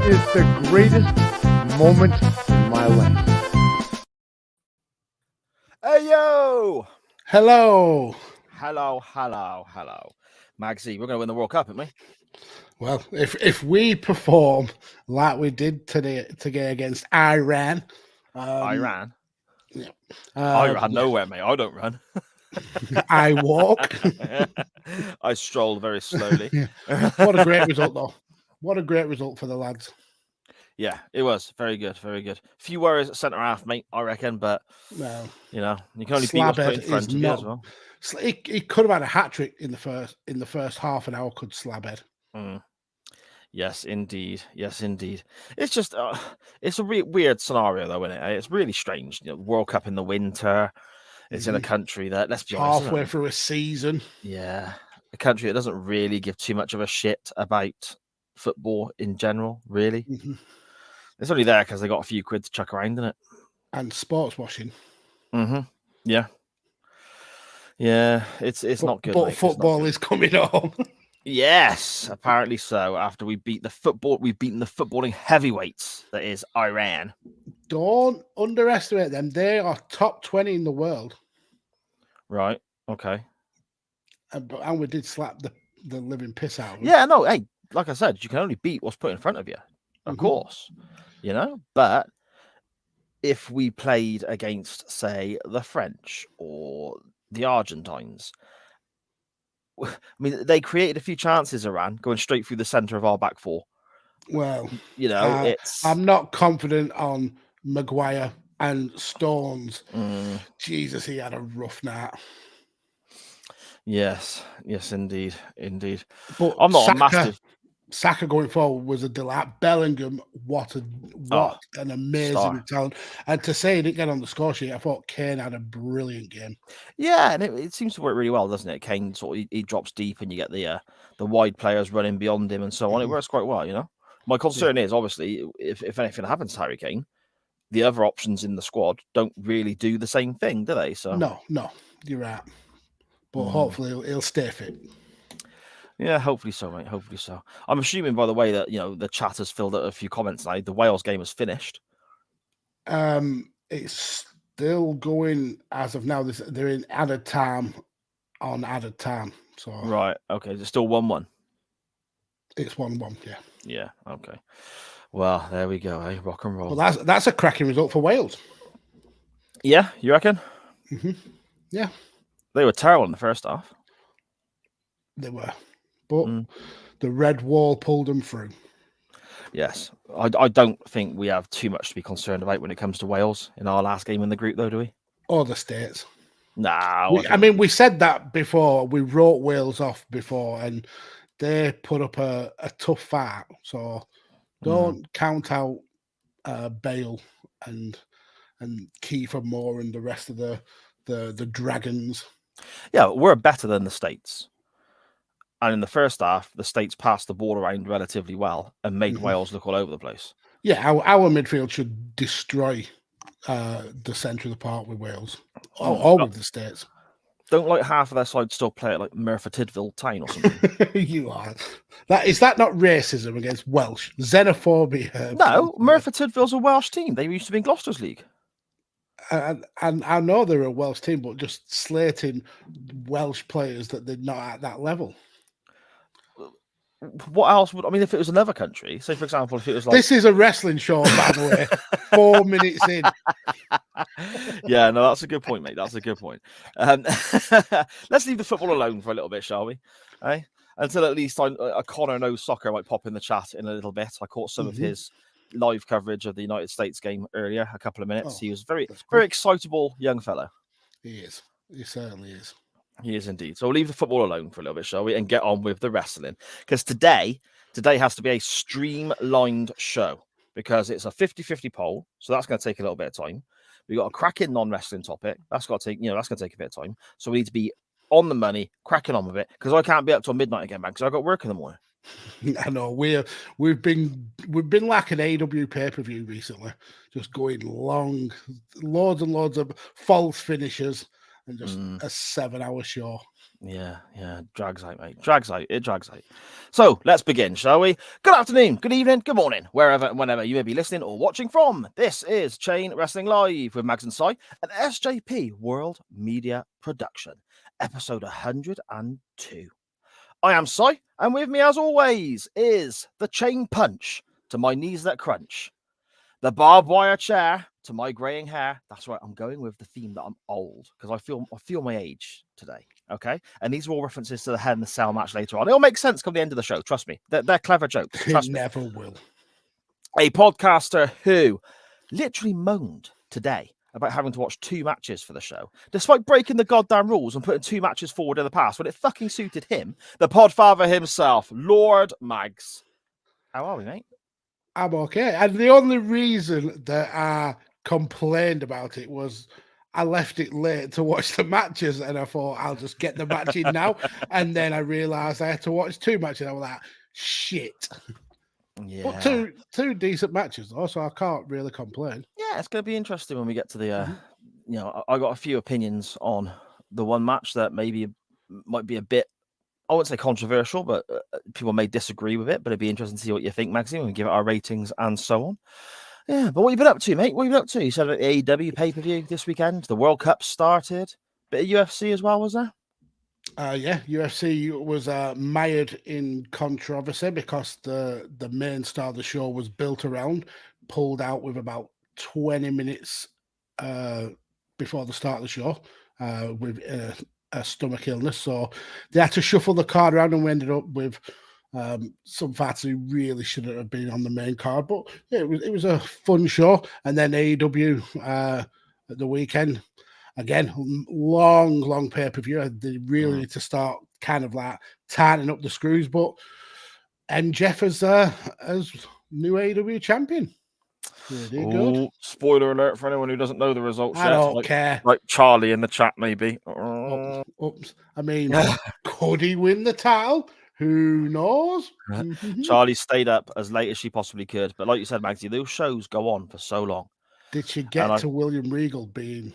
is the greatest moment in my life. Hey, yo! Hello. Hello. Magsy, we're going to win the World Cup, aren't we? Well, if we perform like we did today against Iran, Iran? Yeah. I ran nowhere, mate. I don't run. I walk. I stroll very slowly. What a great result, though. What a great result for the lads. Yeah, it was very good. Few worries at centre half, mate, I reckon, but Well, you know, you can only beat what's put in front of you as well. He could have had a hat trick in the first half an hour. Could Slabhead. Yes, indeed. It's just it's a weird scenario, though, isn't it? It's really strange. You know, World Cup in the winter. It's in a country that, let's be honest, halfway through a season. Yeah, a country that doesn't really give too much of a shit about football in general. Really, it's only there because they got a few quid to chuck around in it. And sports washing. Yeah. It's not good. But mate. football is coming home. Yes, apparently so. After we've beaten the footballing heavyweights, that is Iran. Don't underestimate them. They are top 20 in the world. Right. Okay. And we did slap the living piss out of them. Yeah. No. Hey, like I said, you can only beat what's put in front of you, of course. You know, but if we played against, say, the French or the Argentines. I mean, they created a few chances, Iran, going straight through the centre of our back four. Well, you know, I'm not confident on Maguire and Stones. Jesus, he had a rough night. Yes, indeed. But I'm not a massive. Saka going forward was a delight. Bellingham, what an amazing talent. And to say he didn't get on the score sheet, I thought Kane had a brilliant game. Yeah, and it seems to work really well, doesn't it? Kane sort of he drops deep, and you get the wide players running beyond him and so on. It works quite well, you know. My concern is obviously if anything happens to Harry Kane, the other options in the squad don't really do the same thing, do they? So no, you're right. But hopefully he'll stay fit. Yeah, hopefully so, mate. Hopefully so. I'm assuming, by the way, that the chat has filled out a few comments now. The Wales game is finished. It's still going as of now. They're in added time. So right, okay. Is it still 1-1? It's 1-1. Yeah. Yeah. Okay. Well, there we go. Eh? Rock and roll. Well, that's a cracking result for Wales. Yeah, you reckon? Yeah. They were terrible in the first half. They were. But the red wall pulled them through. Yes. I don't think we have too much to be concerned about when it comes to Wales in our last game in the group, though, do we? Or the States. No. We said that before. We wrote Wales off before, and they put up a tough fight. So don't count out Bale and Kiefer Moore and the rest of the Dragons. Yeah, we're better than the States. And in the first half, the States passed the ball around relatively well and made Wales look all over the place. Yeah, our midfield should destroy the centre of the park with Wales or with the States. Don't like half of their side still play it like Merthyr Tydfil Town or something? You are. Is that not racism against Welsh? Xenophobia? No, Merthyr Tydfil's a Welsh team. They used to be in Gloucester's league. And I know they're a Welsh team, but just slating Welsh players that they're not at that level. What else would I mean? If it was another country, say for example, if it was like this is a wrestling show, by the way. 4 minutes in. Yeah, no, that's a good point, mate. That's a good point. Let's leave the football alone for a little bit, shall we? Eh? Until at least a Connor knows soccer might pop in the chat in a little bit. I caught some of his live coverage of the United States game earlier, a couple of minutes. He was very excitable young fellow. He is. He certainly is. He is indeed. So we'll leave the football alone for a little bit, shall we? And get on with the wrestling. Because today has to be a streamlined show because it's a 50-50 poll. So that's going to take a little bit of time. We've got a cracking non-wrestling topic. That's got to take, that's going to take a bit of time. So we need to be on the money, cracking on with it. Because I can't be up till midnight again, man, because I've got work in the morning. I know we've been lacking AW pay-per-view recently, just going long, loads and loads of false finishes. and just a 7-hour show. Yeah, drags out, mate. It drags out. So let's begin, shall we? Good afternoon, good evening, good morning, wherever and whenever you may be listening or watching from. This is Chain Wrestling Live with Mags and Si, an SJP World Media production, episode 102. I am Si, and with me as always is the chain punch to my knees that crunch, the barbed wire chair to my graying hair. That's right, I'm going with the theme that I'm old because I feel my age today. Okay, and these are all references to the Hell in the Cell match later on. It'll make sense come the end of the show. Trust me, they're clever jokes. Trust It me. never will. A podcaster who literally moaned today about having to watch 2 matches for the show, despite breaking the goddamn rules and putting 2 matches forward in the past when it fucking suited him. The podfather himself, Lord Mags. How are we, mate? I'm okay. And the only reason that I complained about it was I left it late to watch the matches, and I thought I'll just get the match in now. And then I realised I had to watch 2 matches. I was like, shit. Yeah. But two decent matches, though, so I can't really complain. Yeah, it's going to be interesting when we get to the, you know, I got a few opinions on the one match that maybe might be a bit, I wouldn't say controversial, but people may disagree with it, but it'd be interesting to see what you think, Maxine, when we give it our ratings and so on. Yeah, but what have you been up to, mate? What have you been up to? You said at the AEW pay-per-view this weekend, the World Cup started, bit of UFC as well, was there? Yeah, UFC was mired in controversy because the main star of the show was built around, pulled out with about 20 minutes before the start of the show with a stomach illness. So they had to shuffle the card around, and we ended up with some fighters who really shouldn't have been on the main card. But yeah, it was a fun show. And then AEW at the weekend. Again, long pay-per-view. They really need to start kind of like tightening up the screws. But MJF as new AEW champion. Pretty good. Spoiler alert for anyone who doesn't know the results I yet. don't care. Like Charlie in the chat, maybe. Oops. I mean, could he win the title? Who knows? Charlie stayed up as late as she possibly could. But like you said, Magsy, those shows go on for so long. Did she get to William Regal being...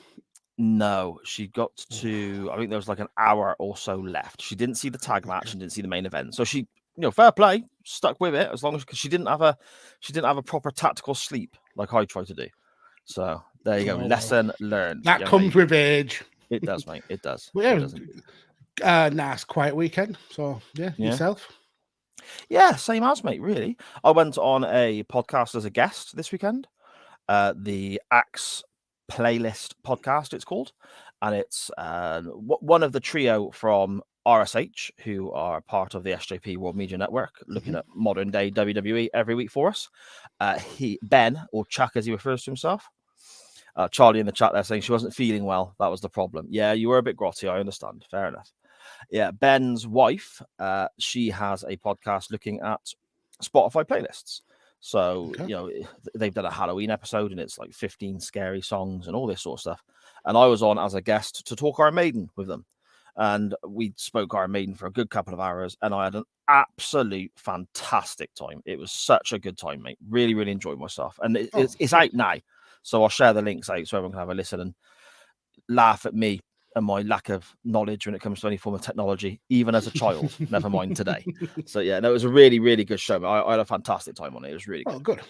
No, she got to, I think there was like an hour or so left. She didn't see the tag match and didn't see the main event. So she, you know, fair play, stuck with it as long as, because she didn't have a proper tactical sleep like I tried to do. So there you go. Lesson learned. That comes with age. It does, mate. It does. Well, yeah, nice quiet weekend. So yeah, yourself? Yeah, same as, mate, really. I went on a podcast as a guest this weekend. The Axe Playlist podcast, it's called, and it's one of the trio from RSH who are part of the SJP World Media Network, looking at modern day WWE every week for us. Ben, or Chuck as he refers to himself, Charlie in the chat there saying she wasn't feeling well. That was the problem. Yeah, you were a bit grotty, I understand. Fair enough. Yeah, Ben's wife, she has a podcast looking at Spotify playlists. So, you know, they've done a Halloween episode and it's like 15 scary songs and all this sort of stuff. And I was on as a guest to talk Iron Maiden with them. And we spoke Iron Maiden for a good couple of hours and I had an absolute fantastic time. It was such a good time, mate. Really, really enjoyed myself. And it's out now. So I'll share the links out so everyone can have a listen and laugh at me and my lack of knowledge when it comes to any form of technology, even as a child, never mind today. So yeah, no, it was a really, really good show. I had a fantastic time on it. It was really good. Oh, good.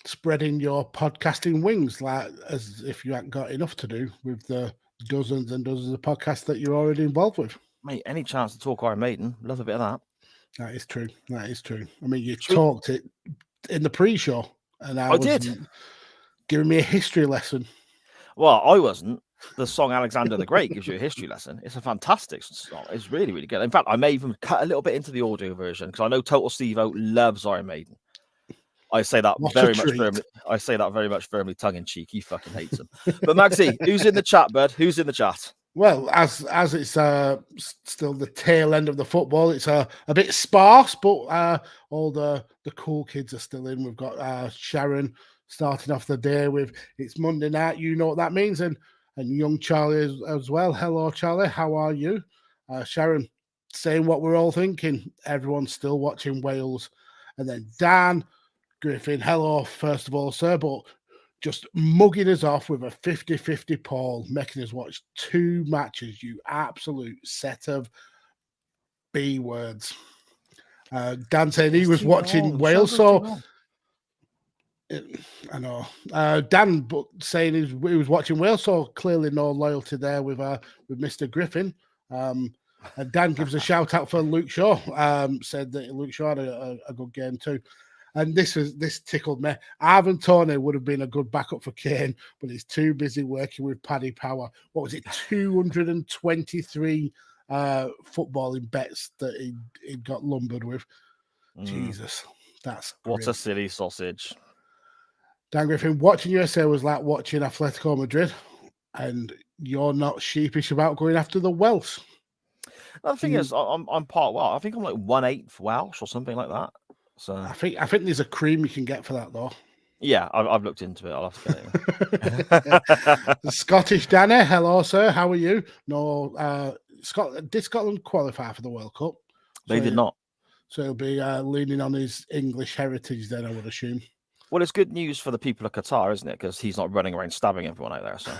Spreading your podcasting wings, like as if you hadn't got enough to do with the dozens and dozens of podcasts that you're already involved with. Mate, any chance to talk Iron Maiden, love a bit of that. That is true. That is true. I mean, you talked it in the pre-show, and I did. Giving me a history lesson. Well, I wasn't. The song Alexander the Great gives you a history lesson. It's a fantastic song. It's really, really good. In fact, I may even cut a little bit into the audio version because I know Total Steve-O loves Iron Maiden. I say that very much firmly. I say that very much firmly, tongue in cheek. He fucking hates them. But Maxie, who's in the chat, bud? Who's in the chat? Well, as it's still the tail end of the football, it's a bit sparse, but all the cool kids are still in. We've got Sharon starting off the day with it's Monday night. You know what that means, and young Charlie as well. Hello, Charlie. How are you? Sharon saying what we're all thinking. Everyone's still watching Wales. And then Dan Griffin. Hello, first of all, sir. But just mugging us off with a 50-50 poll, making us watch 2 matches, you absolute set of B words. Dan said he was watching Wales, so I know. Dan saying he was watching Wales, so clearly no loyalty there with Mr. Griffin. And Dan gives a shout out for Luke Shaw. Said that Luke Shaw had a good game too. And this tickled me. Arvin Tony would have been a good backup for Kane, but he's too busy working with Paddy Power. What was it? 223 footballing bets that he got lumbered with. Jesus, that's what a silly sausage. Dan Griffin, watching USA was like watching Atletico Madrid, and you're not sheepish about going after the Welsh. The thing is, I'm part Welsh. I think I'm like 1/8 Welsh or something like that. So I think there's a cream you can get for that though. Yeah, I've looked into it. I'll have to get it. Scottish Danny, hello sir, how are you? No, did Scotland qualify for the World Cup? They did not. So he'll be leaning on his English heritage then, I would assume. Well, it's good news for the people of Qatar, isn't it? Because he's not running around stabbing everyone out there. So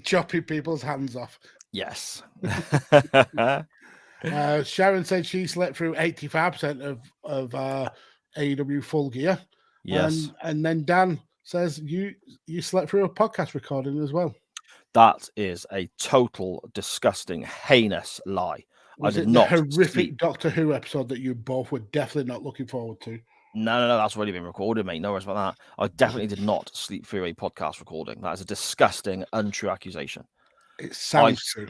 chopping people's hands off. Yes. Sharon said she slept through 85% of AEW Full Gear. Yes. And then Dan says you slept through a podcast recording as well. That is a total disgusting, heinous lie. Was it the horrific Doctor Who episode that you both were definitely not looking forward to? No, that's already been recorded, mate. No worries about that. I definitely did not sleep through a podcast recording. That is a disgusting, untrue accusation. It sounds true.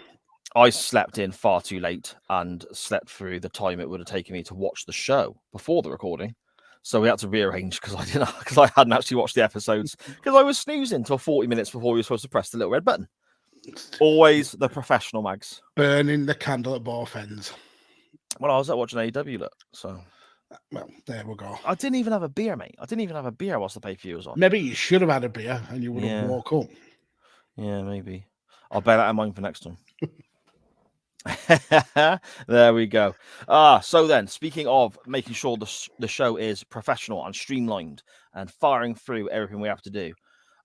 I slept in far too late and slept through the time it would have taken me to watch the show before the recording. So we had to rearrange because I hadn't actually watched the episodes because I was snoozing until 40 minutes before we were supposed to press the little red button. Always the professional, Mags. Burning the candle at both ends. Well, I was watching AEW, look, so. Well, there we go. I didn't even have a beer, mate. I didn't even have a beer whilst the pay-per-view was on. Maybe you should have had a beer and you would have walked up. Yeah, maybe. I'll bear that in mind for next time. There we go. So then, speaking of making sure the show is professional and streamlined and firing through everything we have to do,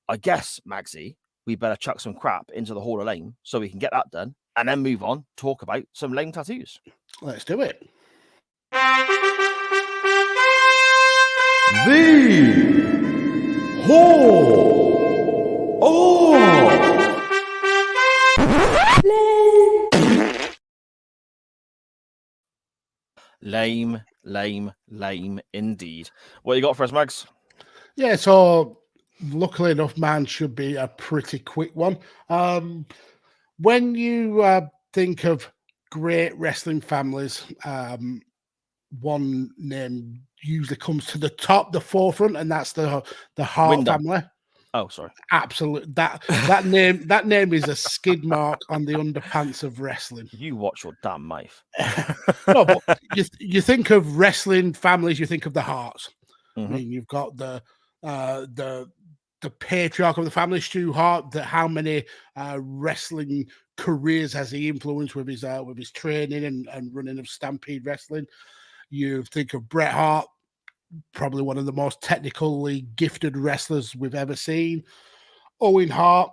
I guess, Magsy, we better chuck some crap into the Hall of Lame so we can get that done and then move on, talk about some lame tattoos. Let's do it. The Hall of Lame indeed. What you got for us, Mags? Yeah, so luckily enough, mine should be a pretty quick one. When you think of great wrestling families, one name usually comes to the forefront, and that's the Hart family. Oh, sorry. Absolutely. That name is a skid mark on the underpants of wrestling. You watch your damn mouth. No, but you think of wrestling families, you think of the Harts. Mm-hmm. I mean, you've got the patriarch of the family, Stu Hart. How many wrestling careers has he influenced with his training and running of Stampede Wrestling? You think of Bret Hart, probably one of the most technically gifted wrestlers we've ever seen. Owen Hart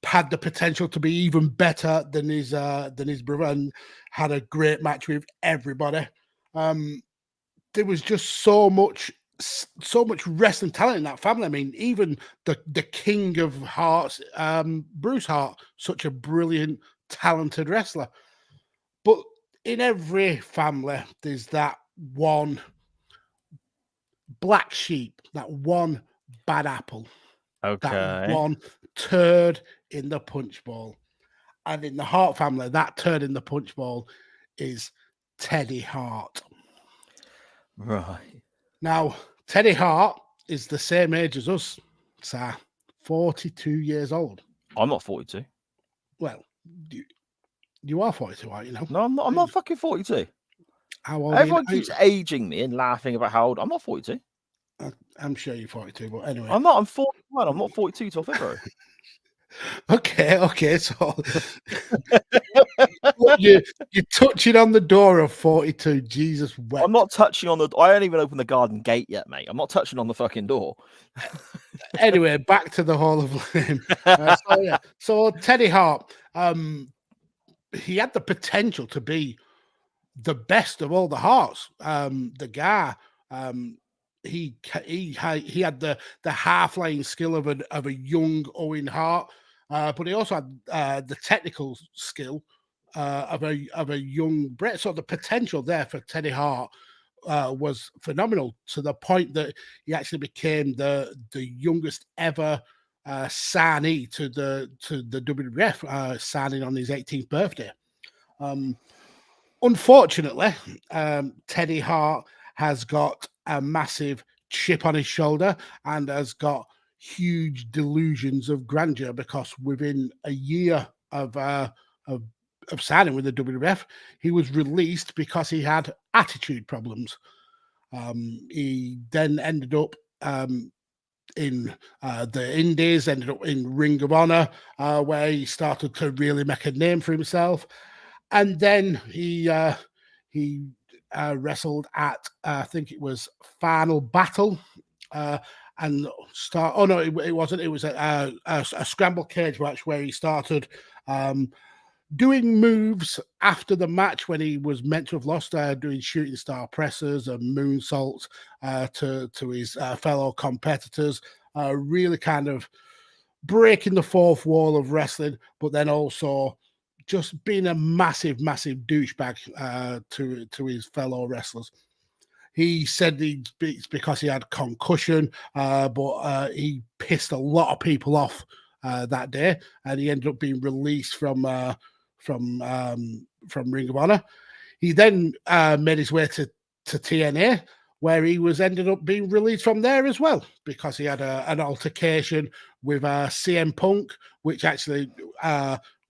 had the potential to be even better than his brother and had a great match with everybody. There was just so much wrestling talent in that family. I mean, even the king of Hearts, Bruce Hart, such a brilliant, talented wrestler. But in every family, there's that one black sheep, that one bad apple, that one turd in the punch bowl. And in the Hart family, that turd in the punch bowl is Teddy Hart. Right. Now, Teddy Hart is the same age as us, so 42 years old. I'm not 42. Well, you are 42, aren't you? No, I'm not fucking 42. How old Everyone keeps aging me and laughing about how old. I'm not 42. I'm sure you're 42, but anyway. I'm not. I'm 41. I'm not 42 till February. Okay. So you're touching on the door of 42. Jesus wept. I'm not touching on the. I haven't even opened the garden gate yet, mate. I'm not touching on the fucking door. Anyway, back to the Hall of Fame. So Teddy Hart, he had the potential to be the best of all the Harts. The guy, he had the half-line skill of a young Owen Hart, but he also had the technical skill of a young Bret. So the potential there for Teddy Hart was phenomenal, to the point that he actually became the youngest ever signee to the WWF, signing on his 18th birthday. Unfortunately, Teddy Hart has got a massive chip on his shoulder and has got huge delusions of grandeur, because within a year of signing with the WWF, he was released because he had attitude problems. He then ended up in the Indies, ended up in Ring of Honor, where he started to really make a name for himself. And then he wrestled at, I think it was Final Battle, and start. Oh no, it wasn't. It was a scramble cage match where he started doing moves after the match when he was meant to have lost, doing shooting star presses and moonsaults to his fellow competitors, really kind of breaking the fourth wall of wrestling, but then also just being a massive douchebag to his fellow wrestlers. He said it's because he had concussion, but he pissed a lot of people off that day, and he ended up being released from Ring of Honor. He then made his way to TNA, where he ended up being released from there as well, because he had an altercation with CM Punk, which actually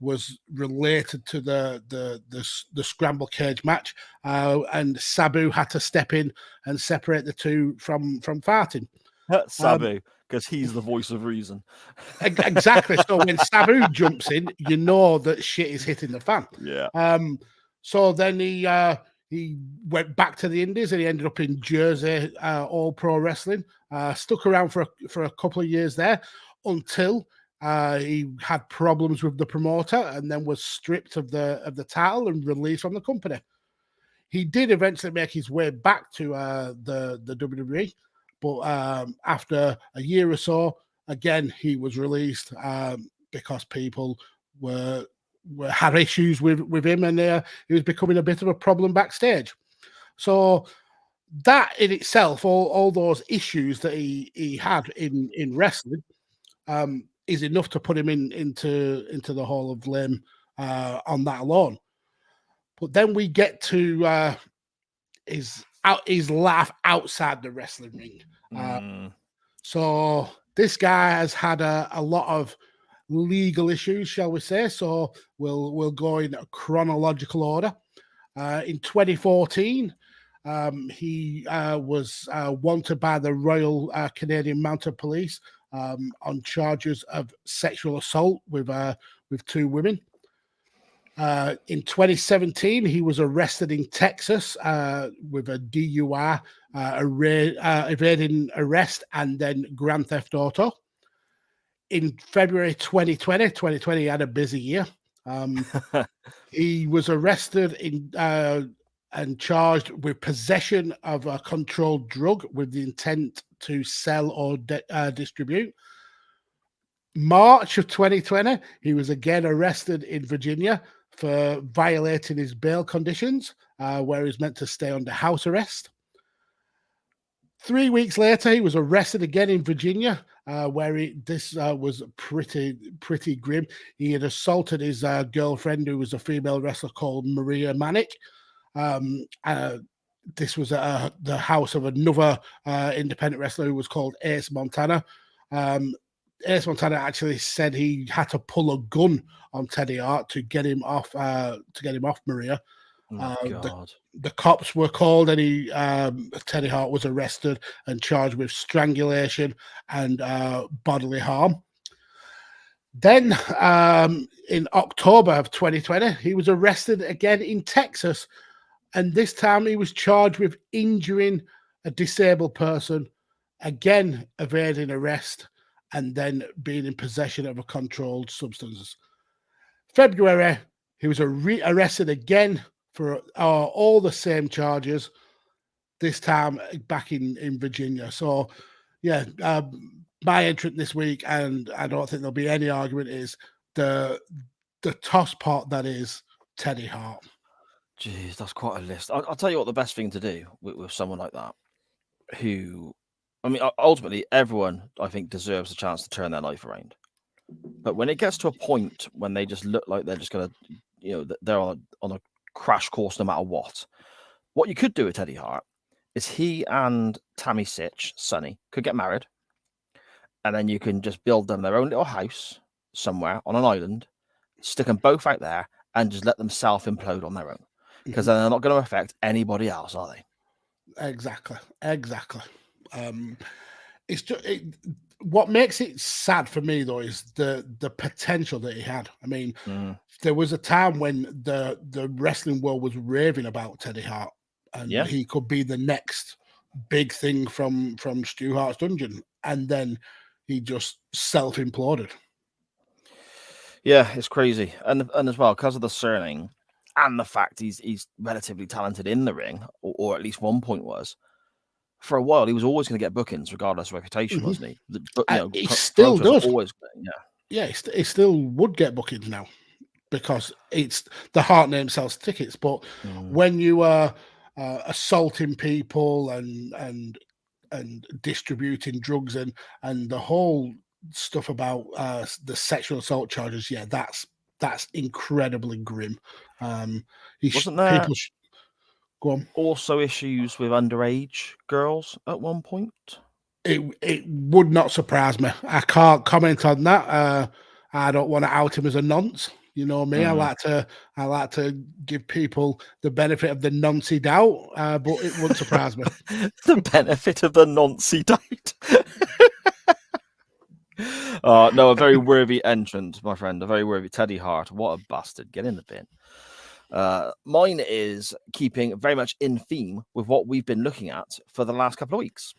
was related to the scramble cage match, and Sabu had to step in and separate the two from farting. Sabu, because he's the voice of reason. Exactly. So when Sabu jumps in, you know that shit is hitting the fan. Yeah. So then he went back to the Indies, and he ended up in Jersey, All Pro Wrestling. Stuck around for a couple of years there until he had problems with the promoter, and then was stripped of the title and released from the company. He did eventually make his way back to the WWE, but after a year or so, again he was released because people had issues with him, and he was becoming a bit of a problem backstage. So that in itself, all those issues that he had in wrestling, is enough to put him into the Hall of Fame on that alone. But then we get to his life outside the wrestling ring. So this guy has had a lot of legal issues, shall we say? So we'll go in a chronological order. In 2014, he was wanted by the Royal Canadian Mounted Police on charges of sexual assault with two women. In 2017, he was arrested in Texas with a DUI, evading arrest, and then grand theft auto. In February 2020, he had a busy year. He was arrested and charged with possession of a controlled drug with the intent to sell or distribute. March of 2020, he was again arrested in Virginia for violating his bail conditions, where he's meant to stay under house arrest. 3 weeks later, he was arrested again in Virginia, where this was pretty grim. He had assaulted his girlfriend, who was a female wrestler called Maria Manick. This was the house of another independent wrestler who was called Ace Montana. Ace Montana actually said he had to pull a gun on Teddy Hart to get him off Maria. The cops were called, and Teddy Hart was arrested and charged with strangulation and bodily harm. Then in October of 2020, he was arrested again in Texas. And this time he was charged with injuring a disabled person, again evading arrest, and then being in possession of a controlled substance. February, he was arrested again for all the same charges, this time back in Virginia. So, yeah, my entrant this week, and I don't think there'll be any argument, is the toss pot that is Teddy Hart. Jeez, that's quite a list. I'll tell you what the best thing to do with someone like that, who, I mean, ultimately, everyone, I think, deserves a chance to turn their life around. But when it gets to a point when they just look like they're just going to, they're on a crash course no matter what you could do with Teddy Hart is he and Tammy Sitch, Sonny, could get married. And then you can just build them their own little house somewhere on an island, stick them both out there, and just let them self-implode on their own. Because then they're not going to affect anybody else, are they? Exactly. It's just what makes it sad for me though is the potential that he had. I mean, there was a time when the wrestling world was raving about Teddy Hart, and he could be the next big thing from Stu Hart's Dungeon, and then he just self-imploded. Yeah, it's crazy, and as well because of the surname and the fact he's relatively talented in the ring, or at least one point was. For a while, he was always going to get bookings, regardless of reputation, wasn't he? But he still does. Always, he still would get bookings now because it's the Hart name sells tickets. But when you are assaulting people and distributing drugs and the whole stuff about the sexual assault charges, that's incredibly grim. Wasn't there go on. Also issues with underage girls at one point? It would not surprise me. I can't comment on that. I don't want to out him as a nonce. You know me. I like to give people the benefit of the noncy doubt, but it wouldn't surprise me. The benefit of the noncy doubt. No, a very worthy entrant, my friend. A very worthy Teddy Hart. What a bastard. Get in the bin. Mine is keeping very much in theme with what we've been looking at for the last couple of weeks.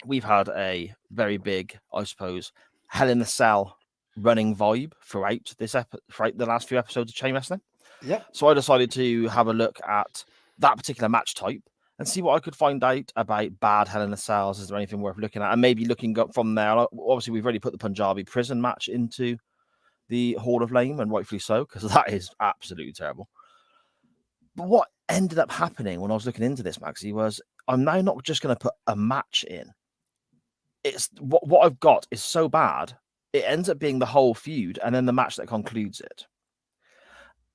We've had a very big, I suppose, Hell in the Cell running vibe throughout the last few episodes of Chain Wrestling. Yeah. So I decided to have a look at that particular match type and see what I could find out about bad Hell in the Cells. Is there anything worth looking at? And maybe looking up from there. Obviously, we've already put the Punjabi prison match into the Hall of Fame, and rightfully so, because that is absolutely terrible. But what ended up happening when I was looking into this, Maxie, was I'm now not just going to put a match in. It's what I've got is so bad, it ends up being the whole feud and then the match that concludes it.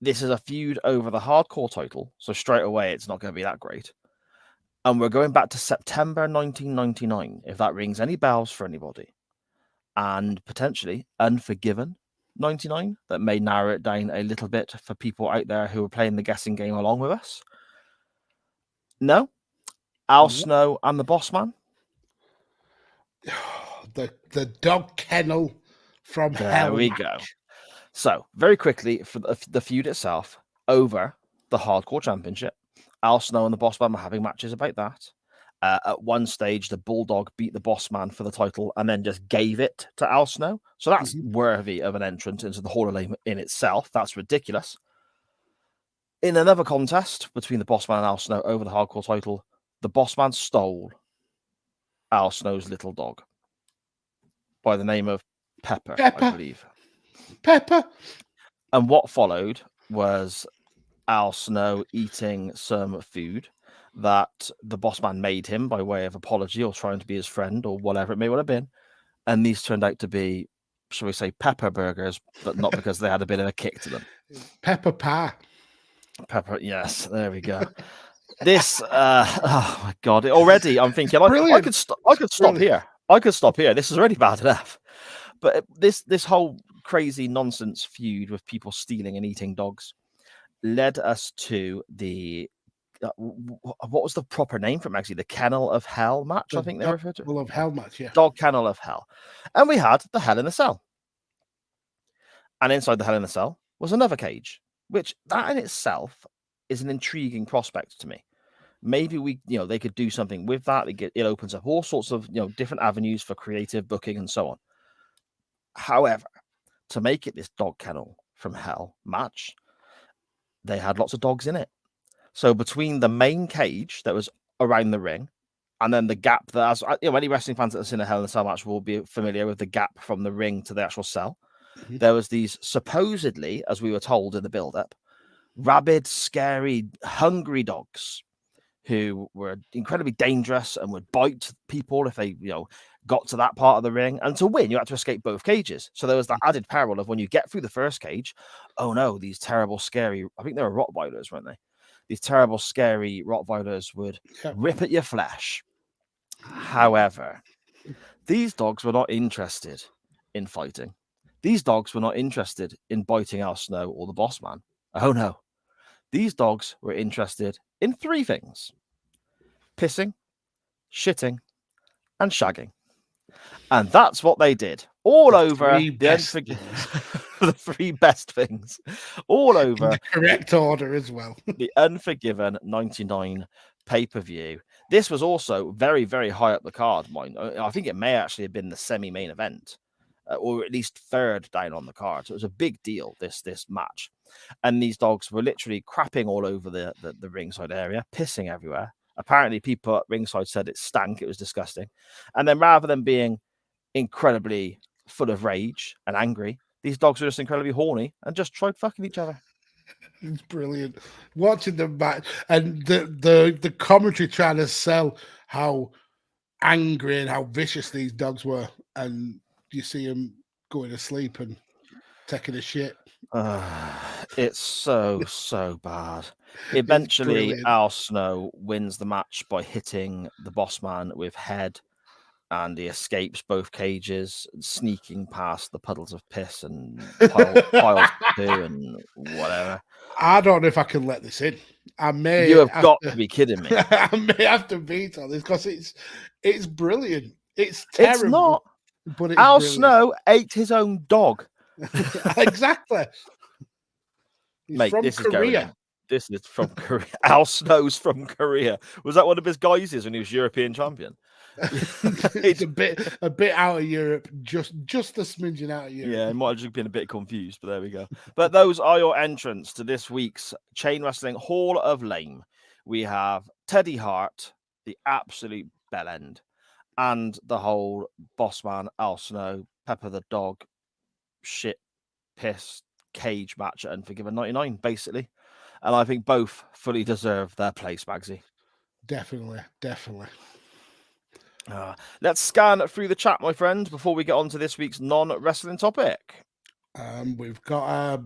This is a feud over the hardcore title, so straight away it's not going to be that great. And we're going back to September 1999, if that rings any bells for anybody. And potentially Unforgiven 99, that may narrow it down a little bit for people out there who are playing the guessing game along with us. No? Al Snow and the Boss Man? The dog kennel from hell. There we go. So, very quickly, for the feud itself, over the Hardcore Championship, Al Snow and the Boss Man were having matches about that. At one stage, the Bulldog beat the Boss Man for the title and then just gave it to Al Snow. So that's worthy of an entrance into the Hall of Fame in itself. That's ridiculous. In another contest between the Boss Man and Al Snow over the Hardcore title, the Boss Man stole Al Snow's little dog by the name of Pepper, I believe. Pepper. And what followed was Al Snow eating some food that the Boss Man made him by way of apology or trying to be his friend or whatever it may well have been. And these turned out to be, shall we say, pepper burgers, but not because they had a bit of a kick to them. Pepper pie. Pepper, yes, there we go. This, oh my God, already I'm thinking I could stop here. I could stop here. This is already bad enough. But this whole crazy nonsense feud with people stealing and eating dogs led us to the what was the proper name for it, actually? The Kennel of Hell match, I think they referred to it. Kennel of Hell match, yeah. Dog Kennel of Hell. And we had the Hell in a Cell. And inside the Hell in a Cell was another cage, which that in itself is an intriguing prospect to me. Maybe they could do something with that. It opens up all sorts of, different avenues for creative booking and so on. However, to make it this dog kennel from hell match, they had lots of dogs in it. So between the main cage that was around the ring and then the gap that, as any wrestling fans that have seen a Hell in a Cell match will be familiar with the gap from the ring to the actual cell. Mm-hmm. There was these supposedly, as we were told in the build-up, rabid, scary, hungry dogs who were incredibly dangerous and would bite people if they, got to that part of the ring. And to win, you had to escape both cages. So there was that added peril of when you get through the first cage, oh no, these terrible, scary, I think they were Rottweilers, weren't they? These terrible, scary Rottweilers would rip at your flesh. However, these dogs were not interested in fighting. These dogs were not interested in biting Al Snow or the Boss Man. Oh no. These dogs were interested in 3 things: pissing, shitting, and shagging. And that's what they did. All over the 3 best things. All over. In the correct order as well. The Unforgiven 99 pay-per-view. This was also very, very high up the card. I think it may actually have been the semi-main event, or at least third down on the card. So it was a big deal, this match. And these dogs were literally crapping all over the ringside area, pissing everywhere. Apparently, people at ringside said it stank. It was disgusting. And then rather than being incredibly full of rage and angry, these dogs were just incredibly horny and just tried fucking each other. It's brilliant watching them back, and the commentary trying to sell how angry and how vicious these dogs were, and you see them going to sleep and taking a shit. It's so bad. Eventually, Al Snow wins the match by hitting the Boss Man with head, and he escapes both cages, sneaking past the puddles of piss and piles of poo and whatever. I don't know if I can let this in. You have got to be kidding me. I may have to veto this because it's brilliant. It's terrible. It's not. But it's Al brilliant. Snow ate his own dog. Exactly. Mate, from this Korea. is going. This is from Korea. Al Snow's from Korea. Was that one of his guises when he was European champion? It's a bit out of Europe, just a smidgen out of Europe. Yeah, I might have just been a bit confused, but there we go. But those are your entrants to this week's Chain Wrestling Hall of Lame. We have Teddy Hart, the absolute bellend, and the whole Boss Man, Al Snow, Pepper the Dog, shit, piss, cage match at Unforgiven 99, basically. And I think both fully deserve their place, Magsy. Definitely. Let's scan through the chat, my friend, before we get on to this week's non-wrestling topic. We've got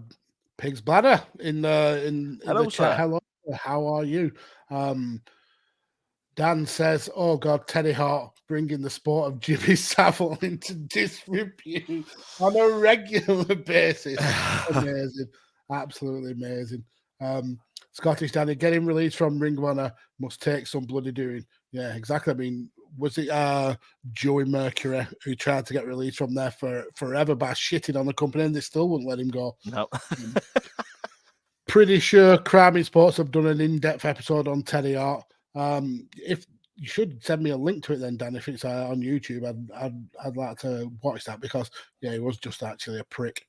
Pig's Bladder in the Hello, chat. sir. Hello, how are you? Dan says, "Oh God, Teddy Hart bringing the sport of Jimmy Savile into disrepute on a regular basis." Amazing, absolutely amazing. Scottish Danny getting released from Ring of Honor must take some bloody doing. Yeah, exactly. I mean, was it Joey Mercury who tried to get released from there for forever by shitting on the company, and they still wouldn't let him go? No. Pretty sure Crime in Sports have done an in-depth episode on Teddy Hart. If you should send me a link to it then, Dan, if it's on YouTube, I'd like to watch that, because he was just actually a prick.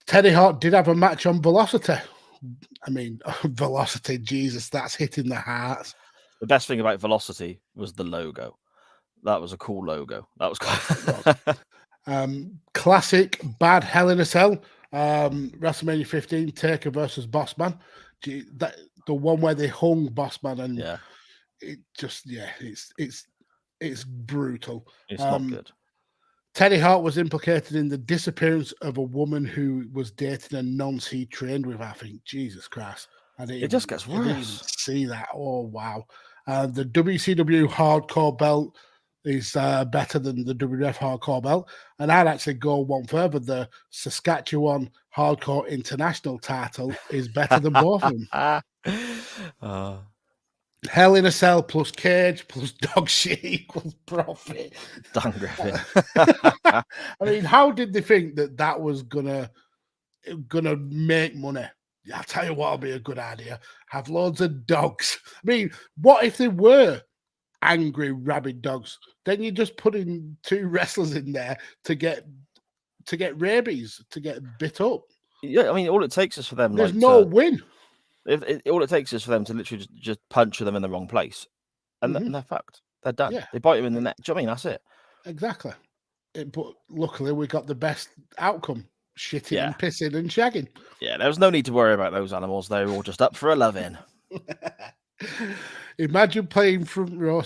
Teddy Hart did have a match on Velocity. I mean, Velocity, Jesus, that's hitting the hearts. The best thing about Velocity was the logo. That was a cool logo. That was cool. Classic bad Hell in a Cell. WrestleMania 15, Taker versus Bossman. The one where they hung Bossman, and it just it's brutal. It's not good. Teddy Hart was implicated in the disappearance of a woman who was dating a nonce he trained with. I think, Jesus Christ. It just gets worse. I didn't even see that. Oh, wow. The WCW hardcore belt is better than the WWF hardcore belt. And I'd actually go one further. The Saskatchewan hardcore international title is better than both of them. Hell in a Cell plus Cage plus dog shit equals profit. Dan Griffin. I mean, how did they think that was gonna make money? I'll tell you what'll be a good idea. Have loads of dogs. I mean, what if they were angry, rabid dogs? Then you just put in 2 wrestlers in there to get rabies, to get bit up. Yeah, I mean, all it takes is for them. There's like, no win. All it takes is for them to literally just punch them in the wrong place, and they're fucked. They're done. Yeah. They bite him in the neck. Do you know what I mean? That's it. Exactly. But luckily, we got the best outcome: shitting Yeah. and pissing and shagging. Yeah, there was no need to worry about those animals. They were all just up for a loving. Imagine playing front row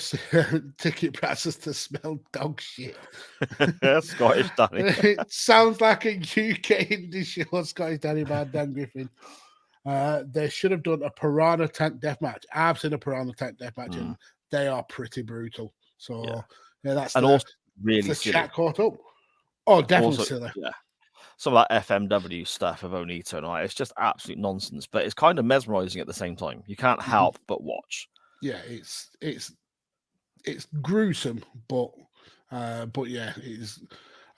ticket prices to smell dog shit. Scottish Danny. It sounds like a UK indie show, Scottish Danny by Dan Griffin. They should have done a piranha tank death match. I've seen a piranha tank death match, and they are pretty brutal. So yeah, that's and also really the silly. chat caught up. Oh, definitely Also, silly. Yeah. Some of that FMW stuff of Onita and it's just absolute nonsense, but it's kind of mesmerizing at the same time. You can't help but watch. Yeah, it's gruesome, but yeah, it's.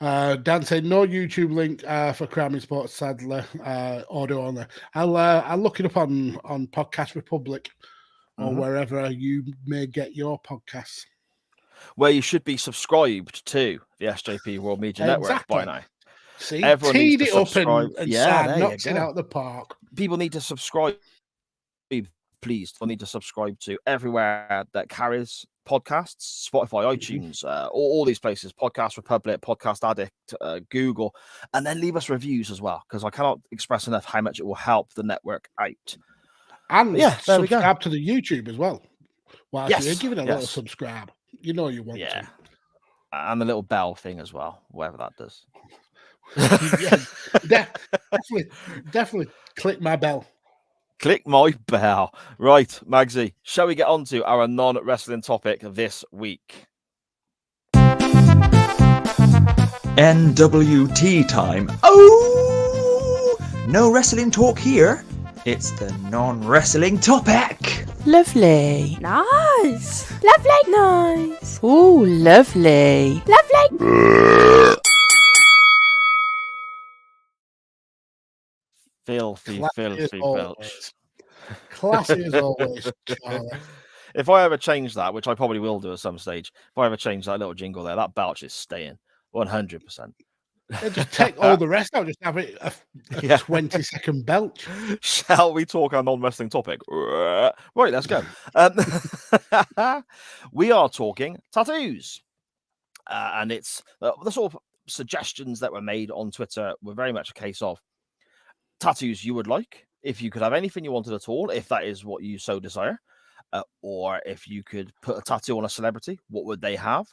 Dan said no YouTube link for Crime in Sports, sadly. Audio only. I'll look it up on Podcast Republic or wherever you may get your podcasts. Where you should be subscribed to the SJP World Media Network by now. See, everyone teed needs to it up and Sad knocks it out of the park. People need to subscribe, please. They need to subscribe to everywhere that carries podcasts, Spotify, iTunes, all these places, Podcast Republic, Podcast Addict, Google, and then leave us reviews as well, because I cannot express enough how much it will help the network out. And subscribe to the YouTube as well. Well, yes, you're giving a little subscribe. You know you want to. And the little bell thing as well, whatever that does. Definitely click my bell. Click my bell. Right, Magsy, shall we get on to our non-wrestling topic this week? NWT time. Oh! No wrestling talk here. It's the non-wrestling topic. Lovely. Nice. Lovely. Nice. Ooh, lovely. Lovely. Filthy filch. Classy as always, Charlie. If I ever change that, which I probably will do at some stage, if I ever change that little jingle there, that belch is staying 100%. Just take all the rest out, just have it a 20-second belch. Shall we talk our non-wrestling topic? Right, let's go. We are talking tattoos. And it's the sort of suggestions that were made on Twitter were very much a case of tattoos you would like, if you could have anything you wanted at all, if that is what you so desire, or if you could put a tattoo on a celebrity, what would they have?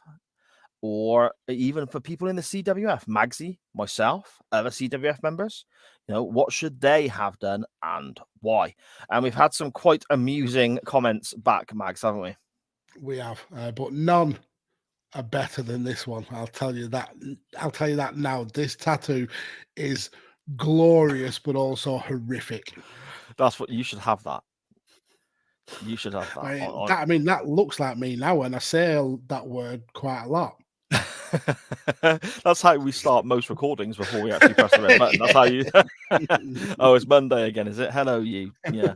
Or even for people in the CWF, Magsy, myself, other CWF members, what should they have done and why? And we've had some quite amusing comments back, Mags, haven't we? We have, but none are better than this one. I'll tell you that. I'll tell you that now. This tattoo is glorious, but also horrific. That's what you should have. That you should have that. I mean, that looks like me now, and I say that word quite a lot. That's how we start most recordings before we actually press the red button. That's how you. Oh, it's Monday again, is it? Hello, you. Yeah.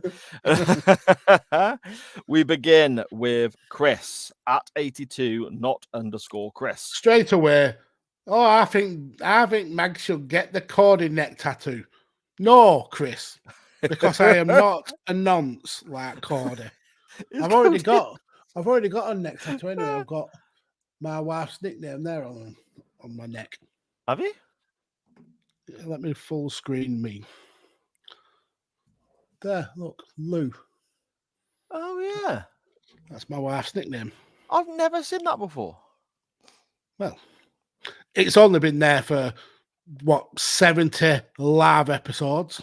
We begin with Chris at 82, not _ Chris. Straight away. Oh, I think Mag should get the corded neck tattoo. No, Chris, because I am not a nonce like Cordy. I've already got a neck tattoo anyway. I've got my wife's nickname there on my neck. Have you? Let me full screen me. There, look, Lou. Oh yeah, that's my wife's nickname. I've never seen that before. Well, it's only been there for 70 live episodes.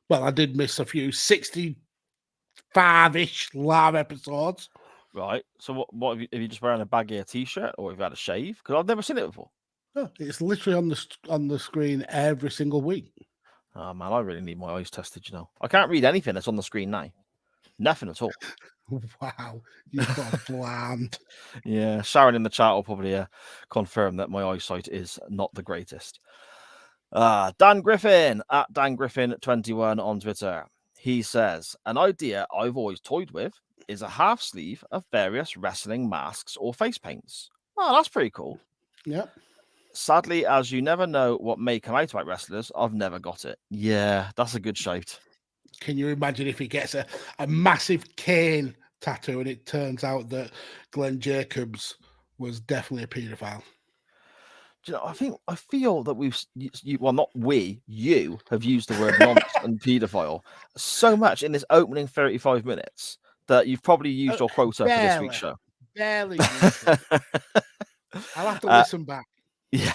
Well, I did miss a few, 65-ish live episodes. Right. So what have you just wearing a baggy t-shirt, or have you had a shave? Because I've never seen it before. No, it's literally on the screen every single week. Oh man, I really need my eyes tested. I can't read anything that's on the screen now. Nothing at all. Wow, you've got bland. Yeah, Sharon in the chat will probably confirm that my eyesight is not the greatest. Dan Griffin at Dan Griffin 21 on Twitter. He says, an idea I've always toyed with is a half sleeve of various wrestling masks or face paints. Oh, that's pretty cool. Yep. Sadly, as you never know what may come out about wrestlers, I've never got it. Yeah, that's a good shout. Can you imagine if he gets a massive cane tattoo and it turns out that Glenn Jacobs was definitely a paedophile? Do you know, I feel that you have used the word nonce and paedophile so much in this opening 35 minutes that you've probably used your quota for this week's show. Barely used it. I'll have to listen back. Yeah.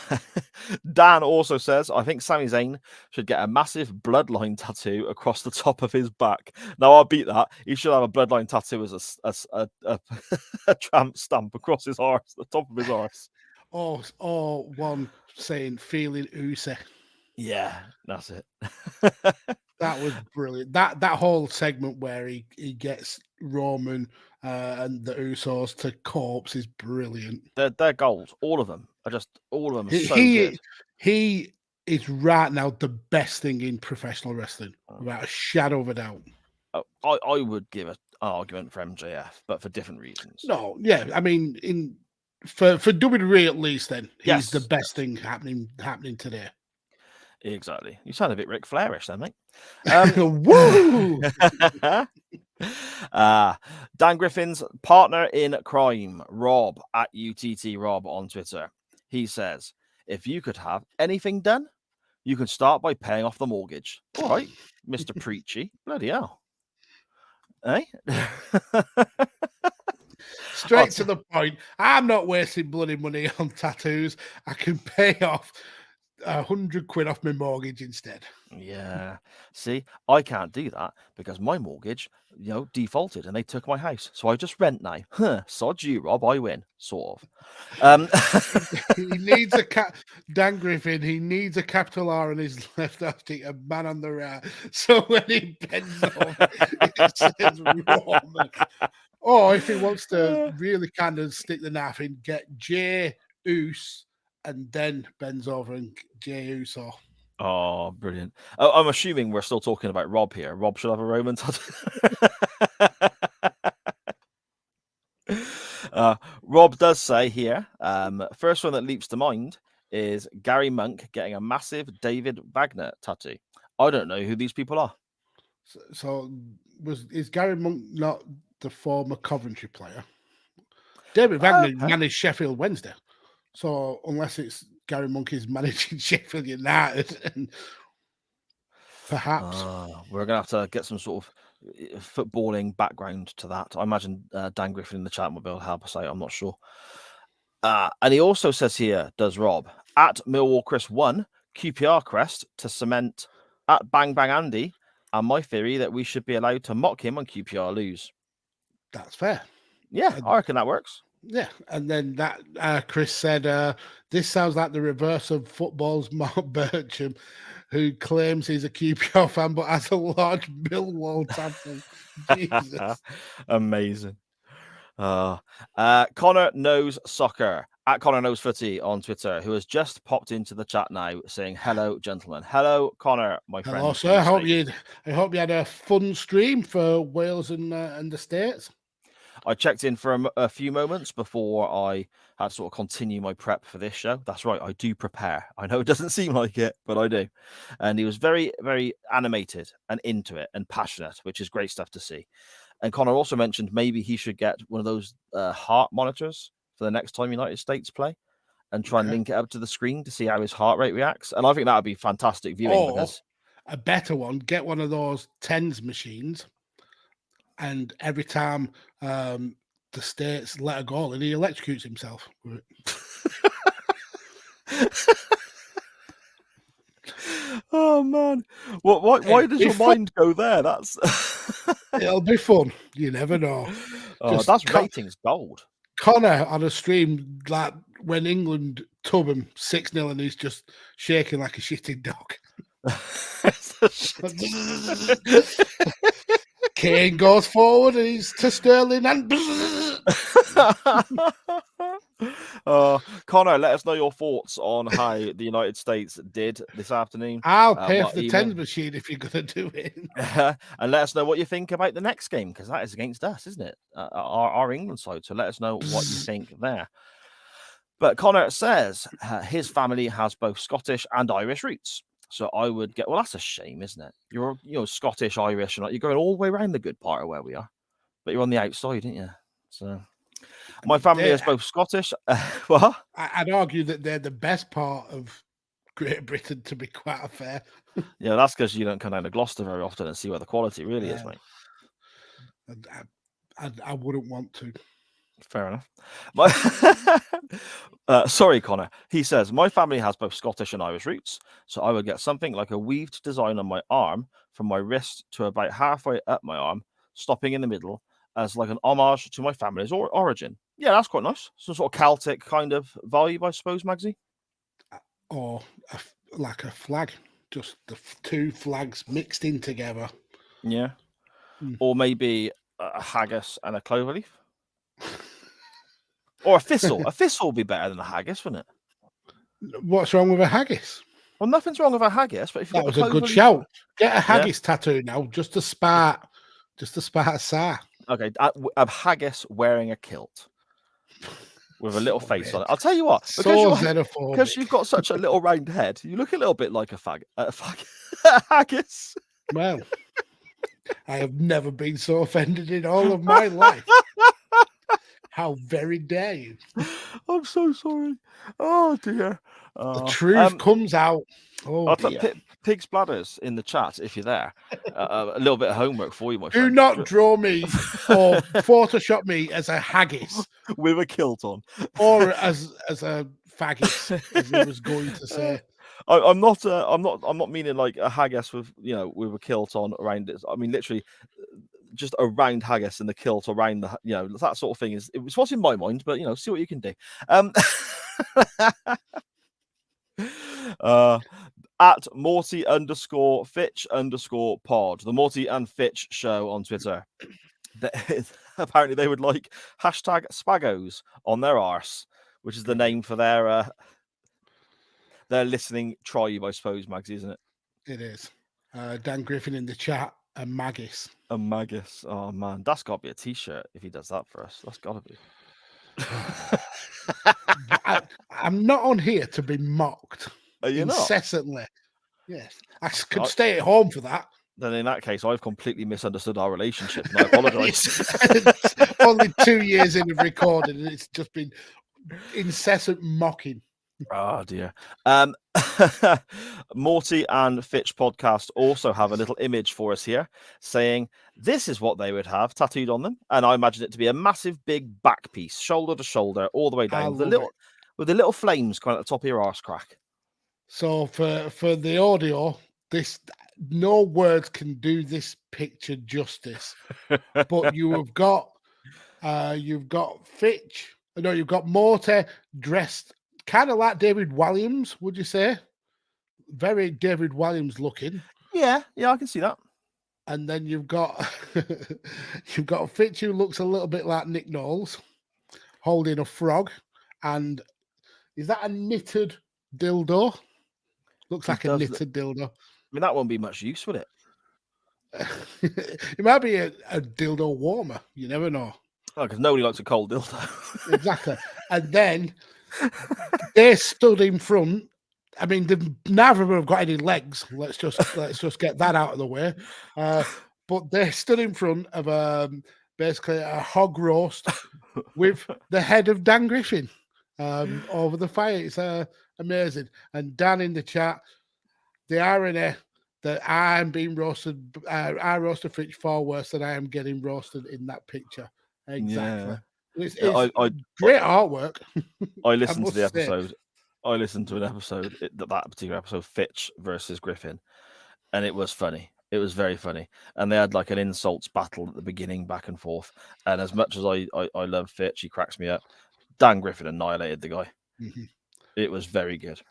Dan also says, I think Sami Zayn should get a massive bloodline tattoo across the top of his back. Now, I'll beat that. He should have a bloodline tattoo as a tramp stamp across his arse, the top of his arse. Or one saying feeling Usyk. Yeah, that's it. That was brilliant. That whole segment where he gets Roman and the Usos to corpse is brilliant. They're gold. All of them are so he, good. He is right now the best thing in professional wrestling, without a shadow of a doubt. I would give an argument for MJF, but for different reasons. No, yeah, I mean, for WWE at least, then he's the best thing happening today. Exactly. You sound a bit Ric Flairish then, mate. Woo! Dan Griffin's partner in crime, Rob at UTT Rob on Twitter. He says, if you could have anything done, you could start by paying off the mortgage. All right, Mr. Preachy. Bloody hell. Eh? Straight to the point. I'm not wasting bloody money on tattoos. I can pay off 100 quid off my mortgage instead. Yeah. See, I can't do that because my mortgage, defaulted and they took my house. So I just rent now. Sod you, Rob. I win, sort of. He needs Dan Griffin. He needs a capital R on his left after a man on the right. So when he bends over, it says Roman. Or if he wants to really kind of stick the knife in, get J Us and then bends over and J Uso. Oh, brilliant. Oh, I'm assuming we're still talking about Rob here. Rob should have a Roman tattoo. Rob does say here, first one that leaps to mind is Gary Monk getting a massive David Wagner tattoo. I don't know who these people are. So is Gary Monk not the former Coventry player? David Wagner managed Sheffield Wednesday. So unless it's Gary Monk is managing Sheffield United, and perhaps we're going to have to get some sort of footballing background to that. I imagine Dan Griffin in the chat will be able to help us out. I'm not sure. And he also says here, does Rob, at Millwall Chris 1, QPR crest to cement at Bang Bang Andy, and my theory that we should be allowed to mock him when QPR lose. That's fair. Yeah, I reckon that works. Yeah, and then that Chris said, this sounds like the reverse of football's Mark Bircham, who claims he's a QPR fan but has a large Millwall tattoo. Jesus. Amazing. Connor Knows Soccer, at Connor Knows Footy on Twitter, who has just popped into the chat now saying, hello, gentlemen. Hello, Connor, my friend. Hello, sir. I hope you had a fun stream for Wales and the States. I checked in for a few moments before I had to sort of continue my prep for this show. That's right, I do prepare. I know it doesn't seem like it, but I do. And he was very, very animated and into it and passionate, which is great stuff to see. And Connor also mentioned maybe he should get one of those heart monitors for the next time United States play and try and link it up to the screen to see how his heart rate reacts. And I think that would be fantastic viewing. Because a better one, get one of those TENS machines. And every time the States let a goal and he electrocutes himself. Oh man, why does your mind go there? That's it'll be fun. You never know. That's ratings gold. Connor on a stream like when England tub him 6-0 and he's just shaking like a shitting dog. Kane goes forward and he's to Sterling and Connor, let us know your thoughts on how the United States did this afternoon. I'll pay what for the evening. tens machine if you're going to do it. And let us know what you think about the next game, because that is against us, isn't it? Our England side. So let us know what you think there. But Connor says his family has both Scottish and Irish roots. So I would get, well, that's a shame, isn't it? You're, Scottish, Irish, and you're going all the way around the good part of where we are, but you're on the outside, aren't you? So my family is both Scottish. What? I'd argue that they're the best part of Great Britain, to be quite fair. Yeah, that's because you don't come down to Gloucester very often and see where the quality really is, mate. I wouldn't want to. Fair enough. Sorry, Connor. He says, my family has both Scottish and Irish roots, so I would get something like a weaved design on my arm from my wrist to about halfway up my arm, stopping in the middle as like an homage to my family's origin. Yeah, that's quite nice. Some sort of Celtic kind of vibe, I suppose, Magsy. Or like a flag, just the two flags mixed in together. Yeah. Or maybe a haggis and a clover leaf. Or a thistle. A thistle would be better than a haggis, wouldn't it? What's wrong with a haggis? Well, nothing's wrong with a haggis, but if that was a good shout. Get a haggis tattoo now, just to spark Sar. Okay, a haggis wearing a kilt with a little face on it. I'll tell you what, because you've got such a little round head, you look a little bit like a haggis. Well, I have never been so offended in all of my life. How very dare you? I'm so sorry. Oh dear. The truth comes out. I'll put pig's bladders in the chat if you're there. A little bit of homework for you, my friend. Do not draw me or Photoshop me as a haggis with a kilt on, or as a faggot, as he was going to say. I'm not meaning like a haggis with with a kilt on around it. I mean literally just around haggis and the kilt around the that sort of thing it's what's in my mind, but see what you can do. At Morty_Fitch_pod, the Morty and Fitch show on Twitter. Apparently they would like #Spagos on their arse, which is the name for their listening tribe, I suppose, Magsy, isn't it? It is. Dan Griffin in the chat, a maggis. A maggis. Oh man, that's got to be a t-shirt if he does that for us. That's got to be. I'm not on here to be mocked. Are you incessantly? Not? Yes, I could stay at home for that. Then in that case, I've completely misunderstood our relationship, and I apologise. Only 2 years in of recording, and it's just been incessant mocking. Oh dear. Morty and Fitch podcast also have a little image for us here saying this is what they would have tattooed on them, and I imagine it to be a massive big back piece, shoulder to shoulder, all the way down with the little flames coming at the top of your arse crack. So for the audio, no words can do this picture justice. But you've got Fitch. No, you've got Morty dressed kind of like David Walliams, would you say? Very David Walliams looking. Yeah, I can see that. And then you've got Fitch who looks a little bit like Nick Knowles, holding a frog. And is that a knitted dildo? Looks like a knitted dildo. I mean, that won't be much use, would it? It might be a dildo warmer. You never know. Oh, because nobody likes a cold dildo. Exactly. And then they stood in front. I mean, neither of them have got any legs. Let's just get that out of the way. But they stood in front of basically a hog roast with the head of Dan Griffin over the fire. It's amazing. And Dan in the chat, the irony that I'm being roasted, I roasted Fitch far worse than I am getting roasted in that picture. Exactly. Yeah. It's great artwork. I listened to the episode. I listened to an episode, that particular episode, Fitch versus Griffin, and it was funny. It was very funny. And they had like an insults battle at the beginning, back and forth. And as much as I love Fitch, he cracks me up. Dan Griffin annihilated the guy. Mm-hmm. It was very good.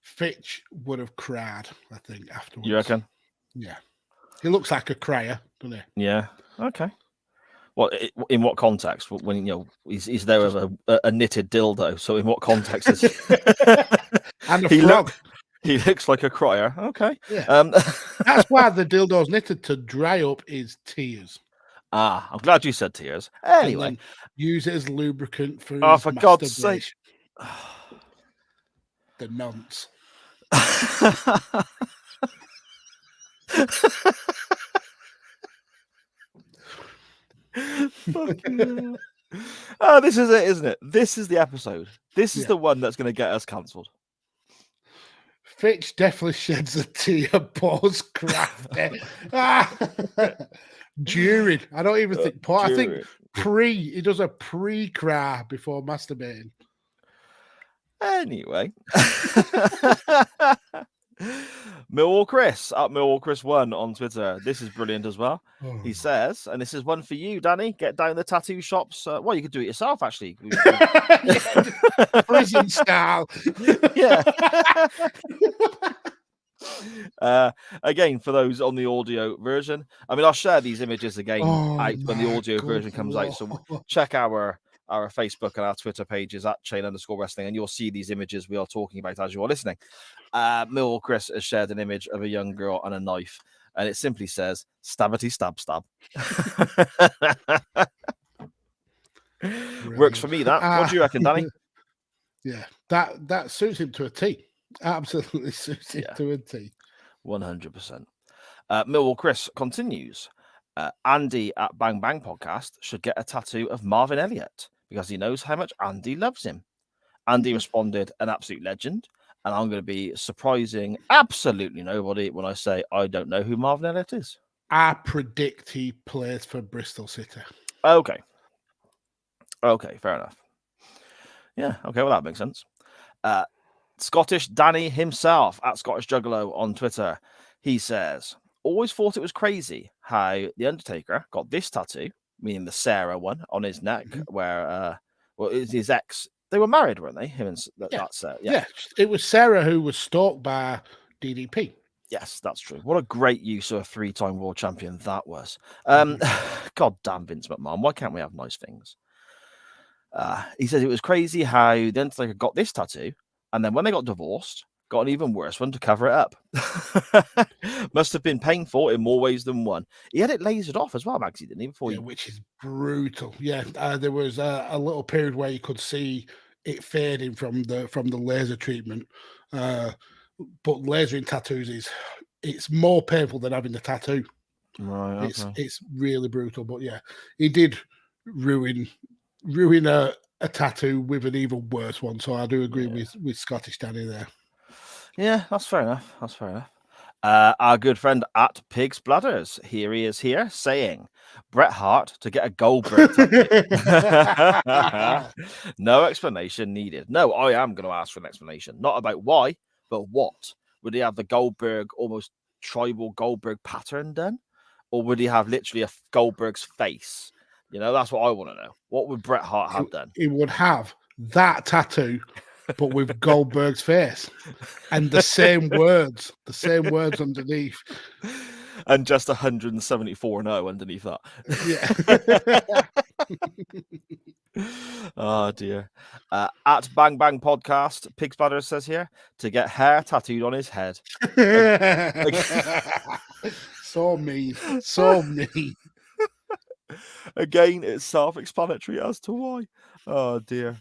Fitch would have cried, I think, afterwards. You reckon? Yeah. He looks like a crier. doesn't Yeah. Okay. Well, in what context? When he's there with a knitted dildo. So in what context is he? And a he frog. He looks like a crier. Okay. Yeah. That's why the dildo's knitted, to dry up his tears. I'm glad you said tears. And Anyway. then use it as lubricant for Oh, his for God's sake. masturbation. The nonce. Fucking hell. This is it, isn't it? This is the episode. This is the one that's going to get us cancelled. Fitch definitely sheds a tear post craft. During. I don't even think post. I think pre. He does a pre-cry before masturbating. Anyway. Millwall Chris at Millwall Chris 1 on Twitter. This is brilliant as well. He says, and this is one for you, Danny. Get down the tattoo shops. Well, you could do it yourself, actually. Prison style. Yeah. Again, for those on the audio version, I mean, I'll share these images again out when the audio version comes out. So check our Facebook and our Twitter pages at @chain_wrestling, and you'll see these images we are talking about as you are listening. Millwall Chris has shared an image of a young girl and a knife, and it simply says "Stabbity stab stab." Works for me. That. What do you reckon, Danny? Yeah, that suits him to a T. Absolutely suits him to a T. 100%. Millwall Chris continues. Andy at Bang Bang Podcast should get a tattoo of Marvin Elliott because he knows how much Andy loves him. Andy responded, an absolute legend. And I'm going to be surprising absolutely nobody when I say I don't know who Marvin Elliott is. I predict he plays for Bristol City. Okay, fair enough. Yeah, okay, well, that makes sense. Scottish Danny himself at Scottish Juggalo on Twitter. He says, always thought it was crazy how The Undertaker got this tattoo, meaning the Sarah one, on his neck, where his ex, they were married, weren't they? Him and that's it was Sarah who was stalked by DDP. Yes, that's true. What a great use of a 3-time world champion that was. God damn Vince McMahon, why can't we have nice things? He says it was crazy how The Undertaker got this tattoo, and then when they got divorced, got an even worse one to cover it up. Must have been painful in more ways than one. He had it lasered off as well, Magsy, didn't he? Which is brutal. Yeah, there was a little period where you could see it fading from the laser treatment. But lasering tattoos it's more painful than having the tattoo. Right. It's really brutal. But yeah, he did ruin a tattoo with an even worse one. So I do agree with Scottish Danny there. Yeah, that's fair enough. Our good friend at Pig's Bladders, here he is here saying, Bret Hart to get a Goldberg tattoo. No explanation needed. No, I am going to ask for an explanation. Not about why, but what. Would he have the Goldberg, almost tribal Goldberg pattern done? Or would he have literally a Goldberg's face? You know, that's what I want to know. What would Bret Hart have done? He would have that tattoo, but with Goldberg's face and the same words underneath. And just 174-0 underneath that. Yeah. Oh, dear. At Bang Bang Podcast, Pig's Bladder says here, to get hair tattooed on his head. So mean. So mean. Again, it's self-explanatory as to why. Oh, dear.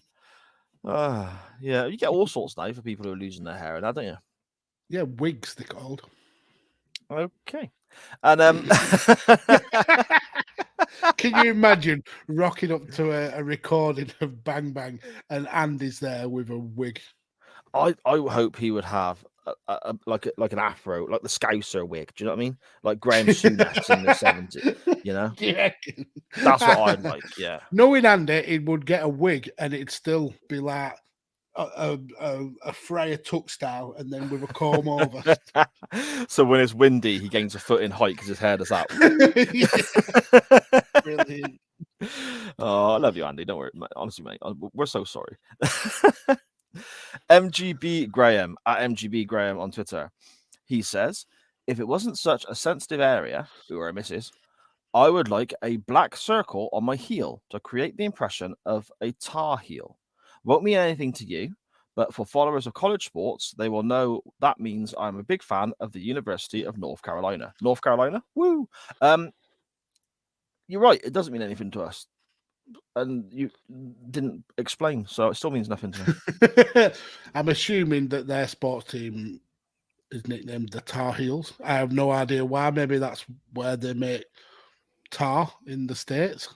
Yeah, you get all sorts now for people who are losing their hair, don't you? Yeah, wigs they're called. Okay. And can you imagine rocking up to a recording of Bang Bang and Andy's there with a wig? I hope he would have like an afro, like the Scouser wig. Do you know what I mean? Like Graham Souness in the 70s. You know, that's what I'd like. Yeah, knowing Andy, he would get a wig and it'd still be like a Freya Tuck style, and then with a comb over. So when it's windy, he gains a foot in height because his hair does that. Brilliant. Oh, I love you, Andy. Don't worry, honestly, mate. We're so sorry. MGB Graham at MGB Graham on Twitter. He says, if it wasn't such a sensitive area, who are misses, I would like a black circle on my heel to create the impression of a Tar Heel. Won't mean anything to you, but for followers of college sports, they will know that means I'm a big fan of the University of North Carolina. North Carolina? Woo! You're right. It doesn't mean anything to us. And you didn't explain, so it still means nothing to me. I'm assuming that their sports team is nicknamed the Tar Heels. I have no idea why. Maybe that's where they make tar in the States.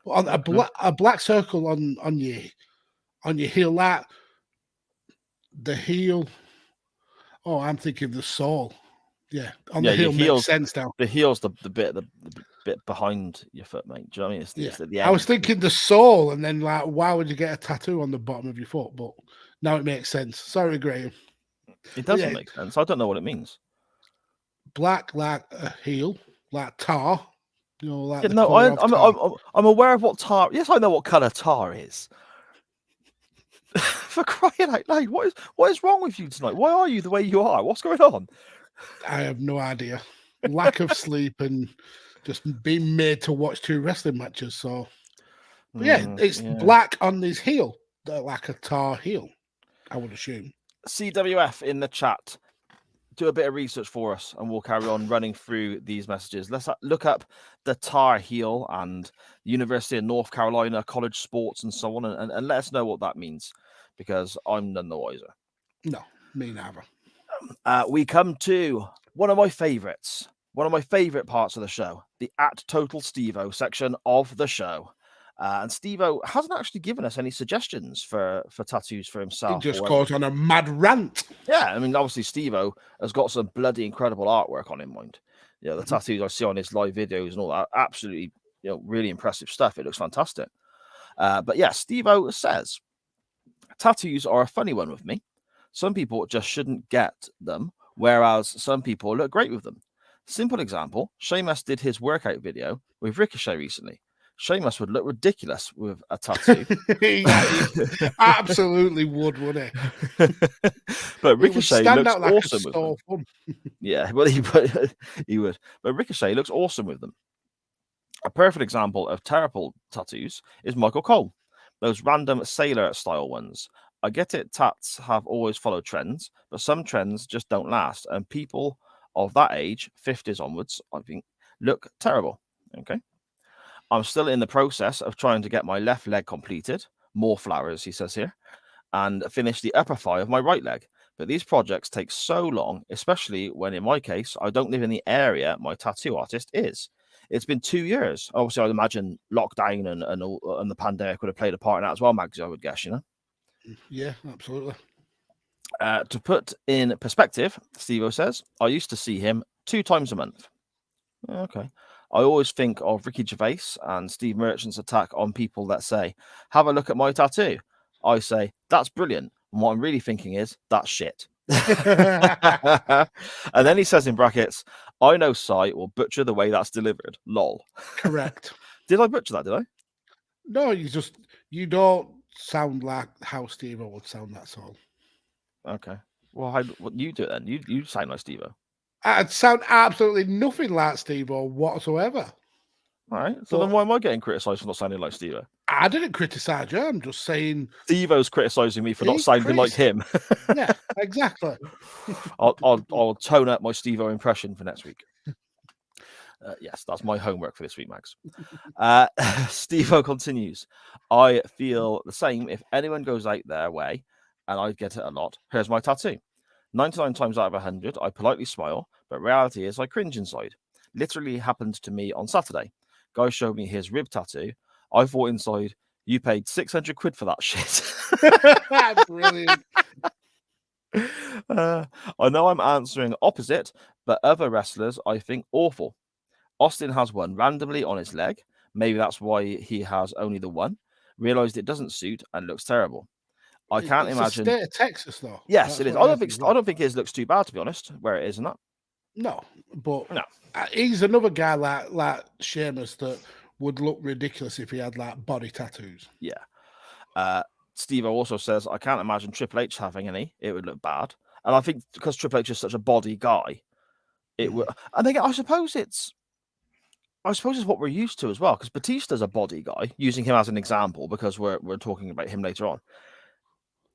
But on a black circle on your heel, that the heel. Oh, I'm thinking the sole. Yeah, on the heel makes sense now. The heel's the bit behind your foot, mate. Do you know what I mean? It's at the end. I was thinking the sole, and then like, why would you get a tattoo on the bottom of your foot? But now it makes sense. Sorry, Graham. It doesn't make sense. I don't know what it means. Black like a heel, like tar. You know, like I'm aware of what tar. Yes, I know what color tar is. For crying out loud, what is wrong with you tonight? Why are you the way you are? What's going on? I have no idea. Lack of sleep and just being made to watch 2 wrestling matches. So, it's black on his heel, like a tar heel, I would assume. CWF in the chat, do a bit of research for us, and we'll carry on running through these messages. Let's look up the Tar Heel and University of North Carolina college sports and so on, and let us know what that means, because I'm none the wiser. No, me neither. We come to one of my favorites parts of the show, the at Total Steve-O section of the show. And Steve-O hasn't actually given us any suggestions for tattoos for himself. He just goes on a mad rant. Yeah, I mean, obviously Steve-O has got some bloody incredible artwork on in mind. You know, the tattoos I see on his live videos and all that, absolutely, really impressive stuff. It looks fantastic. But yeah, Steve-O says, tattoos are a funny one with me. Some people just shouldn't get them, whereas some people look great with them. Simple example, Sheamus did his workout video with Ricochet recently. Sheamus would look ridiculous with a tattoo. He absolutely wouldn't he? But Ricochet looks like awesome with them. Yeah, well, he would. But Ricochet looks awesome with them. A perfect example of terrible tattoos is Michael Cole. Those random sailor-style ones. I get it, tats have always followed trends, but some trends just don't last, and people of that age, 50s onwards, I think, look terrible. Okay. I'm still in the process of trying to get my left leg completed, more flowers, he says here, and finish the upper thigh of my right leg. But these projects take so long, especially when, in my case, I don't live in the area my tattoo artist is. It's been 2 years. Obviously, I'd imagine lockdown and the pandemic would have played a part in that as well, Mags, I would guess, Yeah, absolutely. To put in perspective, Steve-O says, I used to see him 2 times a month. Okay. I always think of Ricky Gervais and Steve Merchant's attack on people that say, have a look at my tattoo. I say, that's brilliant. And what I'm really thinking is, that's shit. And then he says in brackets, I know Sai will butcher the way that's delivered. Lol. Correct. Did I butcher that? Did I? No, you don't sound like how Steve-O would sound, that's all. Okay. Well, what you do it then? You sound like Steve-O. I'd sound absolutely nothing like Steve-O whatsoever. All right. So then why am I getting criticised for not sounding like Steve-O? I didn't criticise you. I'm just saying Steve-O's criticising me for not sounding like him. Yeah, exactly. I'll tone up my Steve-O impression for next week. Yes, that's my homework for this week, Max. Steve-O continues. I feel the same if anyone goes out their way, and I get it a lot. Here's my tattoo. 99 times out of 100, I politely smile, but reality is I cringe inside. Literally happened to me on Saturday. Guy showed me his rib tattoo. I thought inside, you paid 600 quid for that shit. Brilliant. I know I'm answering opposite, but other wrestlers I think awful. Austin has one randomly on his leg. Maybe that's why he has only the one. Realized it doesn't suit and looks terrible. I can't imagine. The state of Texas, though. Yes, it is. I don't think his looks too bad, to be honest. Where it is and that. No, but no, he's another guy like Sheamus that would look ridiculous if he had like body tattoos. Yeah. Steve-O also says, I can't imagine Triple H having any. It would look bad. And I think because Triple H is such a body guy, it would. And again, I suppose it's I suppose it's what we're used to as well, because Batista's a body guy, using him as an example, because we're talking about him later on.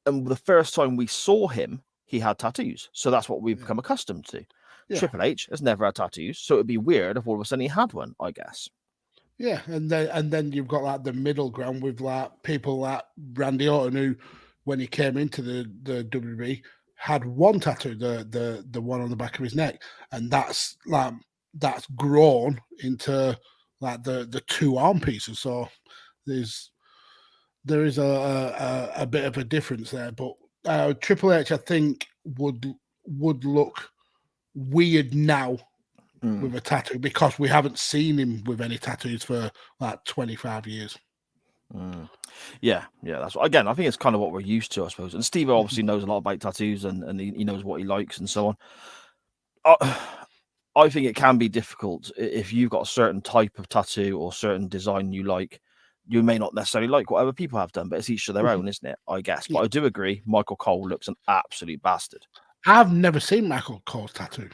And the first time we saw him, he had tattoos. So that's what we've become accustomed to. Yeah. Triple H has never had tattoos, so it'd be weird if all of a sudden he had one, I guess. Yeah, and then you've got like the middle ground with like people like Randy Orton, who, when he came into the WWE, had one tattoo, the one on the back of his neck, and that's grown into like the two arm pieces. So there is a bit of a difference there, but Triple H, I think, would look weird now with a tattoo, because we haven't seen him with any tattoos for like 25 years. Yeah, that's again, I think it's kind of what we're used to, I suppose. And Steve obviously knows a lot about tattoos, and he knows what he likes and so on. I think it can be difficult if you've got a certain type of tattoo or certain design you like. You may not necessarily like what other people have done, but it's each to their own, isn't it? I guess. But I do agree, Michael Cole looks an absolute bastard. I've never seen Michael Cole's tattoo.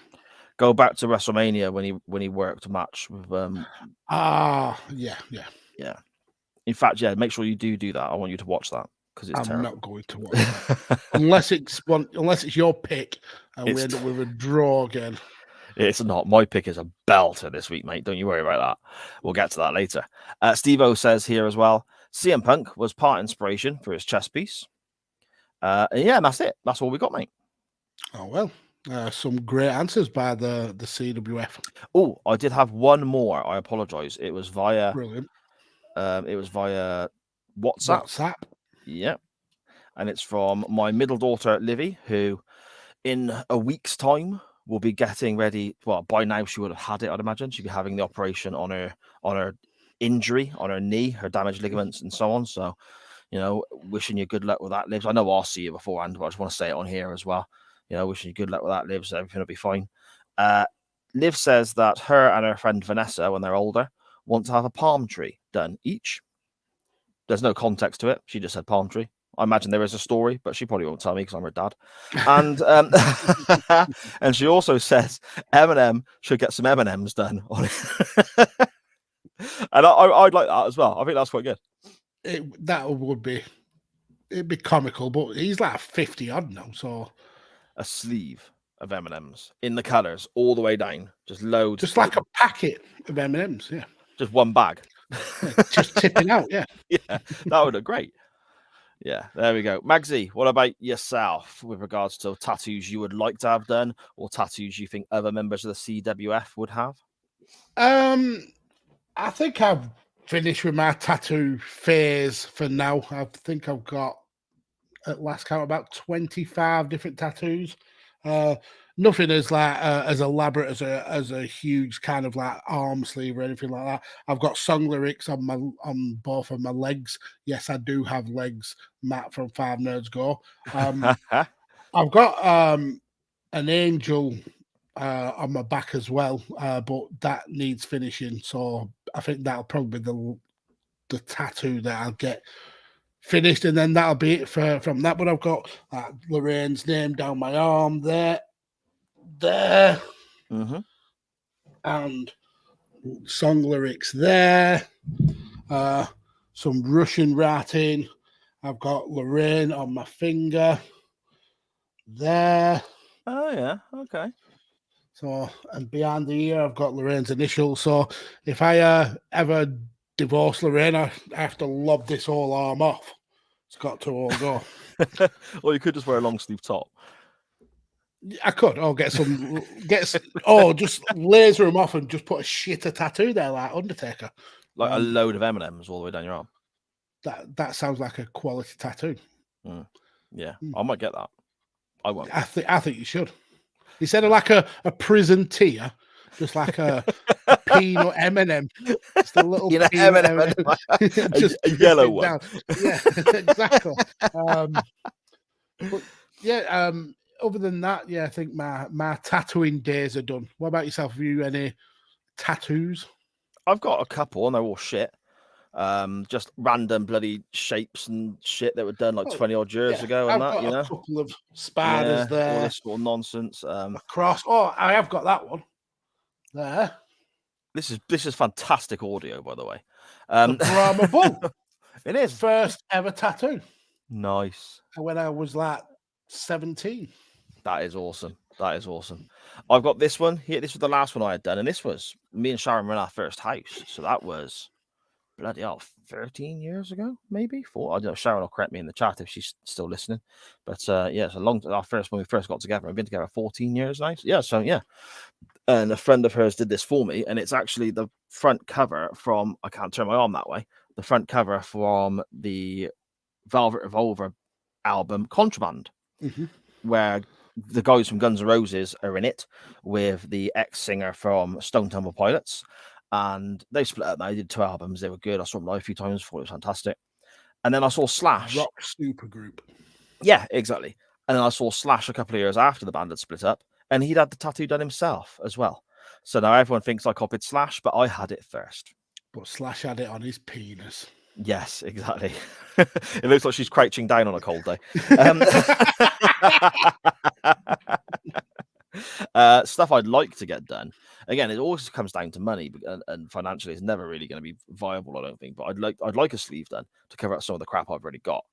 Go back to WrestleMania when he worked a match with Yeah. In fact, make sure you do that. I want you to watch that, because it's I'm terrible. not going to watch that. unless it's your pick and we end up with a draw again. It's not. My pick is a belter this week, mate. Don't you worry about that. We'll get to that later. Steve-O says here as well, CM Punk was part inspiration for his chest piece. And that's it. That's all we got, mate. Oh, well. Some great answers by the CWF. Oh, I did have one more. I apologize. It was via Brilliant. WhatsApp. Yeah. And it's from my middle daughter, Livy, who in a week's time will be getting ready. Well, by now she would have had it, I'd imagine. She'd be having the operation on her injury, on her knee, her damaged ligaments and so on. So, wishing you good luck with that, Livs. I know I'll see you beforehand, but I just want to say it on here as well. Wishing you good luck with that, Livs. Everything will be fine. Liv says that her and her friend Vanessa, when they're older, want to have a palm tree done each. There's no context to it. She just said palm tree. I imagine there is a story, but she probably won't tell me because I'm her dad. And and she also says Eminem should get some M&Ms done on it. And I'd like that as well. I think that's quite good. It'd be comical, but he's like 50 odd now, so a sleeve of M&Ms in the colours all the way down, just loads, just like a packet of M&Ms. Yeah, just one bag, just tipping out. Yeah, that would look great. Yeah, there we go. Magsy, what about yourself with regards to tattoos you would like to have done, or tattoos you think other members of the CWF would have? I think I've finished with my tattoo phase for now. I think I've got, at last count, about 25 different tattoos. Nothing as as elaborate as a huge kind of like arm sleeve or anything like that. I've got song lyrics on both of my legs. Yes, I do have legs. Matt from Five Nerds Go. I've got an angel on my back as well, but that needs finishing. So I think that'll probably be the tattoo that I'll get finished, and then that'll be it from that. But I've got Lorraine's name down my arm there, and song lyrics there. Some Russian writing. I've got Lorraine on my finger there. Oh yeah, okay. So, and behind the ear, I've got Lorraine's initials. So, if I ever divorce Lorraine, I have to lob this whole arm off. It's got to all go. Or you could just wear a long sleeve top. I could, or just laser them off and just put a shitter tattoo there, like Undertaker. Like a load of M&Ms all the way down your arm. That sounds like a quality tattoo. Yeah, I might get that. I won't. I think you should. Instead of like a prison tier, just like a peanut M&M. Just a little peanut M&M. Just a yellow one. Down. Yeah, exactly. But yeah, other than that, yeah, I think my tattooing days are done. What about yourself? Have you any tattoos? I've got a couple, and they're all shit. Just random bloody shapes and shit that were done like 20 odd years ago, and I've got a couple of spiders there. All this sort of nonsense. A cross. Oh, I have got that one there. This is fantastic audio, by the way. The Brahma Bull. It is First ever tattoo. nice. When I was like 17. That is awesome. That is awesome. I've got this one here. This was the last one I had done, and this was me and Sharon were in our first house. So that was bloody hell, 13 years ago, maybe 4. I don't know. Sharon will correct me in the chat if she's still listening. But yeah, it's a long. Our first when we first got together. We've been together 14 years now. Yeah, so yeah. And a friend of hers did this for me, and it's actually the front cover from. I can't turn my arm that way. The front cover from the Velvet Revolver album Contraband, where the guys from Guns N' Roses are in it with the ex-singer from Stone Temple Pilots, and they split up. They did 2 albums. They were good. I saw them live a few times. Thought it was fantastic. And then I saw Slash. Rock supergroup. Yeah, exactly. And then I saw Slash a couple of years after the band had split up, and he'd had the tattoo done himself as well. So now everyone thinks I copied Slash, but I had it first. But Slash had it on his penis. Yes, exactly. It looks like she's crouching down on a cold day. Stuff I'd like to get done. Again, it always comes down to money, and financially, it's never really going to be viable, I don't think. But I'd like a sleeve done to cover up some of the crap I've already got.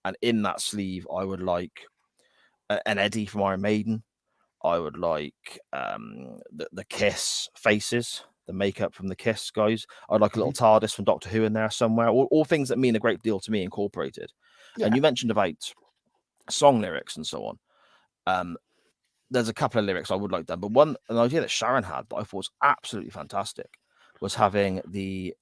And in that sleeve, I would like an Eddie from Iron Maiden. I would like the Kiss faces, the makeup from the Kiss guys. I'd like a little TARDIS from Doctor Who in there somewhere. All things that mean a great deal to me incorporated. Yeah. And you mentioned about song lyrics and so on. There's a couple of lyrics I would like done, but an idea that Sharon had that I thought was absolutely fantastic was having the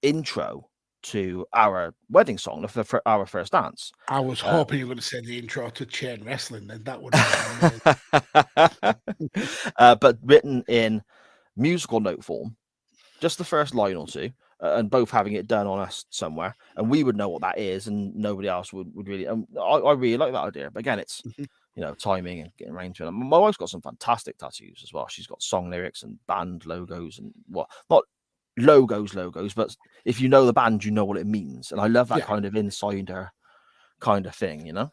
intro to our wedding song for our first dance. I was hoping you were going to say the intro to Chain Wrestling, then that would be but written in musical note form, just the first line or two, and both having it done on us somewhere, and we would know what that is, and nobody else would really. I really like that idea, but again, it's timing and getting around to it. My wife's got some fantastic tattoos as well. She's got song lyrics and band logos and not logos, but if you know the band, you know what it means, and I love that kind of insider kind of thing, Oh,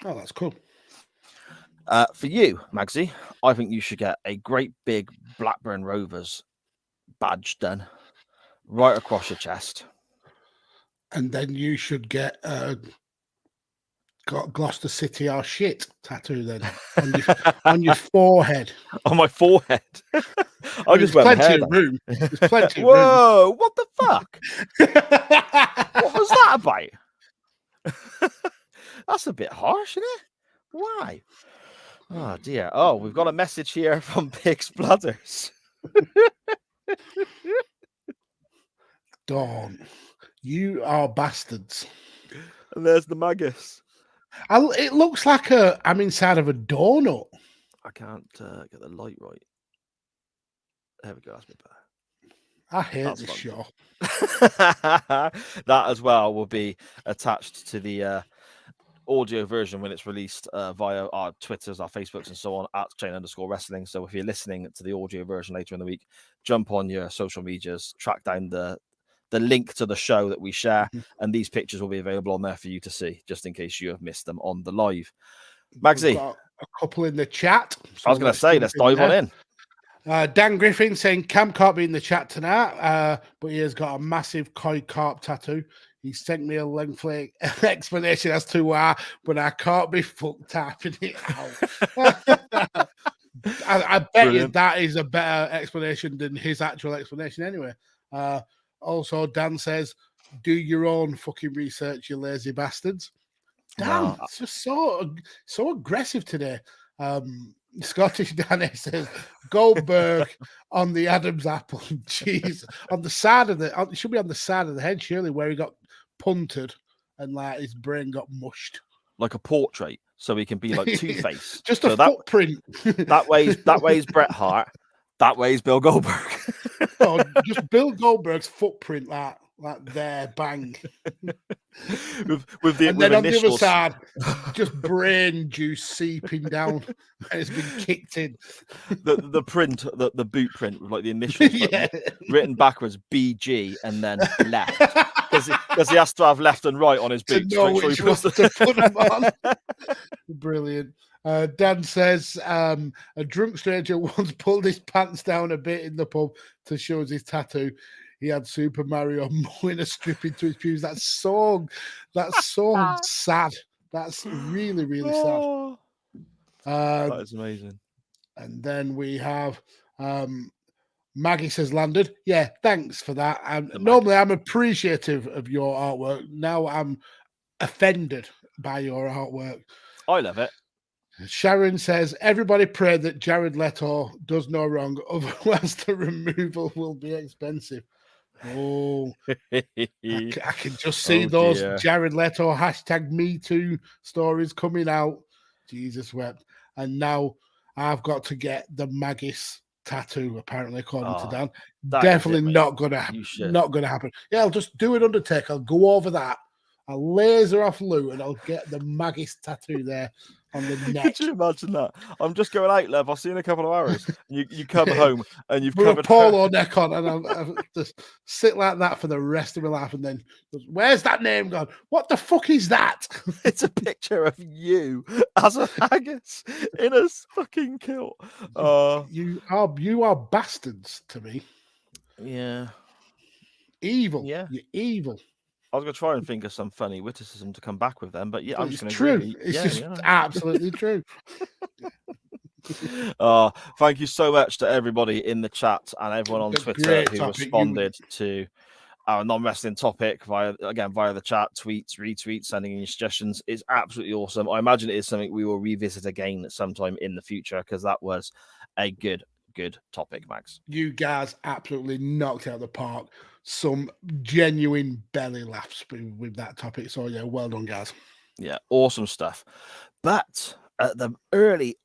that's cool. For you, Magsy, I think you should get a great big Blackburn Rovers badge done right across your chest, and then you should get Gloucester City or shit tattoo then on your forehead. On my forehead. I just went plenty of room. There's plenty of Whoa, room. What the fuck? What was that about? That's a bit harsh, isn't it? Why? Oh dear. Oh, we've got a message here from Pig's Bladders. Dawn, you are bastards. And there's the Magus. It looks like I'm inside of a donut. I can't get the light right. There we go. That's a bit better. I hate this show. That as well will be attached to the audio version when it's released via our Twitters, our Facebooks, and so on at @chain_wrestling. So if you're listening to the audio version later in the week, jump on your social medias, track down the link to the show that we share, and these pictures will be available on there for you to see, just in case you have missed them on the live. Magsy, a couple in the chat. So I was going to say, let's dive on in. Dan Griffin saying Cam can't be in the chat tonight, but he has got a massive koi carp tattoo. He sent me a lengthy explanation as to why, but I can't be fucked typing it out. I bet you that is a better explanation than his actual explanation anyway. Also, Dan says, do your own fucking research, you lazy bastards. Dan, it's just so aggressive today. Scottish Danny says, Goldberg on the Adam's apple. Jeez. On the side of it should be on the side of the head, surely, where he got punted and like his brain got mushed. Like a portrait, so he can be like Two-Face. Just a footprint. That way's Bret Hart. That way's Bill Goldberg. Oh, just Bill Goldberg's footprint, like there, bang. with the and then on initials. the other side, just brain juice seeping down, and it's been kicked in. The print, the boot print, with like the initials written backwards, BG, and then left, because he has to have left and right on his boots. To know which one to put them on. Brilliant. Dan says a drunk stranger once pulled his pants down a bit in the pub to show us his tattoo. He had Super Mario mowing a strip into his pubes. That's so sad. That's really, really sad. Oh, that is amazing. And then we have Maggie says landed. Yeah, thanks for that. Normally I'm appreciative of your artwork. Now I'm offended by your artwork. I love it. Sharon says, everybody pray that Jared Leto does no wrong, otherwise the removal will be expensive. Oh, I can just see those dear. Jared Leto #MeToo stories coming out. Jesus wept. And now I've got to get the Maggis tattoo, apparently, according to Dan. Definitely not gonna happen. Yeah, I'll just do it Undertaker. I'll go over that. I'll laser off Lou and I'll get the Maggis tattoo there on the neck. Could you imagine that? I'm just going out, Lev. I'll see you in a couple of hours. And you come home and you've put covered a polo neck on, and I'll just sit like that for the rest of my life. And then, where's that name gone? What the fuck is that? It's a picture of you as a haggis in a fucking kilt. You are bastards to me. Yeah. Evil. Yeah. You're evil. I was going to try and think of some funny witticism to come back with them, but yeah, I'm just going to true. agree. It's just absolutely true. Thank you so much to everybody in the chat and everyone on Twitter who responded to our non-wrestling topic via the chat, tweets, retweets, sending in your suggestions. It's absolutely awesome. I imagine it is something we will revisit again sometime in the future because that was a good topic, Max. You guys absolutely knocked out of the park. Some genuine belly laughs with that topic. So yeah, well done, guys. Yeah, awesome stuff. But at the early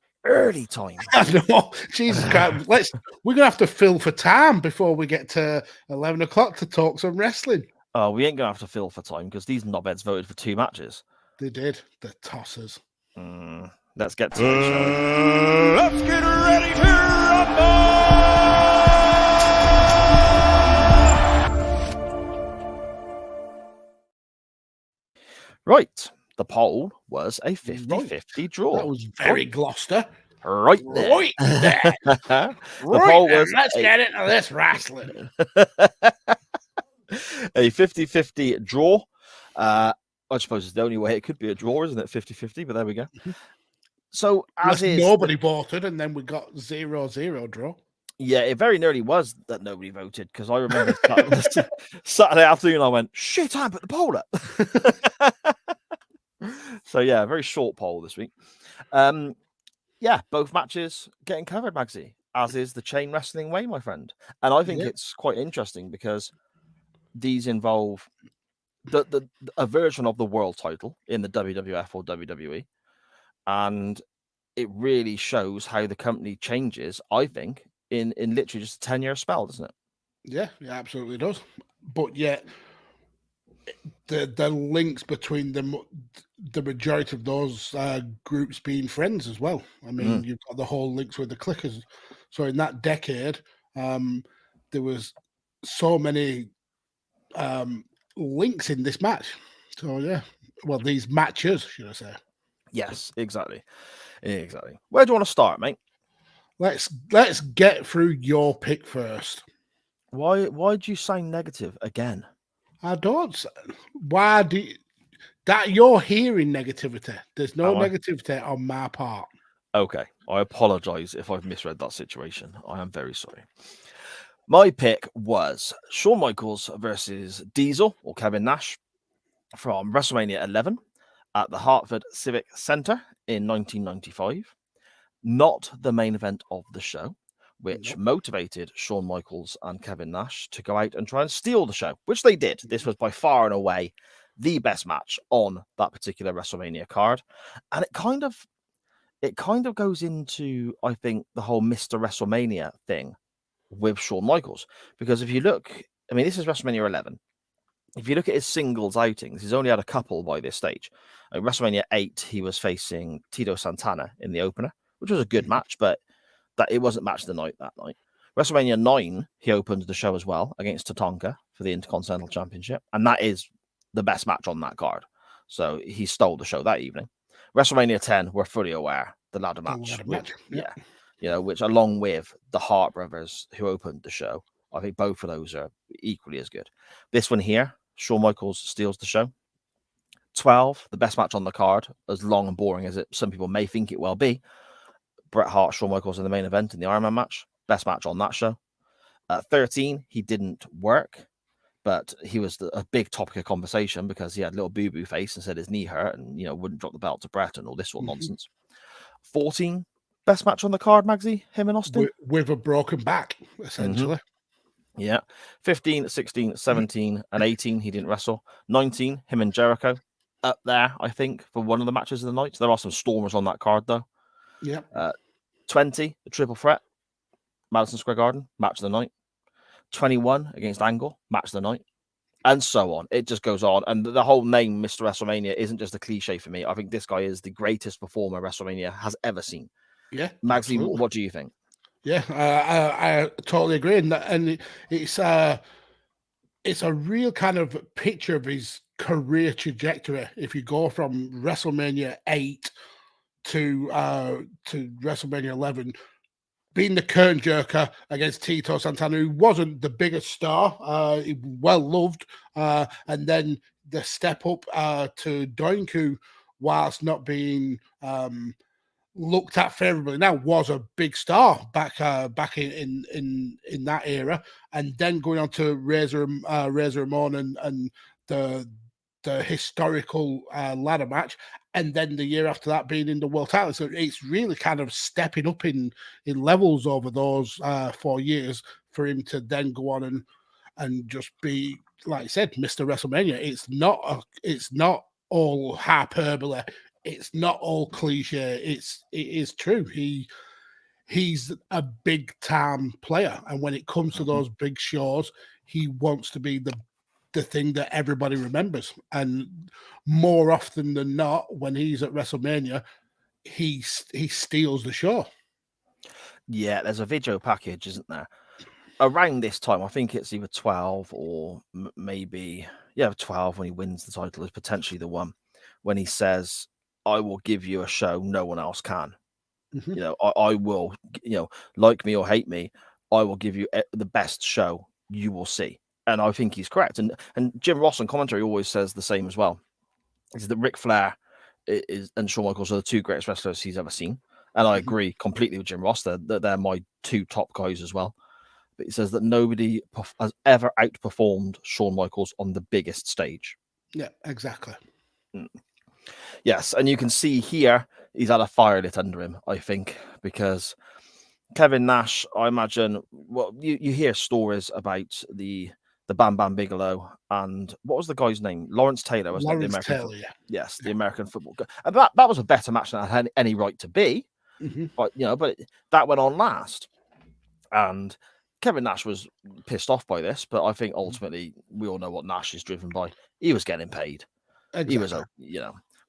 time. I know. Jesus Christ. We're gonna have to fill for time before we get to 11 o'clock to talk some wrestling. Oh, we ain't gonna have to fill for time because these knobheads voted for 2 matches. They did. The tossers. Let's get to it, shall we? Let's get ready to rumble! Right. The poll was a 50-50 draw. That was very Gloucester. Right there. Right there. The poll was let's get into this wrestling. A 50-50 draw. I suppose it's the only way it could be a draw, isn't it? 50-50, but there we go. So nobody voted, and then we got 0-0 draw. Yeah, it very nearly was that nobody voted because I remember Saturday afternoon I went, shit, I put the poll up. So yeah, very short poll this week. Yeah, both matches getting covered, Magsy, as is the chain wrestling way, my friend. And I think it's quite interesting because these involve a version of the world title in the WWF or WWE. And it really shows how the company changes, I think, in literally just a 10-year spell, doesn't it? Yeah, it absolutely does. But yet, the links between the majority of those groups being friends as well. I mean, you've got the whole links with the Clickers. So in that decade, there was so many links in this match. So yeah, well, these matches, should I say? Yes, exactly. Where do you want to start, mate? Let's get through your pick first. Why do you sound negative again? I don't. Why do you, that you're hearing negativity? There's no negativity on my part. Okay, I apologize if I've misread that situation. I am very sorry. My pick was Shawn Michaels versus Diesel or Kevin Nash from WrestleMania 11 at the Hartford Civic Center in 1995. Not the main event of the show, which motivated Shawn Michaels and Kevin Nash to go out and try and steal the show, which they did. This was by far and away the best match on that particular WrestleMania card. And it kind of goes into, I think, the whole Mr. WrestleMania thing with Shawn Michaels. Because if you look, I mean, this is WrestleMania 11. If you look at his singles outings, he's only had a couple by this stage. At WrestleMania 8, he was facing Tito Santana in the opener, which was a good match, but that it wasn't match of the night that night. WrestleMania 9, he opened the show as well against Tatanka for the Intercontinental Championship, and that is the best match on that card. So he stole the show that evening. WrestleMania 10, we're fully aware the ladder The match. ladder which- match, yeah. You know, which along with the Hart brothers who opened the show, I think both of those are equally as good. This one here, Shawn Michaels steals the show. 12, the best match on the card, as long and boring as it some people may think it will be. Bret Hart, Shawn Michaels in the main event in the Iron Man match, best match on that show. 13, he didn't work, but he was a big topic of conversation because he had a little boo-boo face and said his knee hurt and, you know, wouldn't drop the belt to Bret and all this sort of nonsense. 14, best match on the card, Magsy, him and Austin. With a broken back, essentially. Yeah. 15, 16, 17, and 18, he didn't wrestle. 19, him and Jericho up there, I think, for one of the matches of the night. There are some stormers on that card, though. Yeah. 20, the triple threat, Madison Square Garden, match of the night. 21 against Angle, match of the night. And so on. It just goes on. And the whole name, Mr. WrestleMania, isn't just a cliche for me. I think this guy is the greatest performer WrestleMania has ever seen. Yeah. Magsy, absolutely. what do you think? Yeah, I totally agree, and it's a real kind of picture of his career trajectory. If you go from WrestleMania 8 to WrestleMania 11, being the curtain jerker against Tito Santana, who wasn't the biggest star, well loved, and then the step up to Doinku, whilst not being looked at favorably now, was a big star back in that era, and then going on to Razor Ramon and the historical ladder match, and then the year after that being in the world title. So it's really kind of stepping up in levels over those 4 years for him to then go on and just be, like I said, Mr. WrestleMania. It's not all hyperbole. It's not all cliche. It is true. He's a big time player, and when it comes to those big shows, he wants to be the thing that everybody remembers. And more often than not, when he's at WrestleMania, he steals the show. Yeah, there's a video package, isn't there? Around this time, I think it's either 12 or maybe 12 when he wins the title is potentially the one when he says, I will give you a show no one else can. Mm-hmm. You know, I will, you know, like me or hate me, I will give you the best show you will see. And I think he's correct. And Jim Ross on commentary always says the same as well. Is that Ric Flair and Shawn Michaels are the two greatest wrestlers he's ever seen. And I agree completely with Jim Ross. They're my two top guys as well. But he says that nobody has ever outperformed Shawn Michaels on the biggest stage. Yeah, exactly. Yes, and you can see here he's had a fire lit under him, I think, because Kevin Nash, I imagine, well, you hear stories about the Bam Bam Bigelow and what was the guy's name? Lawrence Taylor, wasn't it? The American Taylor, yeah. Yes, the American football guy. And that was a better match than it had any right to be. Mm-hmm. But that went on last. And Kevin Nash was pissed off by this, but I think ultimately we all know what Nash is driven by. He was getting paid. Exactly. He was,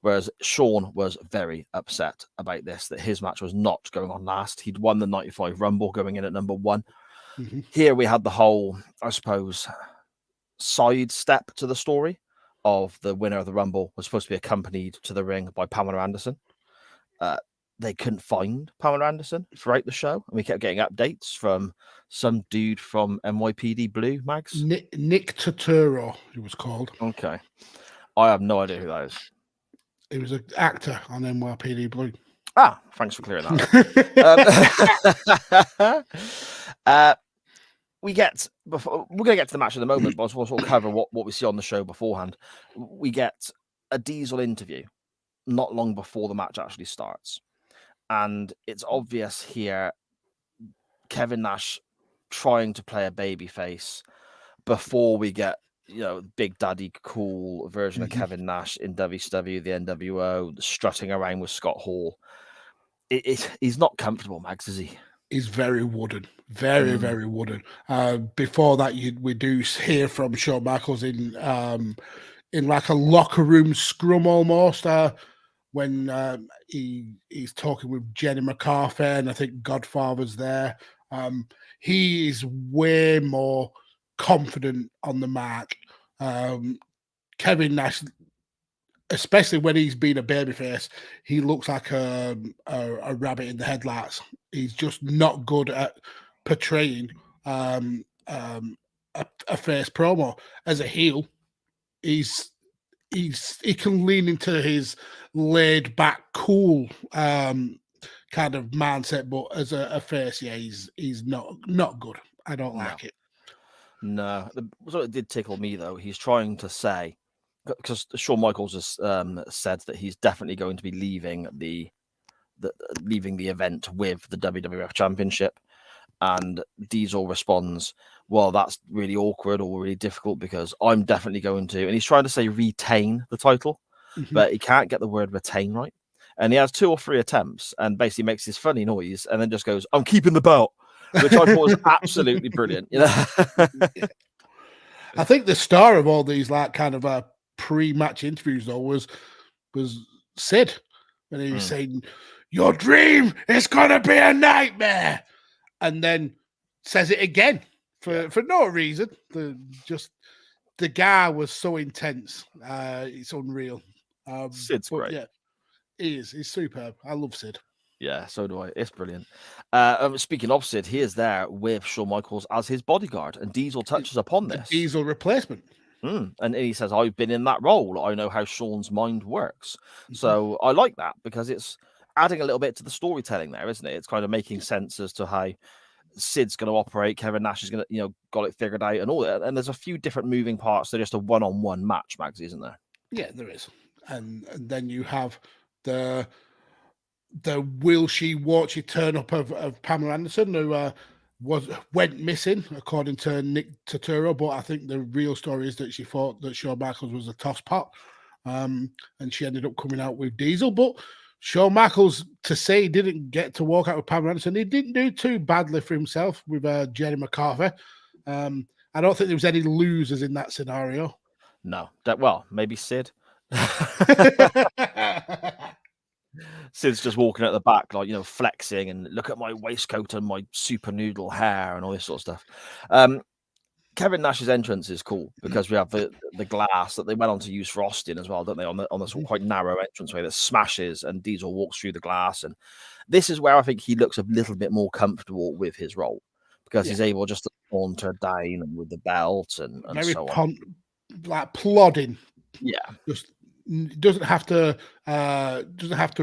whereas Shawn was very upset about this, that his match was not going on last. He'd won the 95 Rumble going in at number 1. Mm-hmm. Here we had the whole, I suppose, side step to the story of the winner of the Rumble was supposed to be accompanied to the ring by Pamela Anderson. They couldn't find Pamela Anderson throughout the show, and we kept getting updates from some dude from NYPD Blue, Mags? Nick Turturro, he was called. Okay. I have no idea who that is. He was an actor on NYPD Blue. Ah, thanks for clearing that up. We're going to get to the match in a moment, but we'll sort of cover what we see on the show beforehand. We get a Diesel interview not long before the match actually starts. And it's obvious here Kevin Nash trying to play a baby face before we get, Big Daddy cool version of Kevin Nash in WCW, the NWO, strutting around with Scott Hall. He's not comfortable, Mags, is he? He's very wooden, very wooden. Before that, we do hear from Shawn Michaels in like a locker room scrum almost, when he's talking with Jenny McCarthy, and I think Godfather's there. He is way more confident on the mark. Kevin Nash especially when he's been a babyface, he looks like a rabbit in the headlights. He's just not good at portraying a face promo. As a heel, he can lean into his laid back, cool kind of mindset, but as a face, yeah, he's not good. I don't like it. No, what it did tickle me though, he's trying to say, because Shawn Michaels has said that he's definitely going to be leaving the event with the WWF Championship, and Diesel responds, "Well, that's really awkward or really difficult because I'm definitely going to," and he's trying to say retain the title, but he can't get the word retain right, and he has 2 or 3 attempts, and basically makes this funny noise, and then just goes, "I'm keeping the belt." Which I thought was absolutely brilliant. You know? I think the star of all these like kind of pre-match interviews though was Sid, when he was saying, "Your dream is gonna be a nightmare," and then says it again for no reason. The guy was so intense. It's unreal. Sid's great. Yeah, he is. He's superb. I love Sid. Yeah, so do I. It's brilliant. Speaking of Sid, he is there with Shawn Michaels as his bodyguard, and Diesel touches upon this. Diesel replacement. And he says, "I've been in that role. I know how Shawn's mind works." So I like that because it's adding a little bit to the storytelling there, isn't it? It's kind of making sense as to how Sid's going to operate. Kevin Nash is going to, got it figured out and all that. And there's a few different moving parts to just a one-on-one match, Magsy, isn't there? Yeah, there is. And then you have the will she won't she turn up of Pamela Anderson, who went missing according to Nick Turturro, but I think the real story is that she thought that Shawn Michaels was a toss pot, and she ended up coming out with Diesel. But Shawn Michaels, to say he didn't get to walk out with Pamela Anderson, he didn't do too badly for himself with Jenny McCarthy. I don't think there was any losers in that scenario. No, maybe Sid. Sid's just walking at the back, like, flexing and look at my waistcoat and my super noodle hair and all this sort of stuff. Kevin Nash's entrance is cool because we have the glass that they went on to use for Austin as well, don't they? On the sort of quite narrow entranceway that smashes and Diesel walks through the glass. And this is where I think he looks a little bit more comfortable with his role because he's able just to saunter down with the belt and very so on. Like plodding. Yeah. Just doesn't have to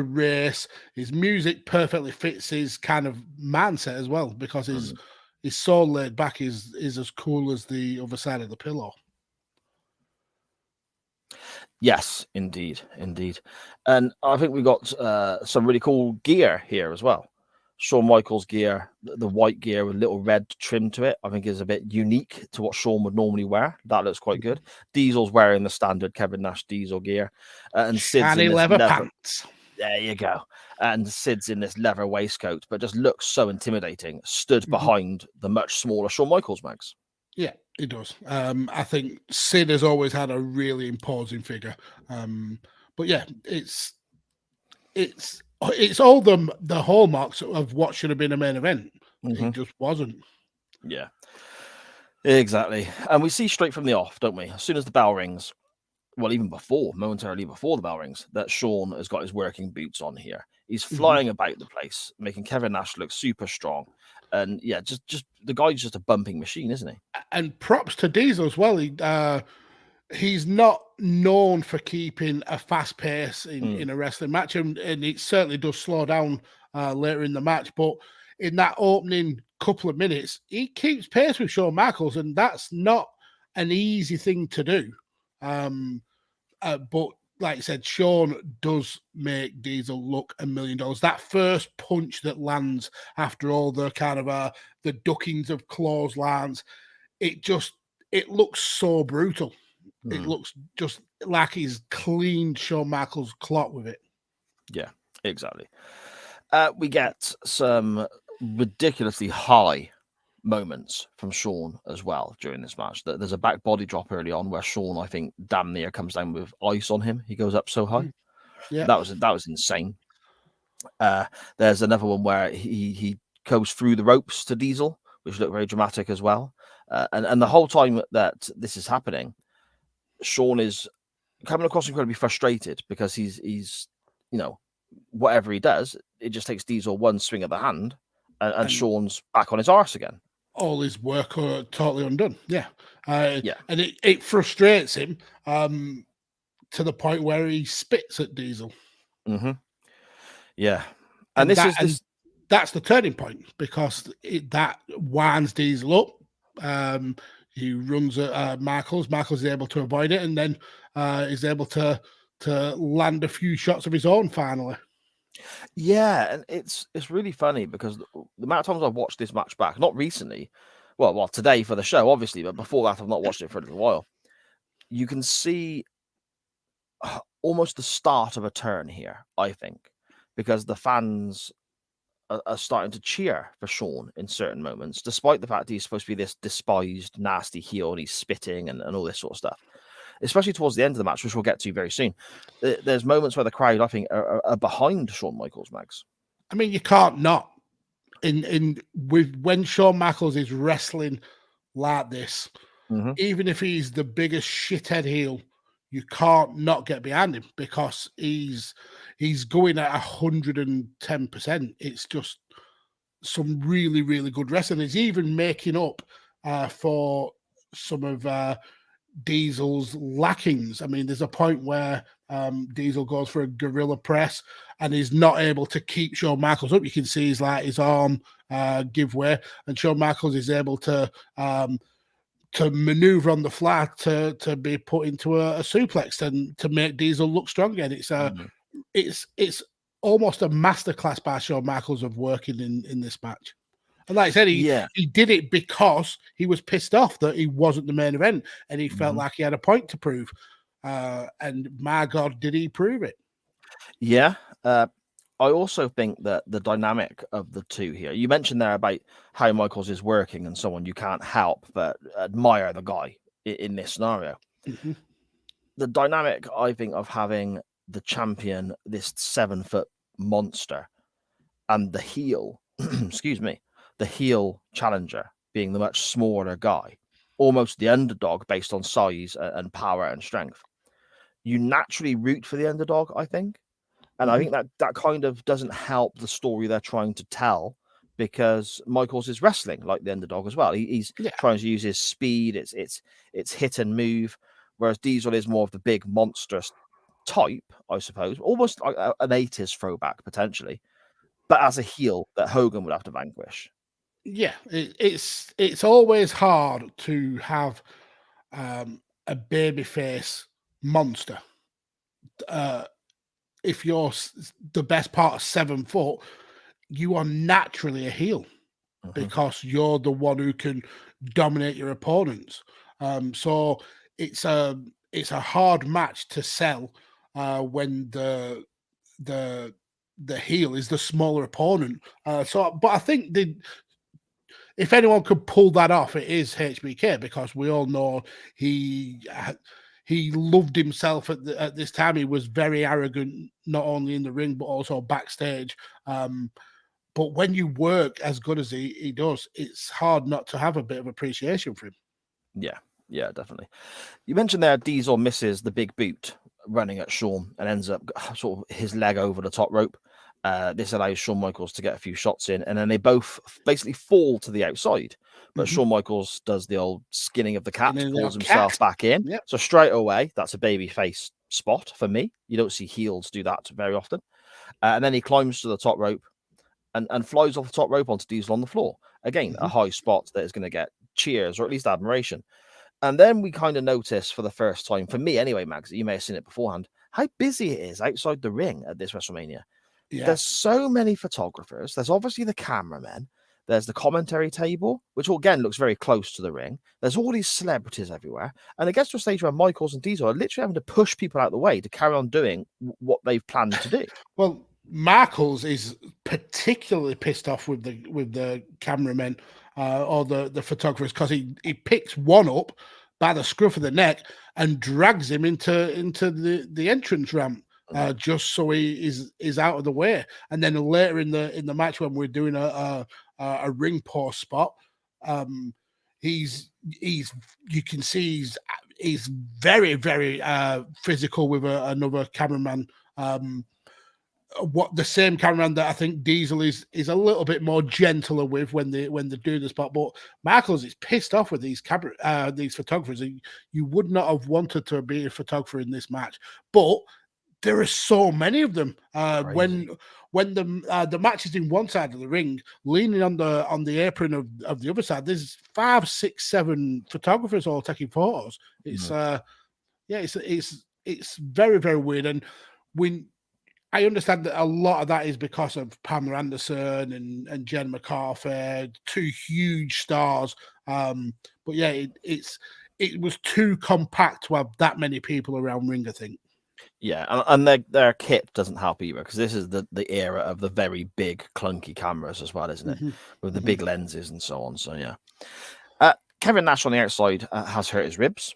race. His music perfectly fits his kind of mindset as well because he's so laid back. Is as cool as the other side of the pillow. Yes, indeed. And I think we got some really cool gear here as well. Shawn Michaels gear, the white gear with a little red trim to it, I think is a bit unique to what Shawn would normally wear. That looks quite good. Diesel's wearing the standard Kevin Nash Diesel gear. And Sid's in this leather pants. There you go. And Sid's in this leather waistcoat, but just looks so intimidating, stood behind the much smaller Shawn Michaels, Mags. Yeah, it does. I think Sid has always had a really imposing figure. But yeah, it's all the hallmarks of what should have been a main event. It just wasn't. Yeah, exactly. And we see straight from the off, don't we? As soon as the bell rings, well, even momentarily before the bell rings, that Shawn has got his working boots on here. He's flying about the place, making Kevin Nash look super strong. And yeah, just the guy's just a bumping machine, isn't he? And props to Diesel as well. He's not known for keeping a fast pace in a wrestling match, and it certainly does slow down later in the match. But in that opening couple of minutes, he keeps pace with Shawn Michaels, and that's not an easy thing to do. But like I said, Shawn does make Diesel look $1 million. That first punch that lands after all the kind of the duckings of clotheslines, it looks so brutal. It looks just like he's cleaned Shawn Michaels' clock with it. Yeah, exactly. We get some ridiculously high moments from Shawn as well during this match. There's a back body drop early on where Shawn, I think, damn near comes down with ice on him. He goes up so high. Yeah, that was insane. There's another one where he goes through the ropes to Diesel, which looked very dramatic as well. And the whole time that this is happening, Shawn is coming across incredibly frustrated because he's you know, whatever he does, it just takes Diesel one swing of the hand, and Shawn's back on his arse again. All his work totally undone. Yeah. Yeah. And it frustrates him to the point where he spits at Diesel. Mm-hmm. Yeah. And this that's the turning point, because that winds Diesel up. He runs at Michaels. Michaels is able to avoid it, and then is able to land a few shots of his own finally. Yeah, and it's really funny because the amount of times I've watched this match back, not recently, well, today for the show, obviously, but before that, I've not watched it for a little while. You can see almost the start of a turn here, I think, because the fans are starting to cheer for Shawn in certain moments, despite the fact he's supposed to be this despised, nasty heel and he's spitting and all this sort of stuff. Especially towards the end of the match, which we'll get to very soon. There's moments where the crowd, I think, are behind Shawn Michaels, Max. I mean, you can't not. When Shawn Michaels is wrestling like this, even if he's the biggest shithead heel, you can't not get behind him, because he's going at 110%. It's just some really, really good wrestling. He's even making up for some of Diesel's lackings. I mean, there's a point where Diesel goes for a gorilla press and he's not able to keep Shawn Michaels up. You can see his arm give way, and Shawn Michaels is able to maneuver on the fly to be put into a suplex and to make Diesel look strong again. It's almost a masterclass by Shawn Michaels of working in this match. And like I said, he did it because he was pissed off that he wasn't the main event, and he felt like he had a point to prove. And my God, did he prove it? Yeah. I also think that the dynamic of the two here, you mentioned there about how Michaels is working and so on, you can't help but admire the guy in this scenario. The dynamic, I think, of having the champion, this 7-foot monster, and the heel, excuse me, the heel challenger being the much smaller guy, almost the underdog based on size and power and strength. You naturally root for the underdog, I think. And I think that kind of doesn't help the story they're trying to tell, because Michaels is wrestling like the underdog as well. He's trying to use his speed. It's hit and move, whereas Diesel is more of the big monstrous type, I suppose, almost like an 80s throwback potentially, but as a heel that Hogan would have to vanquish. Yeah, it's always hard to have a babyface monster. If you're the best part of 7 foot, you are naturally a heel because you're the one who can dominate your opponents. So it's a hard match to sell when the heel is the smaller opponent. But I think if anyone could pull that off, it is HBK, because we all know he loved himself at this time. He was very arrogant, not only in the ring, but also backstage. But when you work as good as he does, it's hard not to have a bit of appreciation for him. Yeah, definitely. You mentioned there Diesel misses the big boot running at Shawn and ends up sort of his leg over the top rope. This allows Shawn Michaels to get a few shots in, and then they both basically fall to the outside. But Shawn Michaels does the old skinning of the cat, pulls himself back in. Yep. So straight away, that's a baby face spot for me. You don't see heels do that very often. And then he climbs to the top rope and flies off the top rope onto Diesel on the floor. Again, a high spot that is going to get cheers, or at least admiration. And then we kind of notice for the first time, for me anyway, Mags, you may have seen it beforehand, how busy it is outside the ring at this WrestleMania. Yeah. There's so many photographers. There's obviously the cameramen. There's the commentary table, which again looks very close to the ring. There's all these celebrities everywhere. And it gets to a stage where Michaels and Diesel are literally having to push people out of the way to carry on doing what they've planned to do. Well, Michaels is particularly pissed off with the cameramen or the photographers, because he picks one up by the scruff of the neck and drags him into the entrance ramp. Just so he is out of the way, and then later in the match when we're doing a ring post spot, you can see he's very, very physical with another cameraman. What the same cameraman that I think Diesel is a little bit more gentler with when they do the spot, but Michaels is pissed off with these photographers. You would not have wanted to be a photographer in this match, but there are so many of them. When the match is in one side of the ring, leaning on the apron of the other side, there's 5, 6, 7 photographers all taking photos. It's it's very, very weird, and I understand that a lot of that is because of Pamela Anderson and Jen McCarthy, 2 huge stars. But yeah, it was too compact to have that many people around ring, I think. Yeah, and their kit doesn't help either, because this is the era of the very big clunky cameras as well, isn't it? With the big lenses and so on. So yeah, Kevin Nash on the outside has hurt his ribs.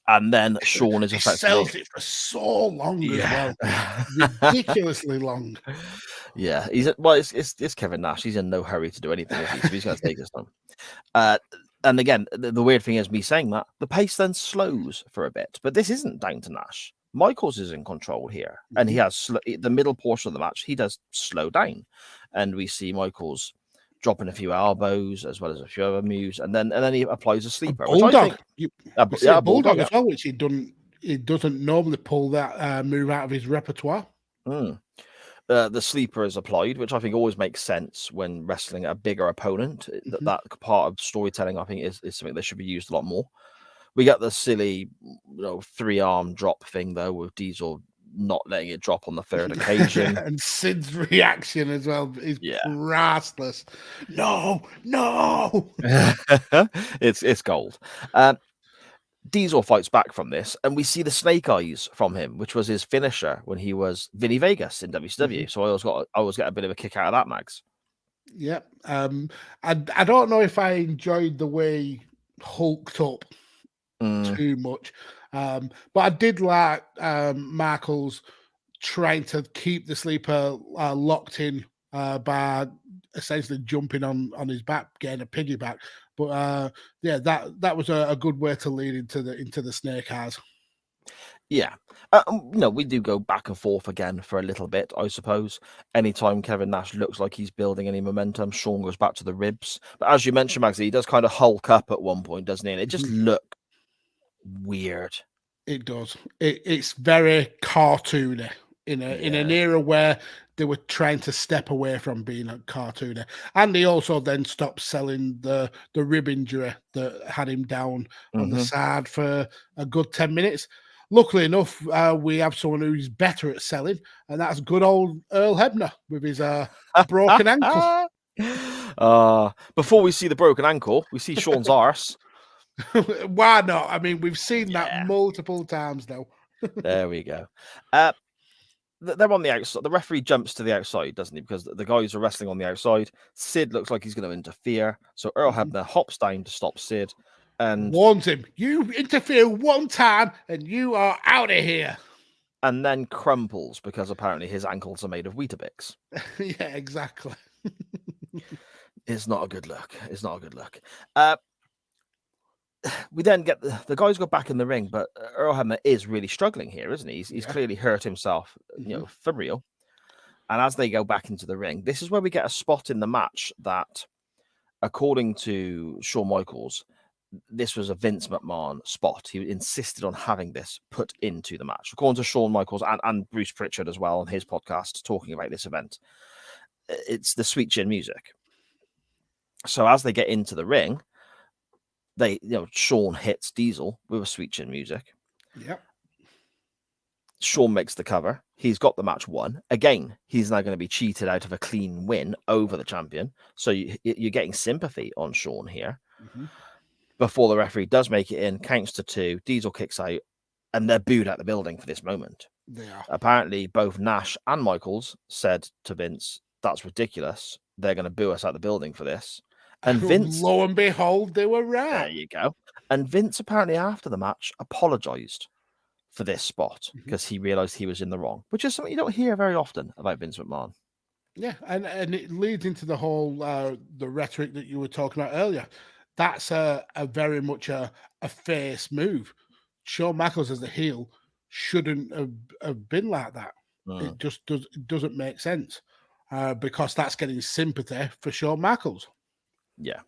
And then Shawn is effectively sells it for so long as well, ridiculously long. Yeah, it's Kevin Nash. He's in no hurry to do anything, is he? So he's going to take his time. And again, the weird thing is me saying that the pace then slows for a bit, but this isn't down to Nash. Michaels is in control here, and he has the middle portion of the match. He does slow down, and we see Michaels dropping a few elbows as well as a few other moves, and then he applies a sleeper. Bulldog, a bulldog as well, which he doesn't normally pull that move out of his repertoire. The sleeper is applied, which I think always makes sense when wrestling a bigger opponent. That part of storytelling, I think, is something that should be used a lot more. We get the silly, 3-arm drop thing though, with Diesel not letting it drop on the third occasion. And Sid's reaction as well is priceless. No. It's gold. Diesel fights back from this, and we see the snake eyes from him, which was his finisher when he was Vinny Vegas in WCW. So I always get a bit of a kick out of that, Mags. Yep. I don't know if I enjoyed the way he hulked up too much. But I did like Michaels trying to keep the sleeper locked in by essentially jumping on his back, getting a piggyback. But that was a good way to lead into the snake eyes. Yeah. We do go back and forth again for a little bit, I suppose. Anytime Kevin Nash looks like he's building any momentum, Shawn goes back to the ribs. But as you mentioned, Magsy, he does kind of hulk up at one point, doesn't he? And it just looked weird. It does. It's very cartoony in an era where they were trying to step away from being a cartoony. And he also then stopped selling the rib injury that had him down on the side for a good 10 minutes. Luckily enough, we have someone who's better at selling, and that's good old Earl Hebner with his broken ankle. Before we see the broken ankle, we see Shawn's arse. Why not? I mean, we've seen that multiple times now. There we go. They're on the outside. The referee jumps to the outside, doesn't he? Because the guys are wrestling on the outside. Sid looks like he's going to interfere. So Earl Hebner hops down to stop Sid and warns him, "You interfere one time and you are out of here." And then crumples because apparently his ankles are made of Weetabix. Yeah, exactly. It's not a good look. We then get the guys go back in the ring, but Earl Hebner is really struggling here, isn't he? He's clearly hurt himself, for real. And as they go back into the ring, this is where we get a spot in the match that, according to Shawn Michaels, this was a Vince McMahon spot. He insisted on having this put into the match. According to Shawn Michaels and Bruce Pritchard as well on his podcast talking about this event, it's the Sweet Chin music. So as they get into the ring, Shawn hits Diesel with a Sweet Chin music. Yep. Shawn makes the cover. He's got the match won. Again, he's now going to be cheated out of a clean win over the champion. So you're getting sympathy on Shawn here. Before the referee does make it in, counts to 2, Diesel kicks out, and they're booed out the building for this moment. Yeah. Apparently, both Nash and Michaels said to Vince, "That's ridiculous. They're going to boo us out the building for this." And Vince, lo and behold, they were right. There you go. And Vince apparently after the match apologized for this spot because he realized he was in the wrong, which is something you don't hear very often about Vince McMahon. Yeah, and it leads into the whole the rhetoric that you were talking about earlier. that's a very much a face move. Shawn Michaels as a heel shouldn't have been like that. It just doesn't make sense because that's getting sympathy for Shawn Michaels. Yeah.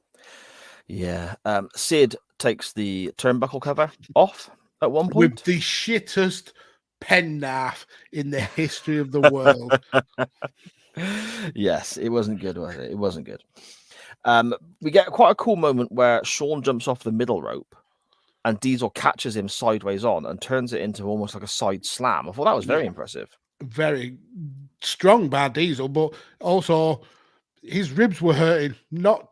Yeah. Sid takes the turnbuckle cover off at one point. With the shittest penknife in the history of the world. Yes, it wasn't good, was it? It wasn't good. We get quite a cool moment where Shawn jumps off the middle rope and Diesel catches him sideways on and turns it into almost like a side slam. I thought that was very impressive. Very strong by Diesel, but also his ribs were hurting not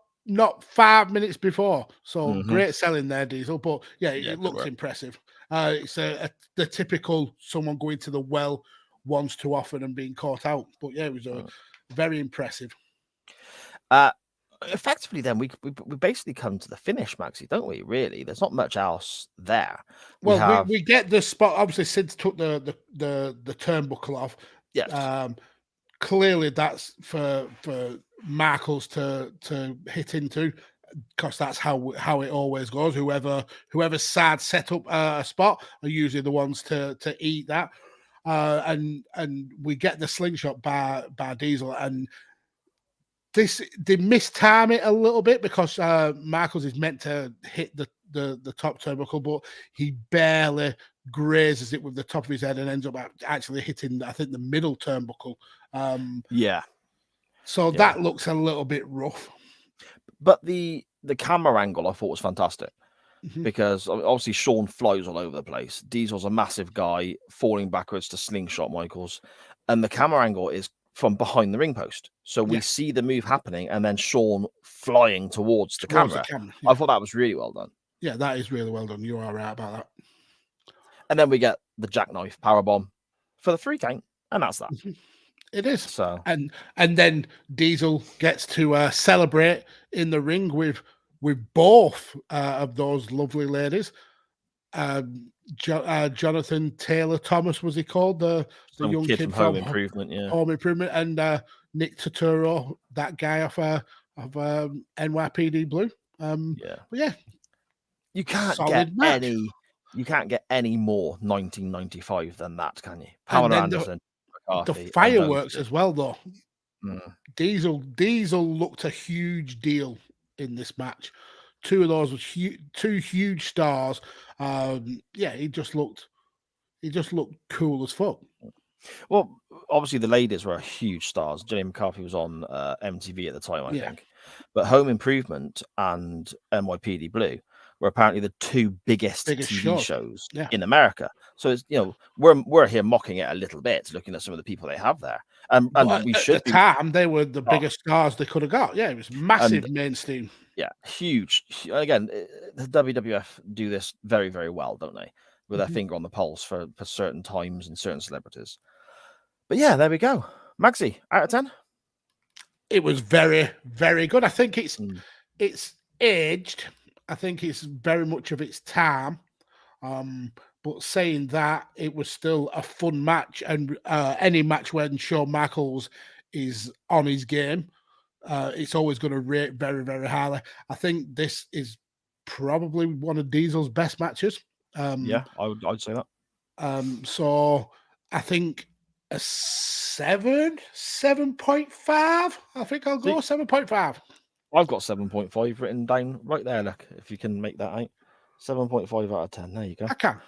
5 minutes before. So great selling there, Diesel. But yeah, it looks impressive. It's the typical someone going to the well once too often and being caught out. But yeah, it was very impressive. Effectively, then we basically come to the finish, Maxie, don't we? Really, there's not much else there. We get the spot. Obviously, Sid's took the turnbuckle off. Yes. Clearly, that's for Michaels to hit into, because that's how it always goes. Whoever's side set up a spot are usually the ones to eat that. And we get the slingshot by Diesel, and they mistime it a little bit because Michaels is meant to hit the top turnbuckle, but he barely grazes it with the top of his head and ends up actually hitting, I think, the middle turnbuckle. So that looks a little bit rough. But the camera angle I thought was fantastic because obviously Shawn flies all over the place. Diesel's a massive guy falling backwards to slingshot Michaels, and the camera angle is from behind the ring post. So we see the move happening and then Shawn flying towards the camera. I thought that was really well done. Yeah, that is really well done. You are right about that. And then we get the jackknife powerbomb for the 3 count, and that's that. It is. So and then Diesel gets to celebrate in the ring with both of those lovely ladies. Jonathan Taylor Thomas, was he called, the young kid from Home Improvement, Home Improvement, and Nick Turturro, that guy of NYPD Blue. But yeah, you can't get any more 1995 than that, can you? Pamela Anderson, the fireworks as well, though. Diesel looked a huge deal in this match. Two of those were two huge stars. He just looked cool as fuck. Well, obviously the ladies were huge stars. Jenny McCarthy was on MTV at the time, I think. But Home Improvement and NYPD Blue were apparently the 2 biggest TV shows in America. So it's, we're here mocking it a little bit, looking at some of the people they have there. And we should at the time they were the biggest stars they could have got. Yeah, it was massive mainstream. Yeah, huge. Again, the WWF do this very, very well, don't they? With their finger on the pulse for certain times and certain celebrities. But yeah, there we go. Maxie, out of 10? It was very, very good. I think it's aged. I think it's very much of its time. But saying that, it was still a fun match, and any match when Shawn Michaels is on his game, it's always going to rate very, very highly. I think this is probably one of Diesel's best matches. I'd say that. So I think a 7.5. I think I'll go 7.5. I've got 7.5 written down right there. Look, if you can make that out. 7.5 out of 10. There you go. I can.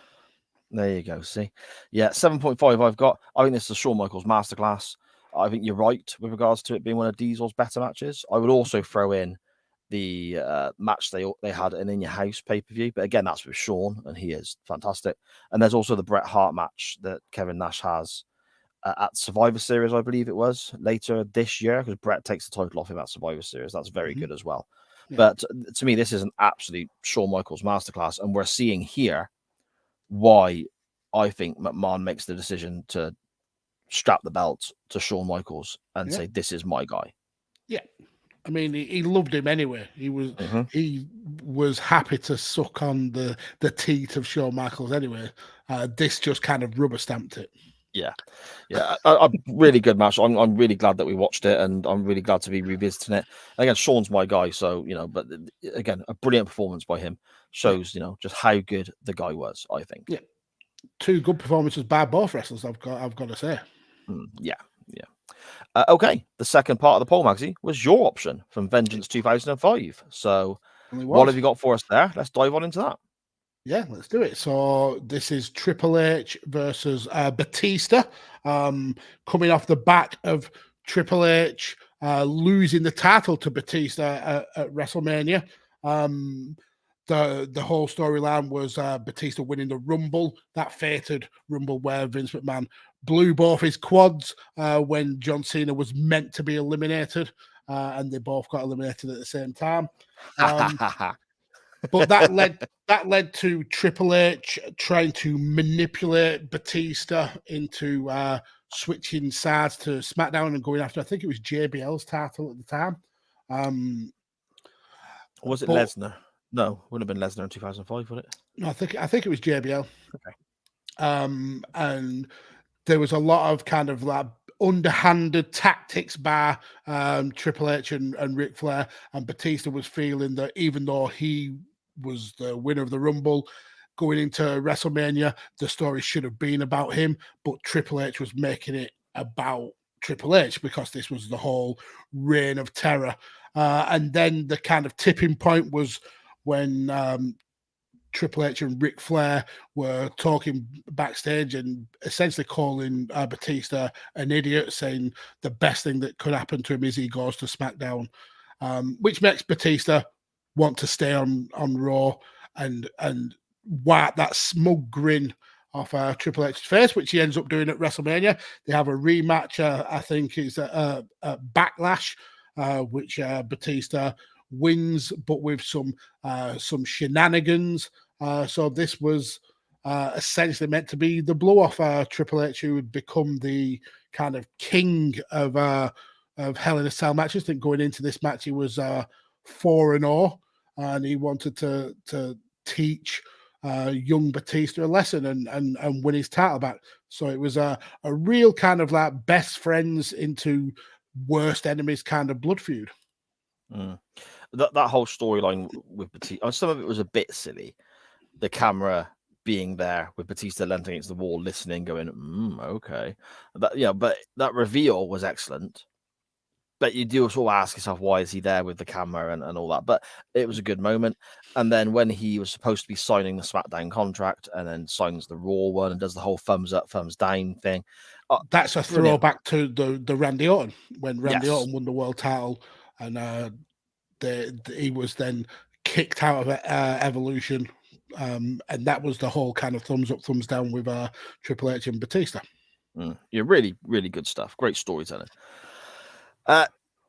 There you go. See, 7.5 I've got. I think this is a Shawn Michaels masterclass. I think you're right with regards to it being one of Diesel's better matches. I would also throw in the match they had an In Your House pay-per-view, but again, that's with Shawn, and he is fantastic. And there's also the Bret Hart match that Kevin Nash has at Survivor Series, I believe it was, later this year, because Bret takes the title off him at Survivor Series. That's very good as well. Yeah. But to me, this is an absolute Shawn Michaels masterclass, and we're seeing here why I think McMahon makes the decision to strap the belt to Shawn Michaels and say, this is my guy. Yeah. I mean, he loved him anyway. He was happy to suck on the teat of Shawn Michaels anyway. This just kind of rubber stamped it. Yeah, a really good match. I'm really glad that we watched it, and I'm really glad to be revisiting it. Again, Shawn's my guy, so but again, a brilliant performance by him shows just how good the guy was. I think. Yeah, 2 good performances by both wrestlers. I've got to say. Yeah. Okay, the second part of the poll, Magsy, was your option from Vengeance 2005. So, what have you got for us there? Let's dive on into that. Yeah, let's do it. So this is Triple H versus Batista, coming off the back of Triple H losing the title to Batista at WrestleMania. The whole storyline was Batista winning the Rumble, that fated Rumble where Vince McMahon blew both his quads when John Cena was meant to be eliminated, and they both got eliminated at the same time. But that led to Triple H trying to manipulate Batista into switching sides to SmackDown and going after, I think it was JBL's title at the time. Was it Lesnar? No, wouldn't have been Lesnar in 2005, would it? No, I think it was JBL. Okay. And there was a lot of kind of like underhanded tactics by Triple H and Ric Flair, and Batista was feeling that even though he was the winner of the Rumble going into WrestleMania, the story should have been about him, but Triple H was making it about Triple H because this was the whole reign of terror. And then the kind of tipping point was when Triple H and Ric Flair were talking backstage and essentially calling Batista an idiot, saying the best thing that could happen to him is he goes to SmackDown, which makes Batista want to stay on Raw and wipe that smug grin off Triple H's face, which he ends up doing at WrestleMania. They have a rematch, I think is a Backlash, which Batista wins, but with some shenanigans. So this was essentially meant to be the blow off Triple H, who would become the kind of king of Hell in a Cell matches. I think going into this match he was 4-0, and he wanted to teach young Batista a lesson and win his title back. So it was a real kind of like best friends into worst enemies kind of blood feud. That whole storyline with Batista, some of it was a bit silly. The camera being there with Batista leaning against the wall, listening, going, okay. But that reveal was excellent. But you do sort of ask yourself, why is he there with the camera and all that? But it was a good moment. And then when he was supposed to be signing the SmackDown contract and then signs the Raw one and does the whole thumbs up, thumbs down thing. That's a throwback to the Randy Orton, when Randy Orton won the world title, and he was then kicked out of Evolution. And that was the whole kind of thumbs up, thumbs down with Triple H and Batista. Yeah, really, really good stuff. Great storytelling.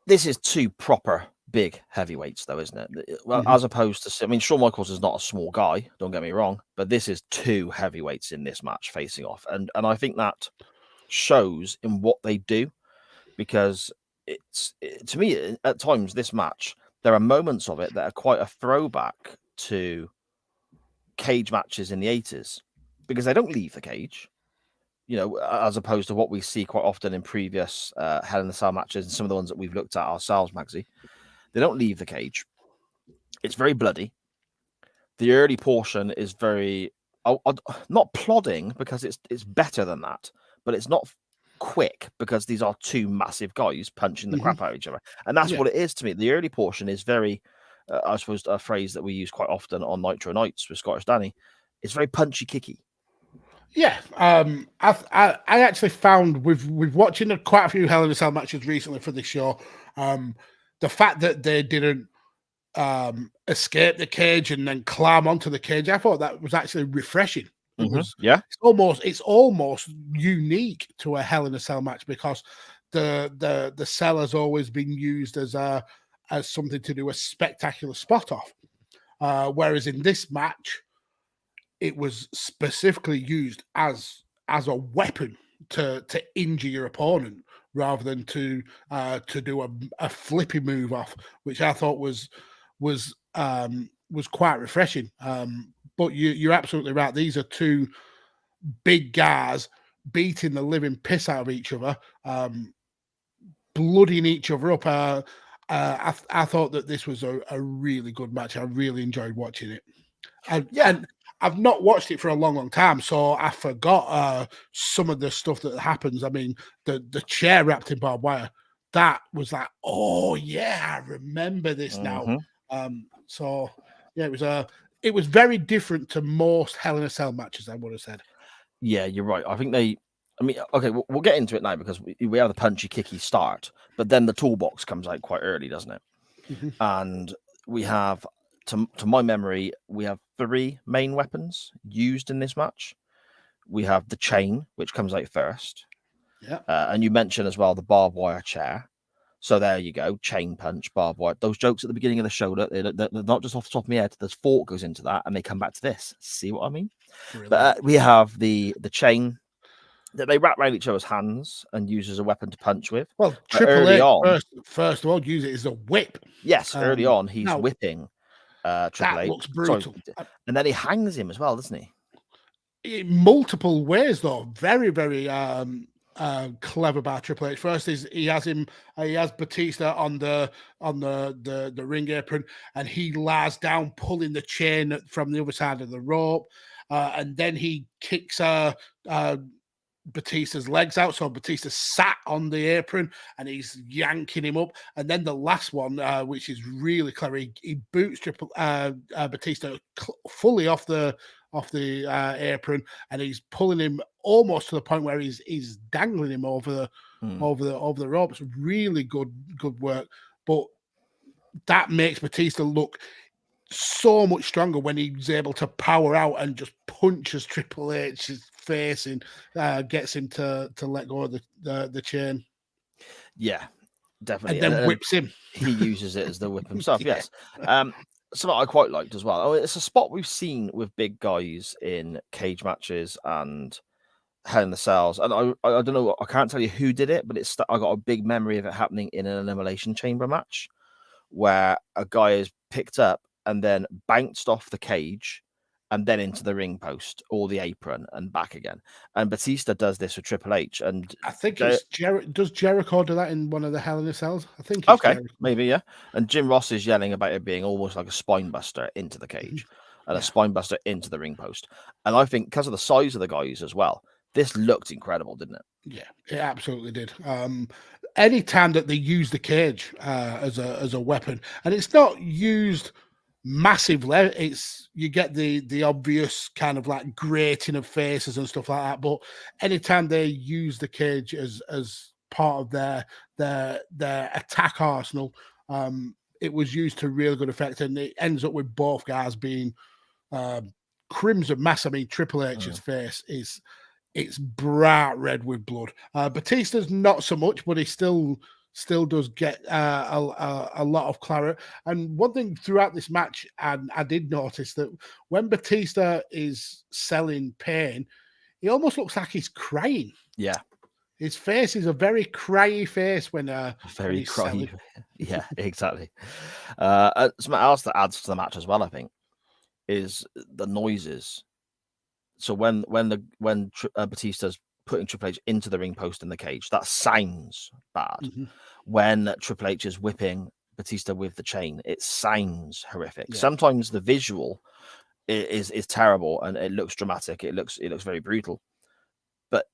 This is 2 proper big heavyweights, though, isn't it? Well, as opposed to, Shawn Michaels is not a small guy, don't get me wrong, but this is 2 heavyweights in this match facing off, and I think that shows in what they do, because to me, at times, this match, there are moments of it that are quite a throwback to cage matches in the 80s, because they don't leave the cage. As opposed to what we see quite often in previous Hell in a Cell matches and some of the ones that we've looked at ourselves, Magsy. They don't leave the cage. It's very bloody. The early portion is very not plodding, because it's better than that, but it's not quick, because these are 2 massive guys punching the crap out of each other, and that's what it is to me. The early portion is very, I suppose, a phrase that we use quite often on Nitro Nights with Scottish Danny. It's very punchy, kicky. Yeah, I actually found with watching quite a few Hell in a Cell matches recently for this show, the fact that they didn't escape the cage and then climb onto the cage, I thought that was actually refreshing. It's almost unique to a Hell in a Cell match, because the cell has always been used as something to do a spectacular spot off, whereas in this match, it was specifically used as a weapon to injure your opponent, rather than to do a flippy move off, which I thought was quite refreshing. But you're absolutely right. These are 2 big guys beating the living piss out of each other, bloodying each other up. I thought that this was a really good match. I really enjoyed watching it. And I've not watched it for a long time, so I forgot some of the stuff that happens. I mean, the chair wrapped in barbed wire, that was like, oh yeah, I remember this now. So yeah, it was very different to most Hell in a Cell matches, I would have said. Yeah, you're right. I think okay, we'll get into it now because we have the punchy, kicky start, but then the toolbox comes out quite early, doesn't it? And we have, to my memory, we have 3 main weapons used in this match. We have the chain, which comes out first. Yeah. And you mentioned as well the barbed wire chair. So there you go, chain punch, barbed wire. Those jokes at the beginning of the show, they're not just off the top of my head. There's thought goes into that, and they come back to this. See what I mean? Brilliant. But we have the chain that they wrap around each other's hands and use as a weapon to punch with. Well, Triple H, first of all, use it as a whip. Yes, early on, he's whipping Triple H. That looks brutal. Sorry. And then he hangs him as well, doesn't he? In multiple ways, though. Very, very clever by Triple H. First is he has Batista on the ring apron, and he lies down pulling the chain from the other side of the rope, and then he kicks Batista's legs out, so Batista sat on the apron and he's yanking him up. And then the last one, which is really clever, he boots Batista fully off the apron, and he's pulling him almost to the point where he's dangling him over the ropes. Really good work. But that makes Batista look so much stronger when he's able to power out and just punches Triple H's face and gets him to let go of the chain. Yeah, definitely. And then whips him. He uses it as the whip himself. Yes. Something I quite liked as well. It's a spot we've seen with big guys in cage matches and Hell in the Cells. And I don't know, I can't tell you who did it, but I got a big memory of it happening in an Elimination Chamber match where a guy is picked up and then bounced off the cage and then into the ring post or the apron and back again. And Batista does this with Triple H. And I think does Jericho do that in one of the Hell in a Cells? I think okay, Jericho. Maybe, yeah. And Jim Ross is yelling about it being almost like a spine buster into the cage and a spine buster into the ring post. And I think because of the size of the guys as well, this looked incredible, didn't it? Yeah, it absolutely did. Any time that they use the cage as a weapon, and it's not used massively, it's you get the obvious kind of like grating of faces and stuff like that. But anytime they use the cage as part of their attack arsenal, it was used to really good effect, and it ends up with both guys being crimson mass. I mean, Triple H's face it's bright red with blood. Batista's not so much, but he still does get a lot of claret. And one thing throughout this match, and I did notice that when Batista is selling pain, he almost looks like he's crying. Yeah. His face is a very cryy face when very cryy. Yeah, exactly. Something else that adds to the match as well, I think, is the noises. So when Batista's putting Triple H into the ring post in the cage, that sounds bad. When Triple H is whipping Batista with the chain, it sounds horrific. Yeah. Sometimes the visual is terrible and it looks dramatic. It looks very brutal. But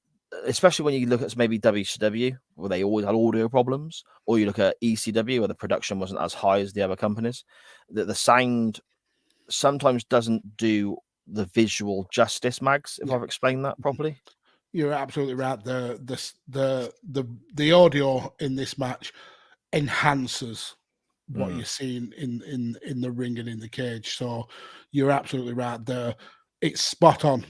especially when you look at maybe WCW, where they always had audio problems, or you look at ECW, where the production wasn't as high as the other companies, the sound sometimes doesn't do the visual justice, Mags, if I've explained that properly. You're absolutely right. The audio in this match enhances what you're seeing in the ring and in the cage. So you're absolutely right. It's spot on.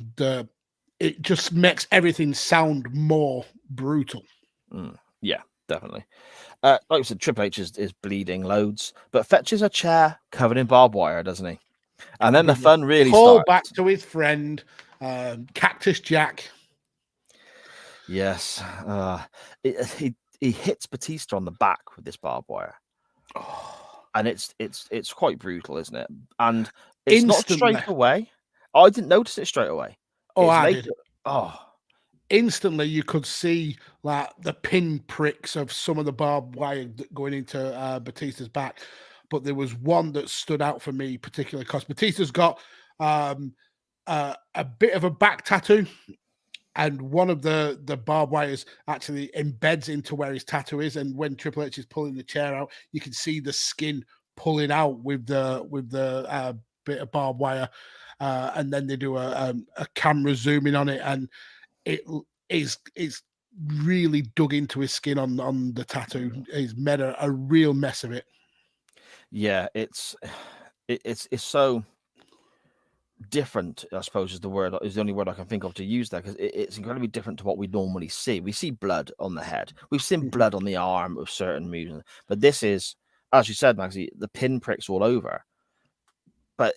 It just makes everything sound more brutal. Yeah, definitely. Like I said, Triple H is bleeding loads, but fetches a chair covered in barbed wire, doesn't he? And then the fun really starts. Back to his friend, Cactus Jack. Yes. He hits Batista on the back with this barbed wire. And it's quite brutal, isn't it? And it's instantly. Not straight away. I didn't notice it straight away. I did. instantly you could see like the pin pricks of some of the barbed wire going into Batista's back. But there was one that stood out for me particularly because Batista's got a bit of a back tattoo, and one of the barbed wires actually embeds into where his tattoo is. And when Triple H is pulling the chair out, you can see the skin pulling out with the bit of barbed wire, and then they do a camera zooming on it, and it's really dug into his skin on the tattoo. He's made a real mess of it. Yeah, it's so different, I suppose, is the only word I can think of to use there, because it's incredibly different to what we normally see. We see blood on the head, we've seen blood on the arm of certain moves, but this is, as you said, Maxie, the pinpricks all over. But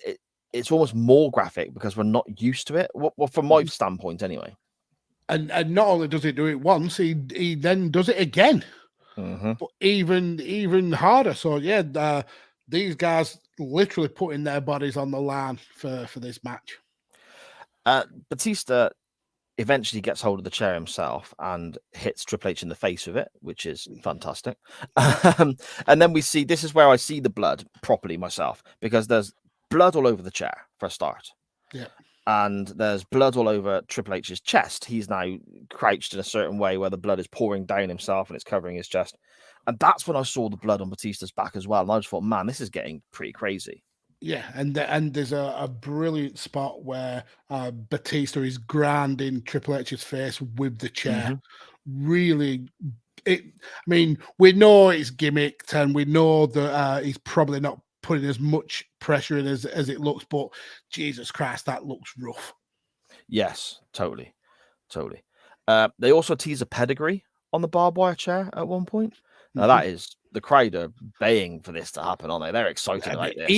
it's almost more graphic because we're not used to it. Well, from my standpoint, anyway. And not only does he do it once, he then does it again, but even harder. So yeah, these guys literally putting their bodies on the line for this match. Batista eventually gets hold of the chair himself and hits Triple H in the face with it, which is fantastic. And then we see, this is where I see the blood properly myself, because there's blood all over the chair for a start. Yeah. And there's blood all over Triple H's chest. He's now crouched in a certain way where the blood is pouring down himself and it's covering his chest. And that's when I saw the blood on Batista's back as well. And I just thought, man, this is getting pretty crazy. Yeah, and there's a brilliant spot where Batista is grinding Triple H's face with the chair. Really, I mean, we know it's gimmicked, and we know that he's probably not putting as much pressure in as it looks, but Jesus Christ, that looks rough. Yes, totally. They also tease a pedigree on the barbed wire chair at one point. Now that is, the crowd are baying for this to happen, aren't they? They're excited about this.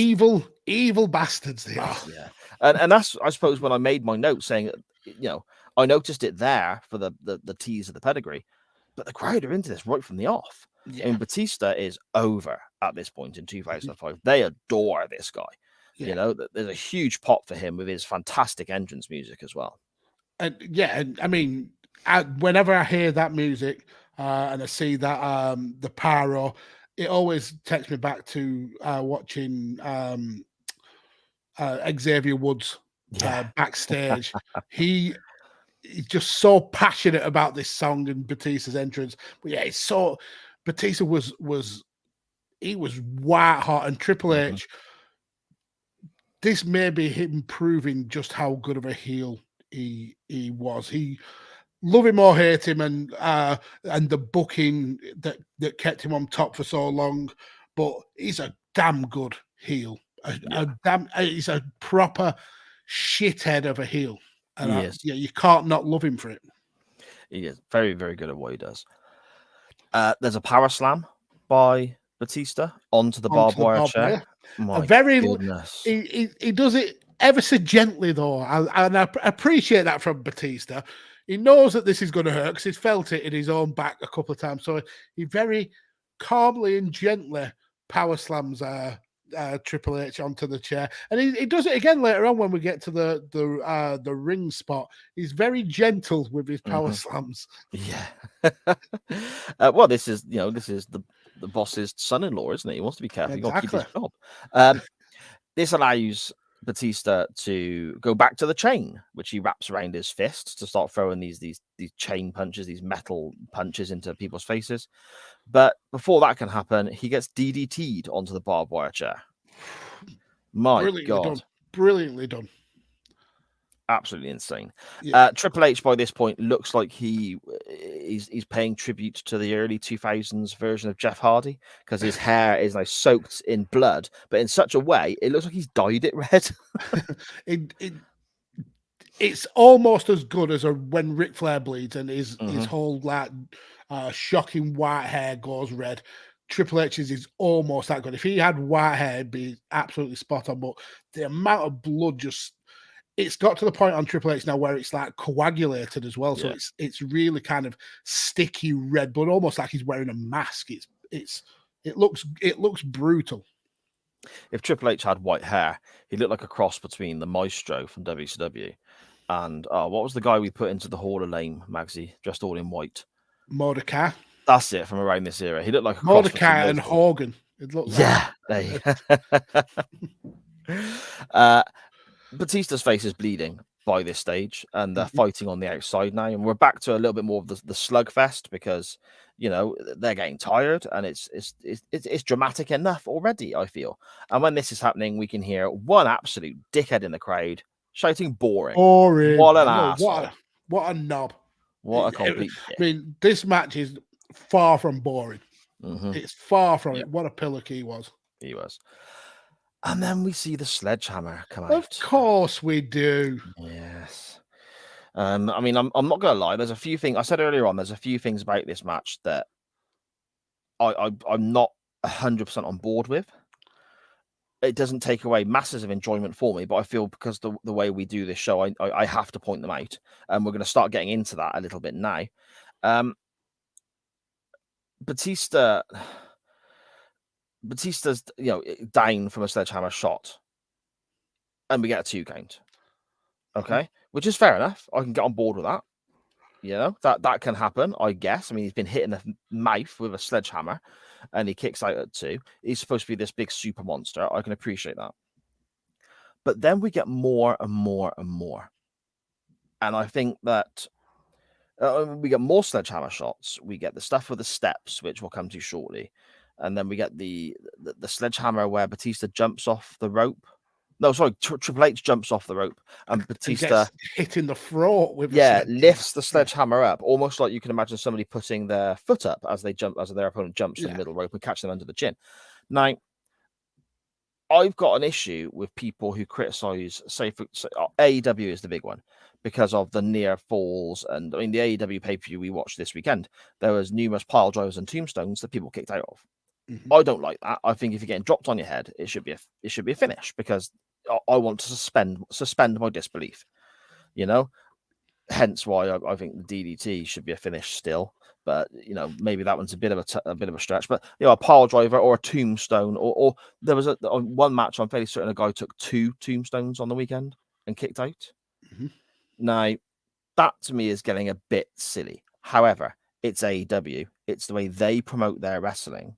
Evil bastards they are. Yeah, and that's, I suppose, when I made my note saying, I noticed it there for the tease of the pedigree, but the crowd are into this right from the off. Yeah. I mean, Batista is over at this point in 2005. They adore this guy. Yeah. There's a huge pop for him with his fantastic entrance music as well. And I mean, whenever I hear that music and I see that the pyro, it always takes me back to watching Xavier Woods backstage. He's just so passionate about this song and Batista's entrance. But yeah, it's so, Batista was white hot, and Triple H, this may be him proving just how good of a heel he was. He, love him or hate him, and the booking that kept him on top for so long, but he's a damn good heel. He's a proper shithead of a heel. And you can't not love him for it. He is very, very good at what he does. There's a power slam by Batista onto the barbed wire chair. My goodness. He does it ever so gently, though, and I appreciate that from Batista. He knows that this is going to hurt because he's felt it in his own back a couple of times. So he very calmly and gently power slams Triple H onto the chair, and he does it again later on when we get to the ring spot. He's very gentle with his power slams. Yeah. Well, this is the boss's son-in-law, isn't it? He wants to be careful. Exactly. He got to keep his job. This allows Batista to go back to the chain, which he wraps around his fist to start throwing these chain punches, these metal punches into people's faces. But before that can happen, he gets DDT'd onto the barbed wire chair. My God. Brilliantly done. Absolutely insane. Yeah. Triple H by this point looks like he's paying tribute to the early 2000s version of Jeff Hardy, because his hair is now soaked in blood, but in such a way it looks like he's dyed it red. It's almost as good as when Ric Flair bleeds and his whole shocking white hair goes red. Triple H's is almost that good. If he had white hair, it'd be absolutely spot on. But the amount of blood it's got to the point on Triple H now where it's like coagulated as well. So it's really kind of sticky red blood, almost like he's wearing a mask. It looks brutal. If Triple H had white hair, he looked like a cross between the Maestro from WCW And what was the guy we put into the Hall of Lame, Magsy, dressed all in white? Mordecai. That's it, from around this era. He looked like a cross Mordecai between and those two. Hogan. It looked Yeah, there you go. Batista's face is bleeding by this stage, and they're fighting on the outside now. And we're back to a little bit more of the slugfest because they're getting tired, and it's dramatic enough already, I feel. And when this is happening, we can hear one absolute dickhead in the crowd shouting "boring." Boring. What an No, asshole! what a knob! What a complete. I mean, this match is far from boring. Mm-hmm. It's far from it. What a pillock he was. He was. And then we see the sledgehammer come out. Of course we do. Yes. I mean, I'm not gonna lie. There's a few things I said earlier on. There's a few things about this match that I'm not 100% on board with. It doesn't take away masses of enjoyment for me, but I feel because the way we do this show, I have to point them out, and we're going to start getting into that a little bit now. Batista's down from a sledgehammer shot, and we get a 2 count. Okay, which is fair enough. I can get on board with that. That can happen, I guess. I mean, he's been hit in the mouth with a sledgehammer, and he kicks out at 2. He's supposed to be this big super monster. I can appreciate that. But then we get more and more and more, and I think that we get more sledgehammer shots. We get the stuff with the steps, which we'll come to shortly, and then we get the sledgehammer where Batista jumps off the rope. No, sorry, Triple H jumps off the rope, and Batista hit in the throat with lifts the sledgehammer up, almost like you can imagine somebody putting their foot up as their opponent jumps in the middle rope and catch them under the chin. Now, I've got an issue with people who criticize, AEW is the big one because of the near falls, and I mean the AEW pay-per-view we watched this weekend, there was numerous pile drivers and tombstones that people kicked out of. Mm-hmm. I don't like that. I think if you're getting dropped on your head, it should be a finish, because I want to suspend my disbelief. Hence why I think the DDT should be a finish still. But maybe that one's a bit of a stretch. But a pile driver or a tombstone, or there was one match I'm fairly certain a guy took 2 tombstones on the weekend and kicked out. Mm-hmm. Now that to me is getting a bit silly. However, it's AEW. It's the way they promote their wrestling.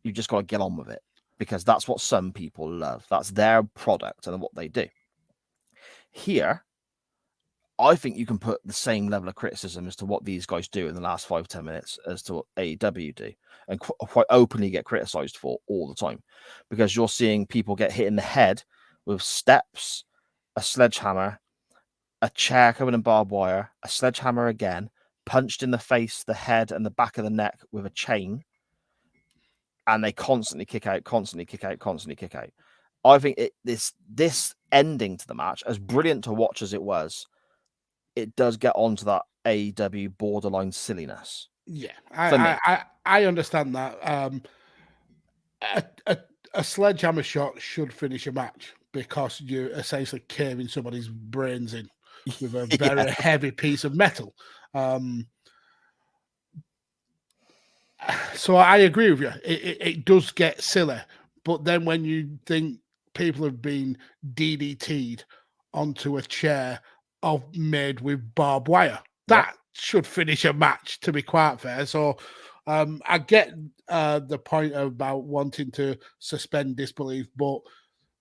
You just got to get on with it, because that's what some people love. That's their product and what they do. Here, I think you can put the same level of criticism as to what these guys do in the last 5-10 minutes as to what AEW do, and quite openly get criticized for all the time, because you're seeing people get hit in the head with steps, a sledgehammer, a chair covered in barbed wire, a sledgehammer again, punched in the face, the head, and the back of the neck with a chain. And they constantly kick out. I think this ending to the match, as brilliant to watch as it was, it does get onto that AEW borderline silliness. Yeah, I understand that. A sledgehammer shot should finish a match, because you're essentially caving somebody's brains in with a very heavy piece of metal. So I agree with you. It does get silly, but then when you think people have been DDT'd onto a chair made with barbed wire, that should finish a match, to be quite fair. So I get the point about wanting to suspend disbelief, but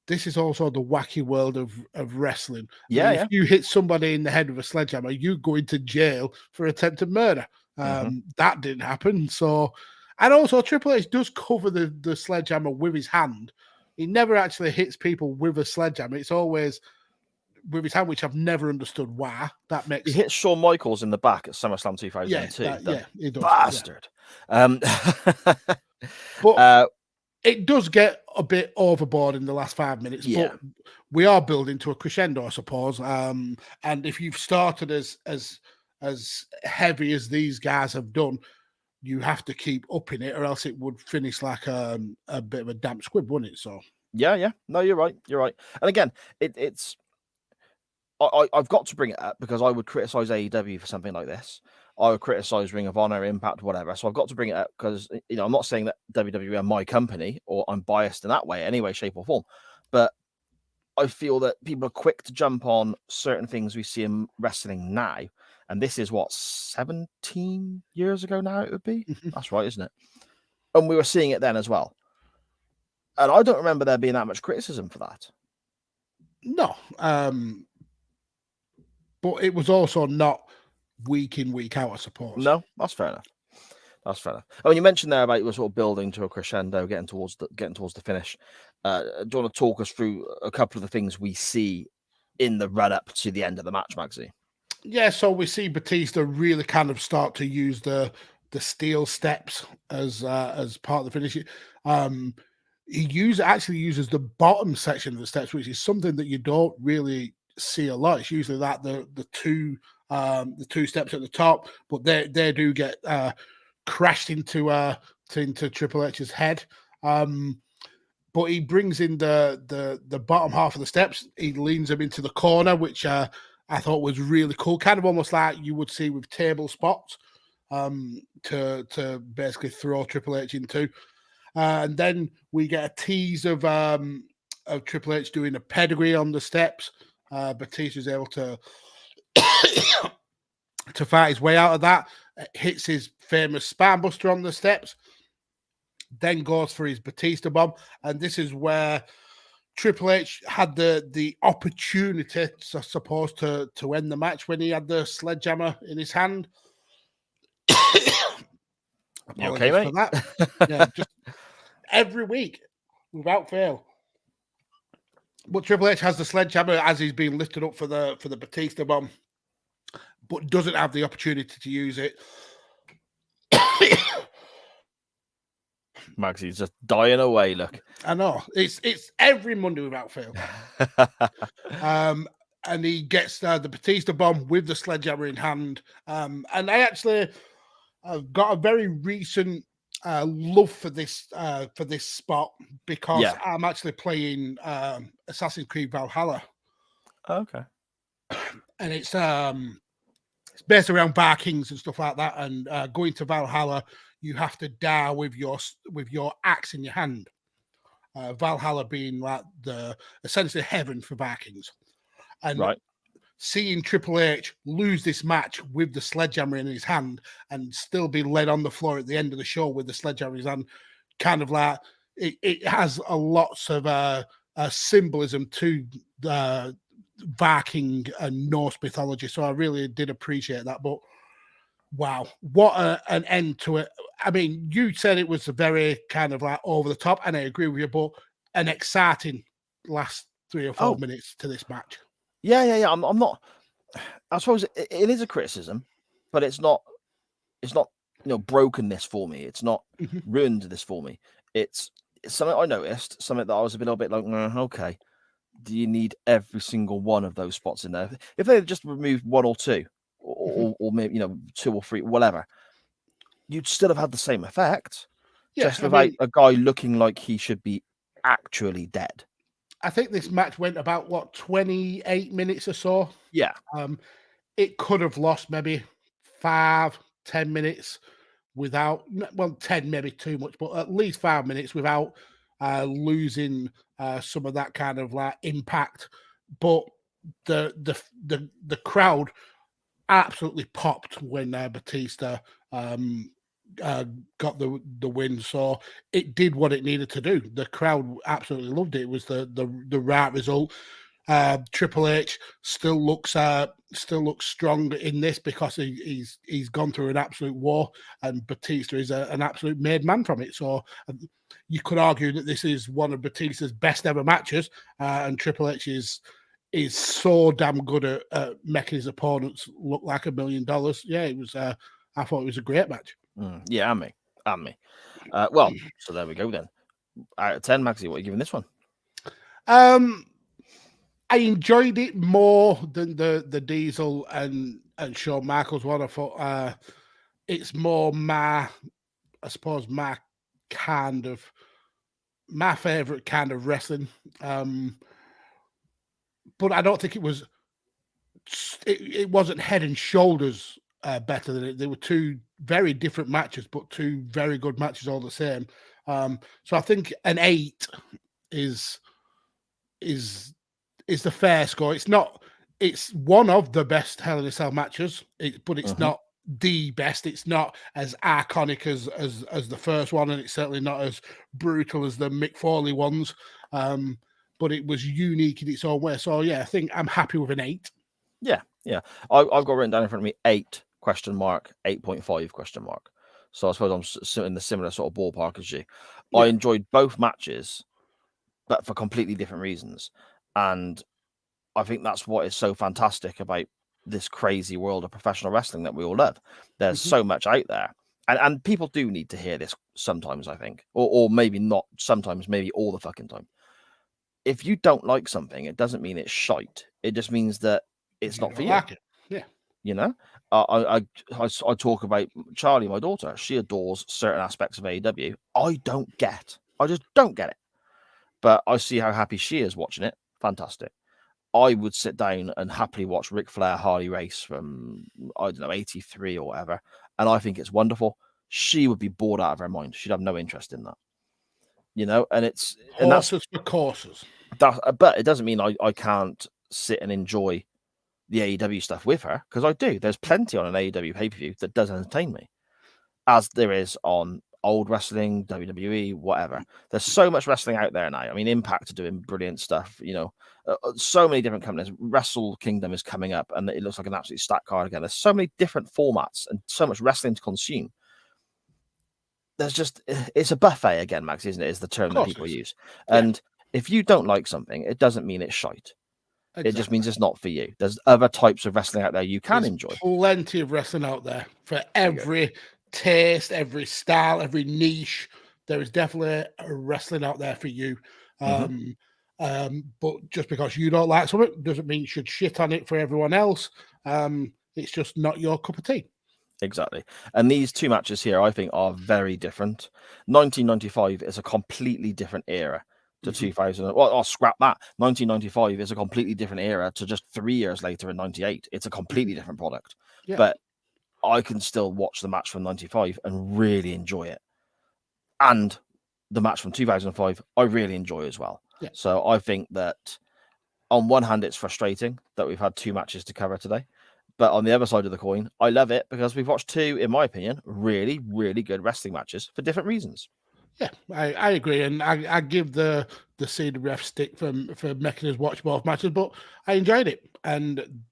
this is also the wacky world of wrestling. If you hit somebody in the head with a sledgehammer, you go into jail for attempted murder. That didn't happen. So, and also Triple H does cover the sledgehammer with his hand. He never actually hits people with a sledgehammer. It's always with his hand, which I've never understood why. He hit Shawn Michaels in the back at SummerSlam 2002. He does. Bastard. But it does get a bit overboard in the last 5 minutes. But we are building to a crescendo, I suppose. And if you've started as heavy as these guys have done, you have to keep upping it, or else it would finish like a bit of a damp squib, wouldn't it? So no, you're right. And again, it's I've got to bring it up because I would criticize AEW for something like this. I would criticize Ring of Honor, Impact, whatever. So I've got to bring it up because I'm not saying that WWE are my company or I'm biased in that way, any way, shape, or form, but I feel that people are quick to jump on certain things we see in wrestling now. And this is what, 17 years ago now it would be? That's right, isn't it? And we were seeing it then as well. And I don't remember there being that much criticism for that. No. But it was also not week in, week out, I suppose. No, that's fair enough. That's fair enough. Oh, and you mentioned there about you were sort of building to a crescendo, getting towards the finish. Do you want to talk us through a couple of the things we see in the run up to the end of the match, Magsy? Yeah, so we see Batista really kind of start to use the steel steps as part of the finish. He actually uses the bottom section of the steps, which is something that you don't really see a lot. It's usually that the two steps at the top, but they do get crashed into Triple H's head. But he brings in the bottom half of the steps. He leans them into the corner, which I thought was really cool. Kind of almost like you would see with table spots to basically throw Triple H into. And then we get a tease of Triple H doing a pedigree on the steps. Batista's able to fight his way out of that. Hits his famous spine buster on the steps. Then goes for his Batista bomb. And this is where Triple H had the opportunity, I suppose, to end the match when he had the sledgehammer in his hand. You okay, mate? For that. Yeah, just every week, without fail. But Triple H has the sledgehammer as he's being lifted up for the Batista bomb, but doesn't have the opportunity to use it. Magsy's just dying away. Look, I know it's every Monday without fail. And he gets the Batista bomb with the sledgehammer in hand. And I actually got a very recent love for this spot because I'm actually playing Assassin's Creed Valhalla. Okay. And it's based around Vikings and stuff like that. And going to Valhalla, you have to die with your axe in your hand. Valhalla being like essentially heaven for Vikings. And seeing Triple H lose this match with the sledgehammer in his hand and still be led on the floor at the end of the show with the sledgehammer in his hand, kind of like it has a lots of symbolism to the Viking and Norse mythology. So I really did appreciate that. But wow, what an end to it. I mean, you said it was a very kind of like over the top, and I agree with you, but an exciting last 3 or 4 minutes to this match. Yeah. I'm not. I suppose it is a criticism, but it's not. Broken this for me. It's not ruined this for me. It's something I noticed. Something that I was a little bit like, okay. Do you need every single one of those spots in there? If they just removed one or two, or maybe 2 or 3, whatever, you'd still have had the same effect. Yeah, just without a guy looking like he should be actually dead. I think this match went about 28 minutes or so. Yeah. It could have lost maybe 5-10 minutes without 10 maybe too much, but at least 5 minutes without losing some of that kind of like impact. But the crowd absolutely popped when Batista got the win, so it did what it needed to do. The crowd absolutely loved it. It was the right result. Triple H still looks strong in this because he's gone through an absolute war, and Batista is an absolute made man from it. So you could argue that this is one of Batista's best ever matches, and Triple H is so damn good at making his opponents look like $1 million. Yeah, it was. I thought it was a great match. Yeah, and me. Well, so there we go then. Out of 10, Maxie, what are you giving this one? I enjoyed it more than the Diesel and Shawn Michaels one. I thought it's more my favorite kind of wrestling. But I don't think it was. It wasn't head and shoulders better than it. They were two very different matches, but two very good matches all the same. So I think an 8 is is the fair score. It's not. It's one of the best Hell in a Cell matches, but it's not the best. It's not as iconic as the first one, and it's certainly not as brutal as the Mick Foley ones. But it was unique in its own way. So yeah, I think I'm happy with an 8. Yeah. I've got written down in front of me 8 question mark, 8.5 question mark. So I suppose I'm in the similar sort of ballpark as you. Yeah. I enjoyed both matches, but for completely different reasons. And I think that's what is so fantastic about this crazy world of professional wrestling that we all love. There's so much out there. And people do need to hear this sometimes, I think. Or maybe not sometimes, maybe all the fucking time. If you don't like something, it doesn't mean it's shite. It just means that it's not for you. Like it. Yeah. You know, I talk about Charlie, my daughter. She adores certain aspects of AEW. I just don't get it. But I see how happy she is watching it. Fantastic. I would sit down and happily watch Ric Flair Harley Race from, I don't know, 83 or whatever. And I think it's wonderful. She would be bored out of her mind. She'd have no interest in that. You know, and it's horses for courses. But it doesn't mean I can't sit and enjoy the AEW stuff with her, because I do. There's plenty on an AEW pay-per-view that does entertain me, as there is on old wrestling, WWE, whatever. There's so much wrestling out there now. I mean, Impact are doing brilliant stuff. You know, so many different companies. Wrestle Kingdom is coming up, and it looks like an absolute stacked card again. There's so many different formats and so much wrestling to consume. It's a buffet again, Max, isn't it? Is the term that people use. And if you don't like something, it doesn't mean it's shite. Exactly. It just means it's not for you. There's other types of wrestling out there you can enjoy. Plenty of wrestling out there for every taste, every style, every niche. There is definitely a wrestling out there for you. But just because you don't like something doesn't mean you should shit on it for everyone else. It's just not your cup of tea. Exactly. And these two matches here, I think, are very different. 1995 is a completely different era to 2000. Well, I'll scrap that. 1995 is a completely different era to just 3 years later in 98. It's a completely different product. Yeah. But I can still watch the match from 95 and really enjoy it. And the match from 2005, I really enjoy as well. Yeah. So I think that on one hand, it's frustrating that we've had 2 matches to cover today. But on the other side of the coin, I love it because we've watched 2, in my opinion, really, really good wrestling matches for different reasons. Yeah, I agree, and I give the senior ref stick for making us watch both matches, but I enjoyed it, and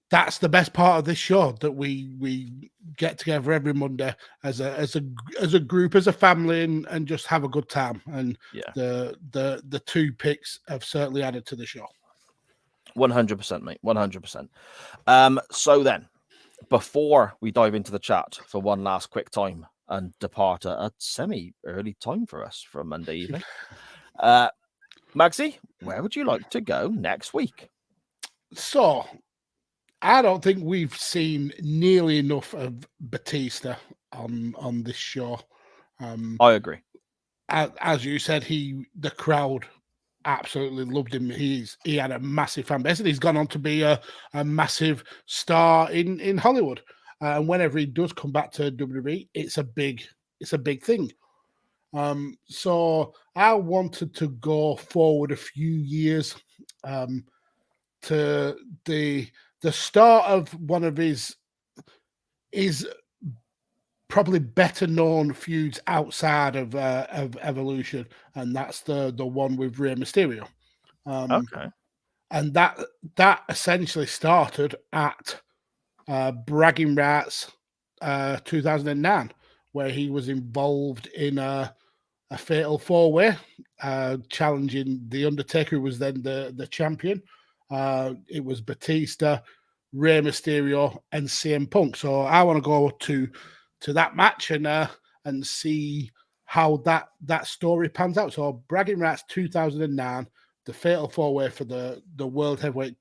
that's the best part of this show, that we get together every Monday as a group, as a family, and just have a good time. And the 2 picks have certainly added to the show. 100%, mate. 100%. So then, before we dive into the chat for one last quick time and depart at a semi-early time for us for Monday evening, Magsy, where would you like to go next week? So, I don't think we've seen nearly enough of Batista on this show. I agree. As you said, the crowd absolutely loved him. He had a massive fan base, and he's gone on to be a massive star in Hollywood. And whenever he does come back to WWE, it's a big thing. So I wanted to go forward a few years to the start of one of his probably better known feuds outside of Evolution, and that's the one with Rey Mysterio. Okay. And that essentially started at Bragging Rights 2009, where he was involved in a fatal 4-way, challenging The Undertaker, who was then the champion. It was Batista, Rey Mysterio, and CM Punk. So I want to go to that match and see how that story pans out. So Bragging Rights 2009, the fatal 4-way for the World Heavyweight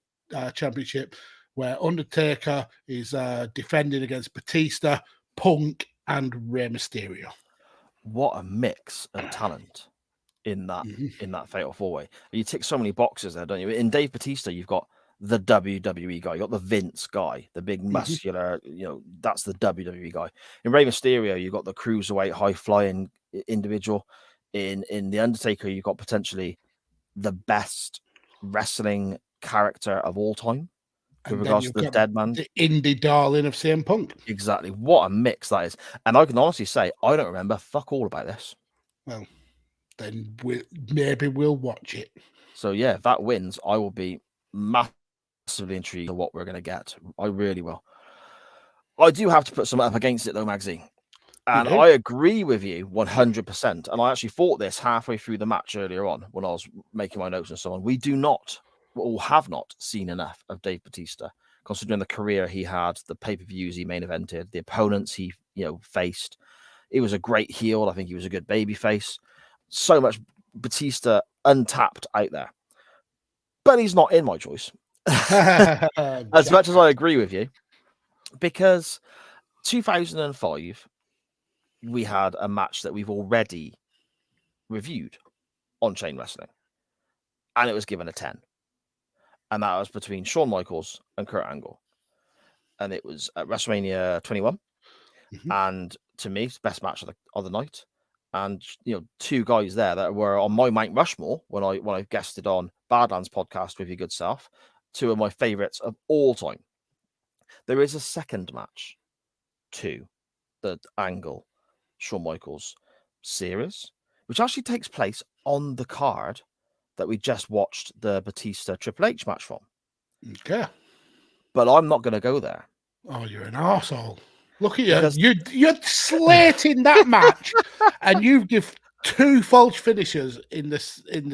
Championship, where Undertaker is defending against Batista, Punk, and Rey Mysterio. What a mix of talent in that fatal 4-way. You tick so many boxes there, don't you? In Dave Batista, you've got the WWE guy, you got the Vince guy, the big muscular, that's the WWE guy. In Rey Mysterio, you've got the cruiserweight, high-flying individual. In The Undertaker, you've got potentially the best wrestling character of all time with And then regards to you've the got dead man. the indie darling of CM Punk. Exactly. What a mix that is. And I can honestly say, I don't remember fuck all about this. Well, then maybe we'll watch it. So yeah, if that wins, I will be massively intrigued of what we're going to get. I really will. I do have to put some up against it though, Magsy. And do? I agree with you 100%. And I actually thought this halfway through the match earlier on when I was making my notes and so on. We do not, or have not, seen enough of Dave Batista, considering the career he had, the pay-per-views he main evented, the opponents he faced. He was a great heel. I think he was a good baby face. So much Batista untapped out there. But he's not in my choice. As much as I agree with you. Because 2005, we had a match that we've already reviewed on Chain Wrestling. And it was given a 10. And that was between Shawn Michaels and Kurt Angle. And it was at WrestleMania 21. Mhm. And to me, it's the best match of the night. And two guys there that were on my Mount Rushmore when I guested on Badlands podcast with your good self. Two of my favorites of all time. There is a second match to the Angle Shawn Michaels series, which actually takes place on the card that we just watched the Batista Triple H match from. Okay. But I'm not going to go there. Oh, you're an arsehole. Look at Because- you. You're slating that match, and you give 2 false finishes in the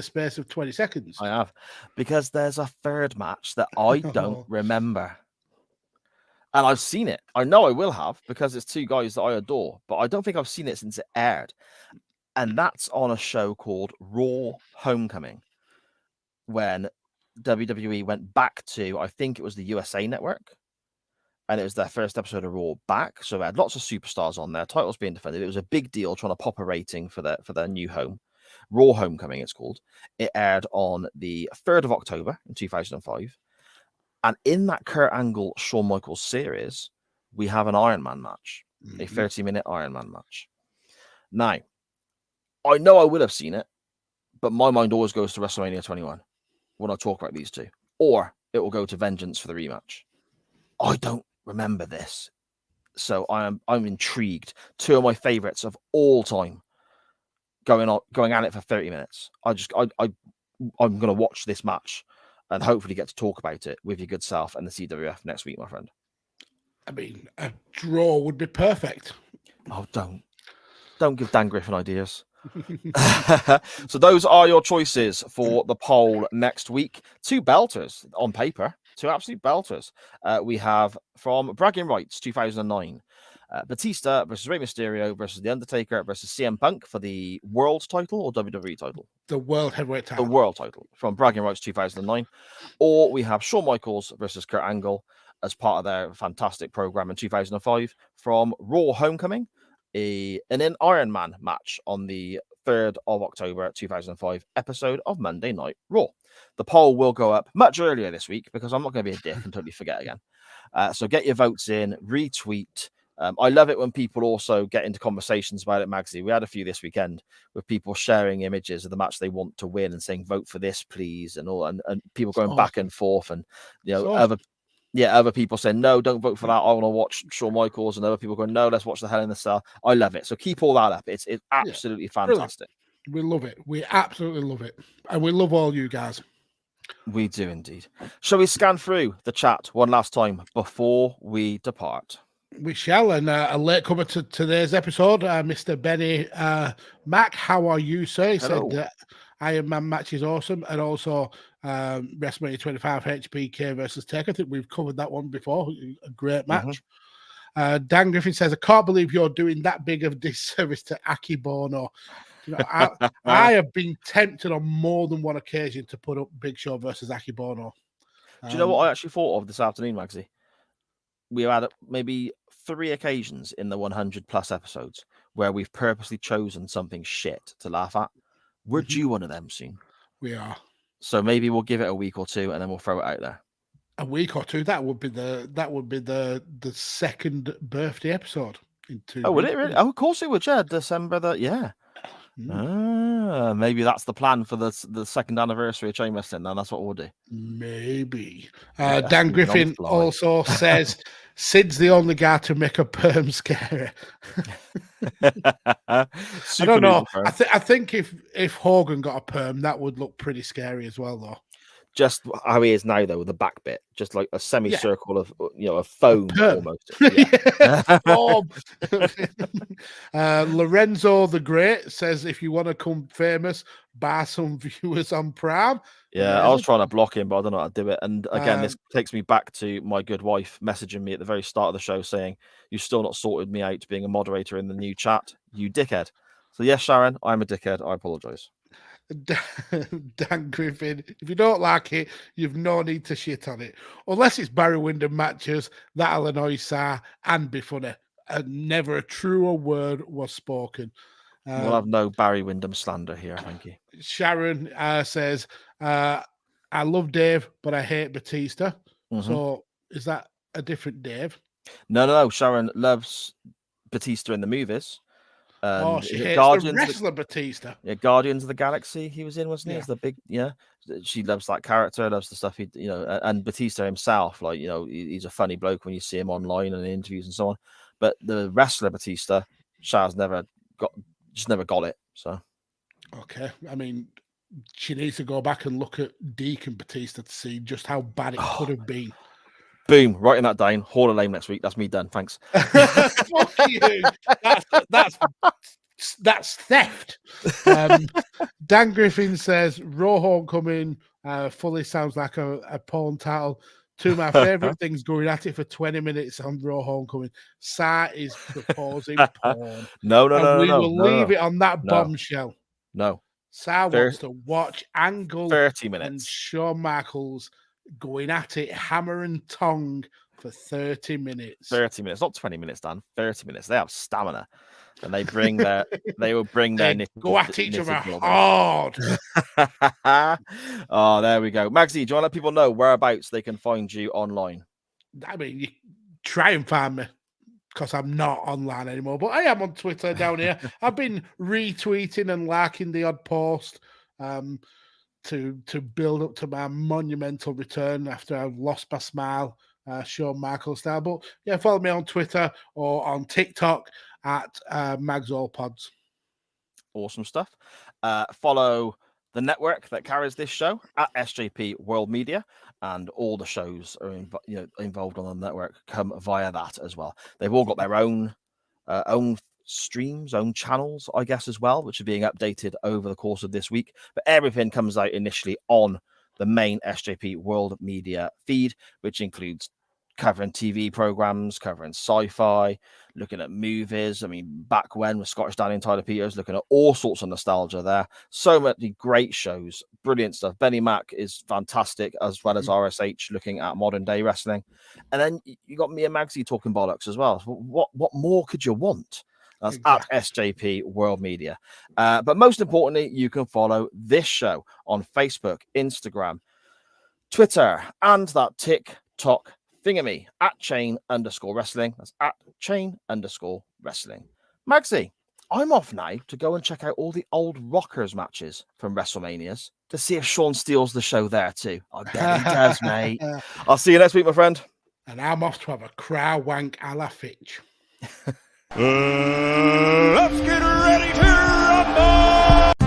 space of 20 seconds. I have. Because there's a third match that I don't remember. And I've seen it. I know I will have because it's two guys that I adore, but I don't think I've seen it since it aired. And that's on a show called Raw Homecoming, when WWE went back to, I think it was the USA Network, and it was their first episode of Raw back. So they had lots of superstars on there, titles being defended. It was a big deal trying to pop a rating for their new home. Raw Homecoming, it's called. It aired on the 3rd of October in 2005. And in that Kurt Angle Shawn Michaels series, we have an Iron Man match, a 30-minute Iron Man match. Now, I know I would have seen it, but my mind always goes to WrestleMania 21 when I talk about these two, or it will go to Vengeance for the rematch. I don't remember this, so I'm intrigued. Two of my favorites of all time going at it for 30 minutes. I'm going to watch this match and hopefully get to talk about it with your good self and the CWF next week, my friend. I mean, a draw would be perfect. Oh, don't give Dan Griffin ideas. So those are your choices for the poll next week. 2 belters on paper, 2 absolute belters. We have from Bragging Rights 2009, Batista versus Rey Mysterio versus The Undertaker versus CM Punk for the world title or WWE title? The World Heavyweight title. The world title from Bragging Rights 2009. Or we have Shawn Michaels versus Kurt Angle as part of their fantastic program in 2005 from Raw Homecoming, an Iron Man match on the 3rd of October 2005 episode of Monday Night Raw. The poll will go up much earlier this week because I'm not going to be a dick and totally forget again. So get your votes in, retweet. I love it when people also get into conversations about it, Magsy. We had a few this weekend with people sharing images of the match they want to win and saying, vote for this, please, and all, and people going back and forth, and other people saying, no, don't vote for that. I want to watch Shawn Michaels, and other people going, no, let's watch the Hell in the Cell. I love it. So keep all that up. It's absolutely fantastic. We love it. We absolutely love it. And we love all you guys. We do indeed. Shall we scan through the chat one last time before we depart? We shall. And a late comer to today's episode, Mr. Benny Mac. How are you, sir? He Hello. said Iron Man match is awesome. And also WrestleMania 25 HBK versus Taker. I think we've covered that one before. A great match. Dan Griffin says, I can't believe you're doing that big of a disservice to Aki Bono. You know, I have been tempted on more than one occasion to put up Big Show versus Aki Bono. Do you know what I actually thought of this afternoon, Magsy? We had maybe 3 occasions in the 100 plus episodes where we've purposely chosen something shit to laugh at. We're due one of them soon. We are. So maybe we'll give it a week or 2 and then we'll throw it out there. A week or 2. That would be the second birthday episode in 2 Oh, would it really? Oh, of course it would. Yeah, December. Yeah. Maybe that's the plan for the second anniversary of Chain Wrestling. Then that's what we'll do. Maybe. Yeah, Dan we Griffin don't fly. also says Sid's the only guy to make a perm scary. I don't know. I think if Hogan got a perm, that would look pretty scary as well, though. Just how he is now, though, with the back bit, just like a semicircle of a foam almost. Lorenzo the Great says, if you want to come famous, buy some viewers on Prime. Yeah, I was trying to block him, but I don't know how to do it. And again, this takes me back to my good wife messaging me at the very start of the show saying, "You've still not sorted me out being a moderator in the new chat, you dickhead." So yes, Sharon, I'm a dickhead. I apologize. Dan Griffin, if you don't like it, you've no need to shit on it. Unless it's Barry Windham matches, that'll annoy Sar and be funny. And never a truer word was spoken. We'll have no Barry Windham slander here, thank you. Sharon says, I love Dave, but I hate Batista. Mm-hmm. So is that a different Dave? No. Sharon loves Batista in the movies. She hates the wrestler Batista. Yeah, Guardians of the Galaxy. He was in, wasn't he? As the big, She loves that character, loves the stuff and Batista himself. Like he's a funny bloke when you see him online and in interviews and so on. But the wrestler Batista, Shah's never got it. So, okay. I mean, she needs to go back and look at Deacon Batista to see just how bad it could have been. Boom, writing that down. Hall of Lame next week. That's me done. Thanks. Fuck you. That's theft. Dan Griffin says Raw Homecoming fully sounds like a porn title. Two of my favorite things going at it for 20 minutes on Raw Homecoming. Sa is proposing porn. No. We will leave it on that bombshell. No. Sa wants to watch Angle 30 minutes and Shawn Michaels going at it hammer and tongue for 30 minutes. 30 minutes, not 20 minutes, Dan. 30 minutes. They have stamina. And they will bring their go at each other hard. Oh, there we go. Magsy, do you want to let people know whereabouts they can find you online? I mean, you try and find me because I'm not online anymore, but I am on Twitter down here. I've been retweeting and liking the odd post to build up to my monumental return after I've lost my smile, Shawn Michaels style. But yeah, follow me on Twitter or on TikTok at MagsAllPods. Awesome stuff. Follow the network that carries this show at SJP World Media, and all the shows are involved on the network come via that as well. They've all got their own streams, own channels, I guess, as well, which are being updated over the course of this week. But everything comes out initially on the main SJP World Media feed, which includes covering TV programs, covering sci-fi, looking at movies. I mean, back when with Scottish Danny and Tyler Peters, looking at all sorts of nostalgia there. So many great shows, brilliant stuff. Benny Mac is fantastic, as well as RSH looking at modern day wrestling. And then you got me and Magsy talking bollocks as well. What more could you want? That's exactly. At SJP World Media. But most importantly, you can follow this show on Facebook, Instagram, Twitter, and that TikTok thingamy at @chain_wrestling. That's at @chain_wrestling. Magsy, I'm off now to go and check out all the old Rockers matches from WrestleManias to see if Shawn steals the show there too. I bet he does, mate. I'll see you next week, my friend. And I'm off to have a crow wank a la Fitch. Let's get ready to rumble!